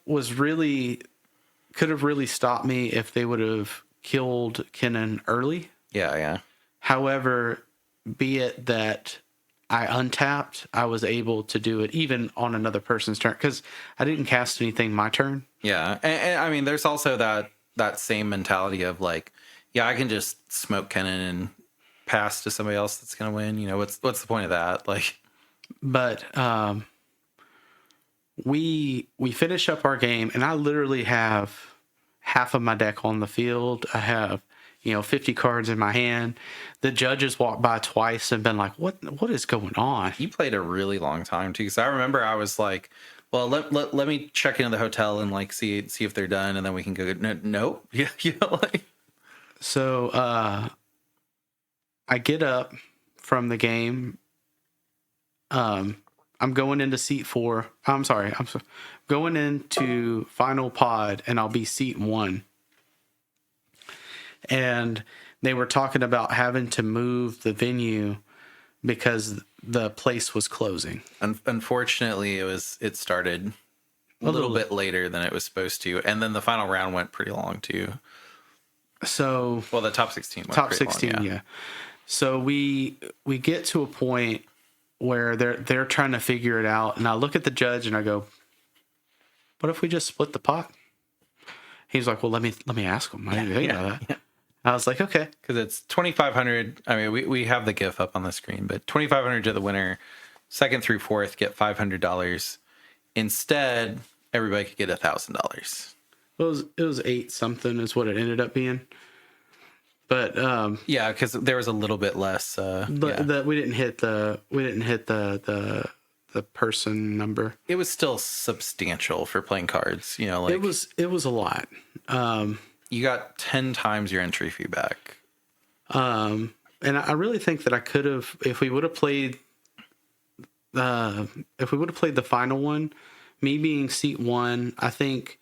could have really stopped me if they would have killed Kennen early. Yeah. However, be it that I untapped, I was able to do it even on another person's turn because I didn't cast anything my turn. Yeah. And I mean, there's also that same mentality of like, yeah, I can just smoke Kennen and pass to somebody else that's going to win. You know, what's the point of that? Like, but we finish up our game, and I literally have half of my deck on the field. I have 50 cards in my hand. The judges walked by twice and been like, what is going on? You played a really long time too, because I remember I was like, well, let me check into the hotel and like see if they're done, and then we can go. Nope. Yeah. Like. So I get up from the game. I'm going into seat 4. I'm sorry. I'm going into final pod, and I'll be seat 1. And they were talking about having to move the venue because the place was closing. Unfortunately, it started a little bit later than it was supposed to, and then the final round went pretty long too. So, well, the top 16 went top pretty 16, long, yeah. So we get to a point where they're trying to figure it out, and I look at the judge and I go, "What if we just split the pot?" He's like, "Well, let me ask him." I didn't think about that. Yeah. I was like, "Okay," because it's 2,500. I mean, we have the GIF up on the screen, but 2,500 to the winner. Second through fourth get $500. Instead, everybody could get $1,000. It was 8 something is what it ended up being. But Yeah, because there was a little bit less. we didn't hit the person number. It was still substantial for playing cards. You know, like It was a lot. you got 10 times your entry fee back. And I really think that I could have, if we would have played the final one, me being seat 1, I think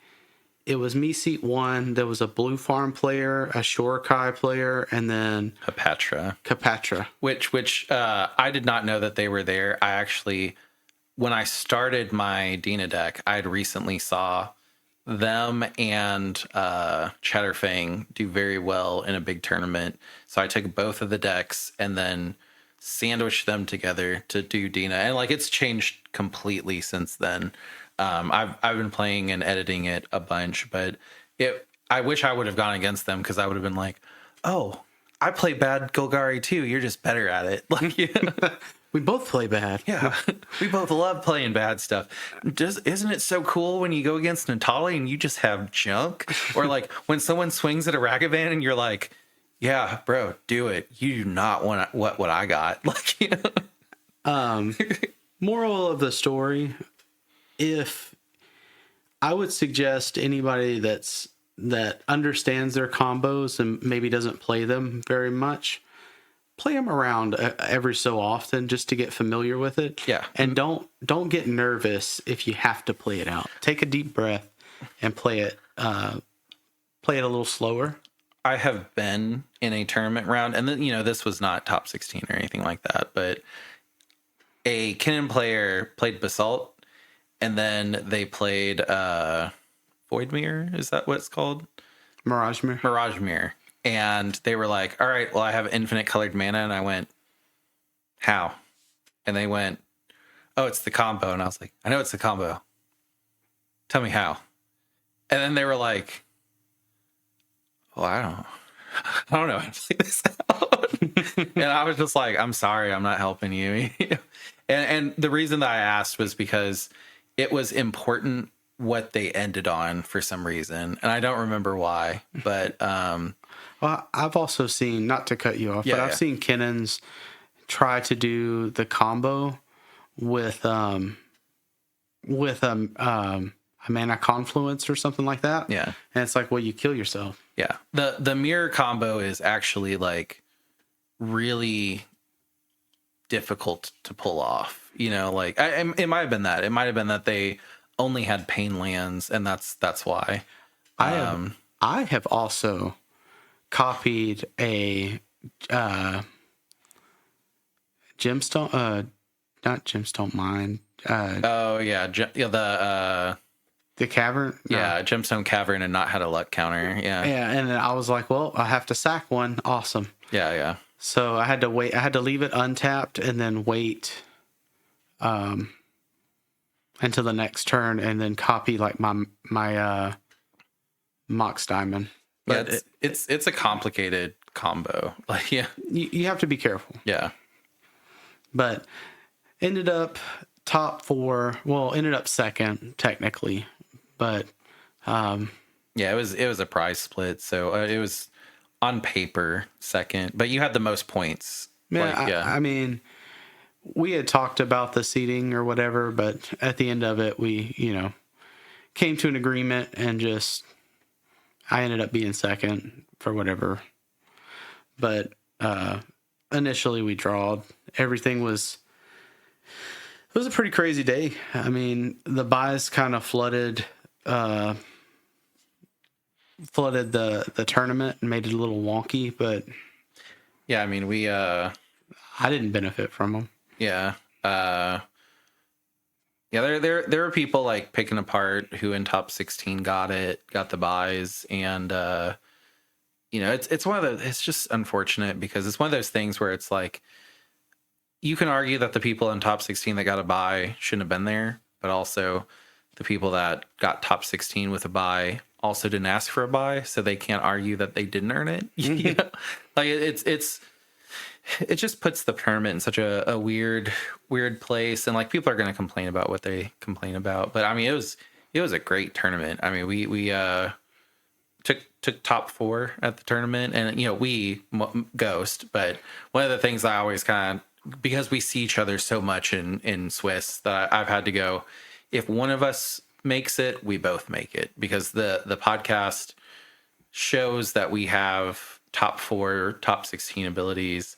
it was me seat 1. There was a Blue Farm player, a Shorakai player, and then Capatra. Which I did not know that they were there. I actually, when I started my Dina deck, I had recently saw them and Chatterfang do very well in a big tournament. So I took both of the decks and then sandwiched them together to do Dina. And like it's changed completely since then. I've been playing and editing it a bunch, but I wish I would have gone against them because I would have been like, oh, I play bad Golgari too. You're just better at it. Like, yeah. We both play bad. Yeah, we both love playing bad stuff. Isn't it so cool when you go against Natali and you just have junk? Or like when someone swings at a Ragavan and you're like, yeah, bro, do it. You do not want what I got. Like, you know? Moral of the story, if I would suggest anybody that understands their combos and maybe doesn't play them very much, play them around every so often just to get familiar with it. Yeah. And don't get nervous if you have to play it out. Take a deep breath and play it a little slower. I have been in a tournament round, and then, you know, this was not top 16 or anything like that, but a Kinnan player played Basalt, and then they played Void Mirror. Is that what it's called? Mirage Mirror. And they were like, all right, well, I have infinite colored mana. And I went, how? And they went, oh, it's the combo. And I was like, I know it's the combo. Tell me how. And then they were like, well, I don't know how to play this out. And I was just like, I'm sorry, I'm not helping you. And the reason that I asked was because it was important what they ended on for some reason. And I don't remember why, but well, I've also seen, not to cut you off, but I've seen Kennans try to do the combo with a mana confluence or something like that. Yeah. And it's like, well, you kill yourself. Yeah. The mirror combo is actually like really difficult to pull off. You know, like it might have been that. It might have been that they only had pain lands, and that's why. I have also copied a gemstone, not gemstone mine. The cavern. Yeah, gemstone cavern, and not had a luck counter. Yeah. Yeah, and then I was like, well, I have to sack one. Awesome. Yeah. So I had to wait. I had to leave it untapped and then wait until the next turn, and then copy like my Mox Diamond. But yeah, it's a complicated combo. Like, yeah, you have to be careful. Yeah. But ended up top 4. Well, ended up second technically, but yeah, it was a prize split, so it was on paper second, but you had the most points. Yeah, I mean, we had talked about the seating or whatever, but at the end of it, we, came to an agreement, and I ended up being second for whatever. But initially we drawed. It was a pretty crazy day. I mean, the buys kind of flooded the tournament and made it a little wonky, but yeah, I mean, I didn't benefit from them. Yeah. There were people like picking apart who in top 16 got the buys, and it's just unfortunate because it's one of those things where it's like you can argue that the people in top 16 that got a buy shouldn't have been there, but also the people that got top 16 with a buy also didn't ask for a buy, so they can't argue that they didn't earn it. Yeah. Like it just puts the tournament in such a weird place, and like people are going to complain about what they complain about. But I mean, it was a great tournament. I mean, we took top 4 at the tournament, and we Ghost. But one of the things I always kind of, because we see each other so much in Swiss, that I've had to go, if one of us makes it, we both make it, because the podcast shows that we have top 4, top 16 abilities.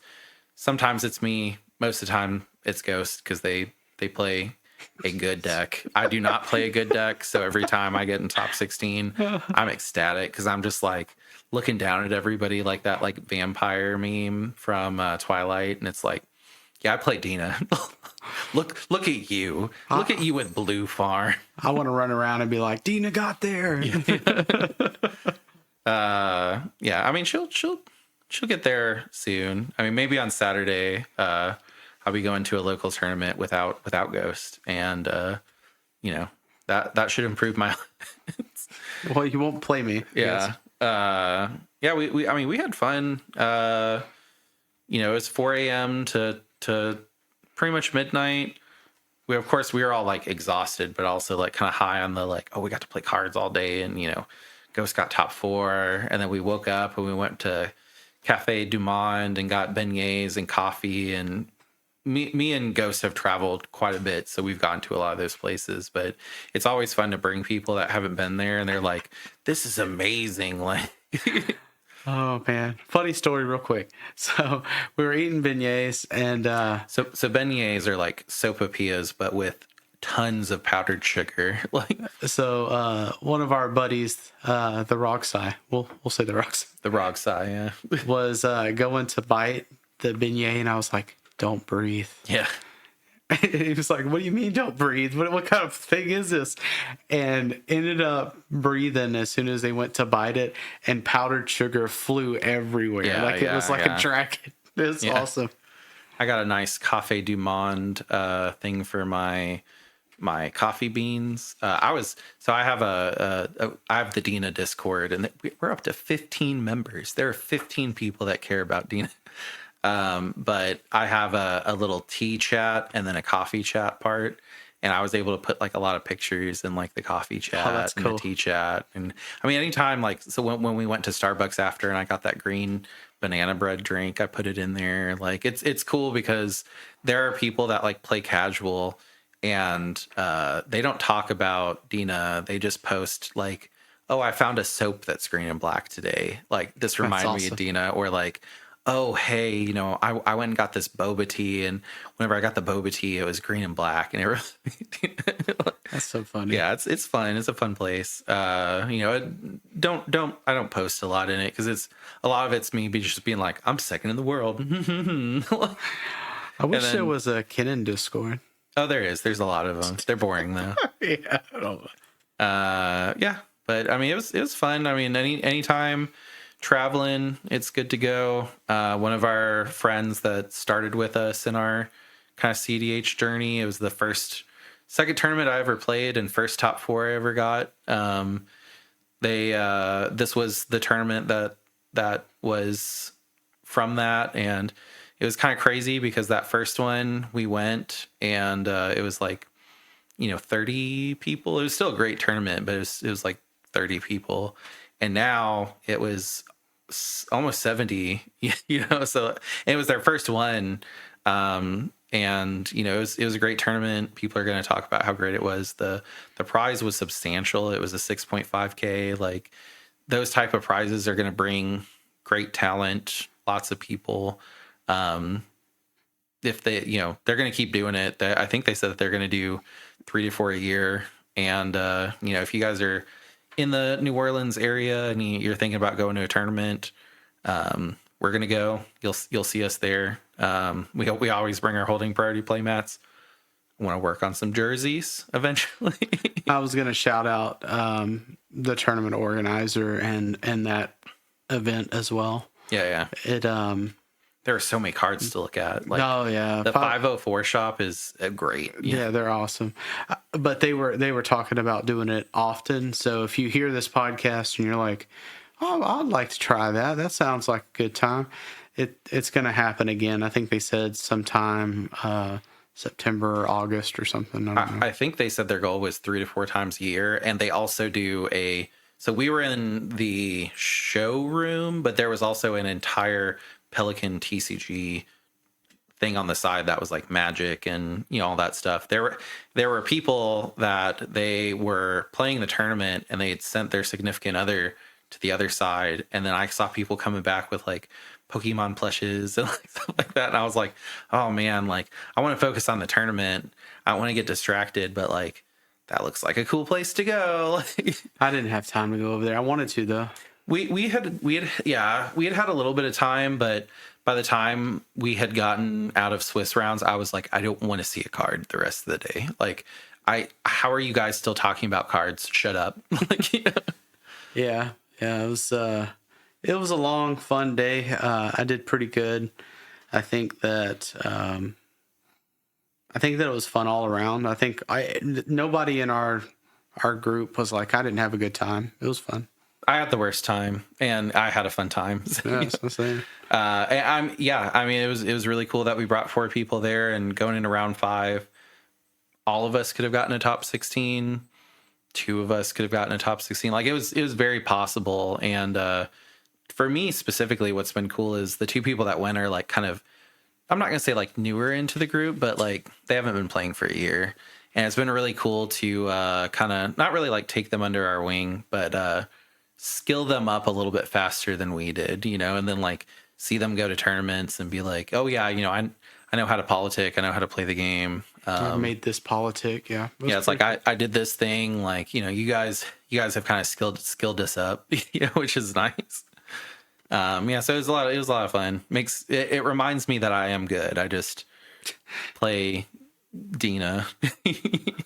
Sometimes it's me, most of the time it's Ghost, because they play a good deck. I do not play a good deck, so every time I get in top 16, I'm ecstatic, because I'm just like looking down at everybody like that like vampire meme from Twilight, and it's like, yeah, I play Dina. look at you. Look at you with blue farm. I want to run around and be like, Dina got there. Yeah, I mean, she'll get there soon. I mean, maybe on Saturday, I'll be going to a local tournament without Ghost, and that should improve my. Well, you won't play me. Yeah. Yeah. We had fun. It was 4 a.m. to pretty much midnight. We were all like exhausted, but also like kind of high on the like, oh, we got to play cards all day, and Ghost got top 4, and then we woke up and we went to Cafe Du Monde and got beignets and coffee, and me and Ghost have traveled quite a bit, so we've gone to a lot of those places. But it's always fun to bring people that haven't been there, and they're like, "This is amazing!" Like, oh man, funny story, real quick. So we were eating beignets, and so beignets are like sopapillas, but with tons of powdered sugar. Like, so one of our buddies, the Roxai, we'll say the Roxai, yeah, was going to bite the beignet, and I was like, don't breathe. Yeah. He was like, what do you mean don't breathe? What kind of thing is this? And ended up breathing as soon as they went to bite it, and powdered sugar flew everywhere. It was like a dragon. It was awesome. I got a nice Cafe Du Monde thing for my coffee beans. I have I have the Dina Discord, and we're up to 15 members. There are 15 people that care about Dina. But I have a little tea chat and then a coffee chat part, and I was able to put like a lot of pictures in like the coffee chat and the tea chat. And I mean, anytime, like, so when we went to Starbucks after and I got that green banana bread drink, I put it in there. Like, it's cool because there are people that like play casual, and they don't talk about Dina. They just post like, oh, I found a soap that's green and black today. Like, this reminded me of Dina. Or like, oh, hey, I went and got this boba tea, and whenever I got the boba tea, it was green and black, and it really, that's so funny. Yeah, it's fun. It's a fun place. I don't post a lot in it, because a lot of it's me just being like, I'm second in the world. I wish there was a Kennen Discord. Oh, there is. There's a lot of them. They're boring though. Yeah, I don't know. Yeah, but I mean, it was fun. I mean, anytime traveling, it's good to go. One of our friends that started with us in our kind of CDH journey, it was the second tournament I ever played and first top 4 I ever got. This was the tournament that was from that, and it was kind of crazy because that first one we went, and it was like 30 people. It was still a great tournament, but it was like 30 people. And now it was almost 70, so it was their first one. And it was a great tournament. People are going to talk about how great it was. The prize was substantial. It was a 6.5K. Like, those type of prizes are going to bring great talent, lots of people. If they, they're going to keep doing it. I think they said that they're going to do 3 to 4 a year. And, if you guys are in the New Orleans area and you're thinking about going to a tournament, we're going to go. You'll see us there. We always bring our holding priority play mats. I want to work on some jerseys eventually. I was going to shout out the tournament organizer and that event as well. Yeah. There are so many cards to look at. Like, oh yeah, the 504 shop is great. Yeah, they're awesome. But they were talking about doing it often. So if you hear this podcast and you're like, oh, I'd like to try that. That sounds like a good time. It's going to happen again. I think they said sometime September or August or something. I don't know. I think they said their goal was 3 to 4 times a year, and they also do a So we were in the showroom, but there was also an entire Pelican TCG thing on the side that was like Magic and all that stuff. There were people that they were playing the tournament and they had sent their significant other to the other side, and then I saw people coming back with like Pokemon plushes and like stuff like that, and I was like, oh man, like I want to focus on the tournament. I don't want to get distracted, but like that looks like a cool place to go. I didn't have time to go over there. I wanted to though. We had had a little bit of time, but by the time we had gotten out of Swiss rounds, I was like, I don't want to see a card the rest of the day. Like, how are you guys still talking about cards? Shut up. Like, Yeah. It was a long, fun day. I did pretty good. I think that it was fun all around. I think nobody in our group was like, I didn't have a good time. It was fun. I had the worst time, and I had a fun time. So, Yeah, that's what I'm saying. I mean, it was really cool that we brought 4 people there, and going into round 5, all of us could have gotten a top 16. 2 of us could have gotten a top 16. Like it was very possible. And for me specifically, what's been cool is the 2 people that went are like kind of, I'm not gonna say like newer into the group, but like they haven't been playing for a year, and it's been really cool to kind of not really like take them under our wing, but skill them up a little bit faster than we did, and then like see them go to tournaments and be like, oh yeah, I know how to politic, I know how to play the game. I made this politic, yeah. It's like I did this thing, like you guys have kind of skilled us up, which is nice. So it was a lot of fun. It reminds me that I am good. I just play Dina.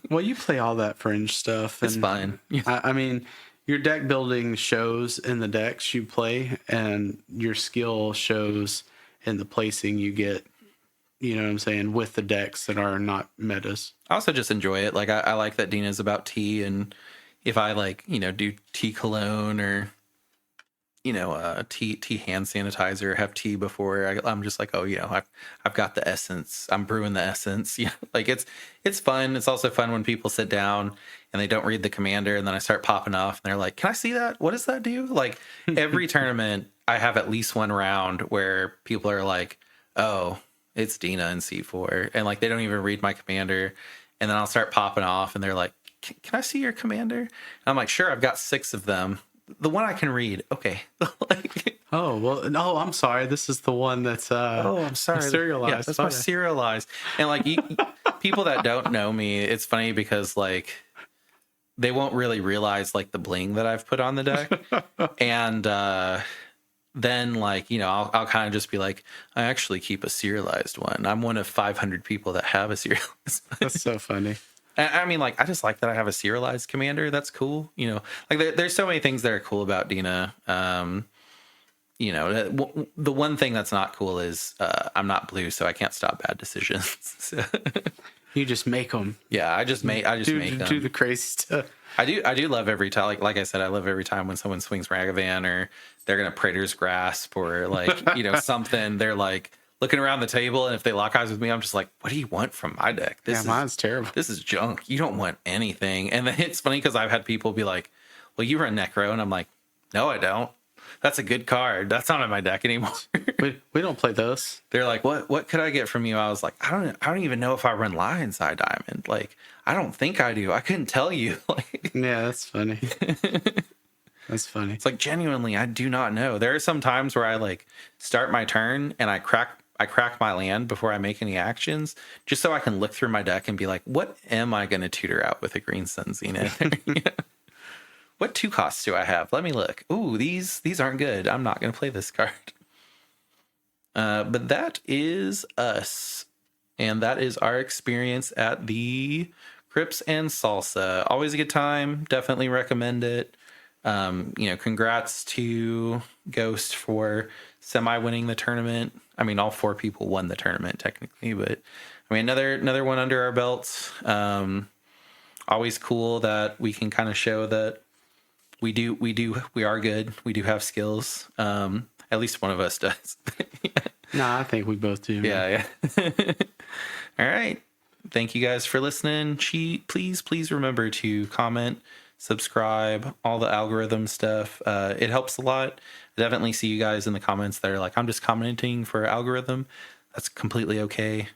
Well, you play all that fringe stuff. It's fine. I mean, your deck building shows in the decks you play, and your skill shows in the placing you get. You know what I'm saying? With the decks that are not metas. I also just enjoy it. Like I like that Dina's about tea, and if I like, do tea cologne or tea hand sanitizer, have tea before, I'm just like, oh, I've got the essence. I'm brewing the essence. Like it's fun. It's also fun when people sit down and they don't read the commander, and then I start popping off and they're like, can I see that? What does that do? Like every tournament I have at least one round where people are like, oh, it's Dina in C4, and like they don't even read my commander, and then I'll start popping off and they're like, can I see your commander? And I'm like, sure, I've got 6 of them. The one I can read. Okay. Like, oh, well, no, I'm sorry. This is the one that's I'm sorry. serialized. Yeah, that's my serialized. And like people that don't know me, it's funny because like they won't really realize like the bling that I've put on the deck. And then like, I'll kind of just be like, I actually keep a serialized one. I'm one of 500 people that have a serialized one. That's so funny. I mean, like, I just like that I have a serialized commander. That's cool. Like there's so many things that are cool about Dina. The one thing that's not cool is I'm not blue, so I can't stop bad decisions. So, you just make them. Yeah, I just make them. Do the crazy stuff. I do love every time. Like I said, I love every time when someone swings Ragavan, or they're gonna Praetor's Grasp, or like something. They're like looking around the table, and if they lock eyes with me, I'm just like, what do you want from my deck? Mine's terrible. This is junk. You don't want anything. And then it's funny because I've had people be like, well, you run Necro, and I'm like, no, I don't. That's a good card. That's not in my deck anymore. we don't play those. They're like, what could I get from you? I was like, I don't even know if I run Lion's Eye Diamond. Like, I don't think I do. I couldn't tell you. Like, yeah, that's funny. That's funny. It's like, genuinely, I do not know. There are some times where I like start my turn and I crack my land before I make any actions, just so I can look through my deck and be like, what am I going to tutor out with a Green Sun Zenith? What 2 costs do I have? Let me look. Ooh, these aren't good. I'm not going to play this card. But that is us. And that is our experience at the Crypts and Salsa. Always a good time. Definitely recommend it. Congrats to Ghost for semi-winning the tournament. I mean, all 4 people won the tournament technically, but I mean, another one under our belts. Always cool that we can kind of show that we are good. We do have skills. At least one of us does. Nah, I think we both do. Yeah. All right. Thank you guys for listening. Please remember to comment, subscribe, all the algorithm stuff. It helps a lot. I definitely see you guys in the comments that are like, I'm just commenting for algorithm. That's completely okay.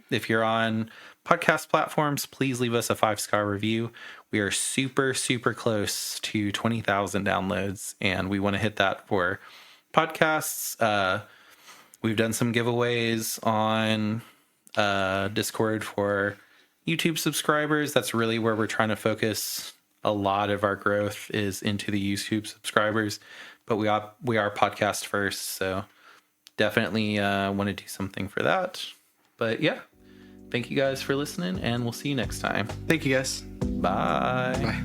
If you're on podcast platforms, please leave us a 5-star review. We are super, super close to 20,000 downloads, and we want to hit that for podcasts. We've done some giveaways on Discord for YouTube subscribers. That's really where we're trying to focus a lot of our growth is into the YouTube subscribers, but we are podcast first, so definitely want to do something for that. But yeah, thank you guys for listening, and we'll see you next time. Thank you, guys. Bye. Bye.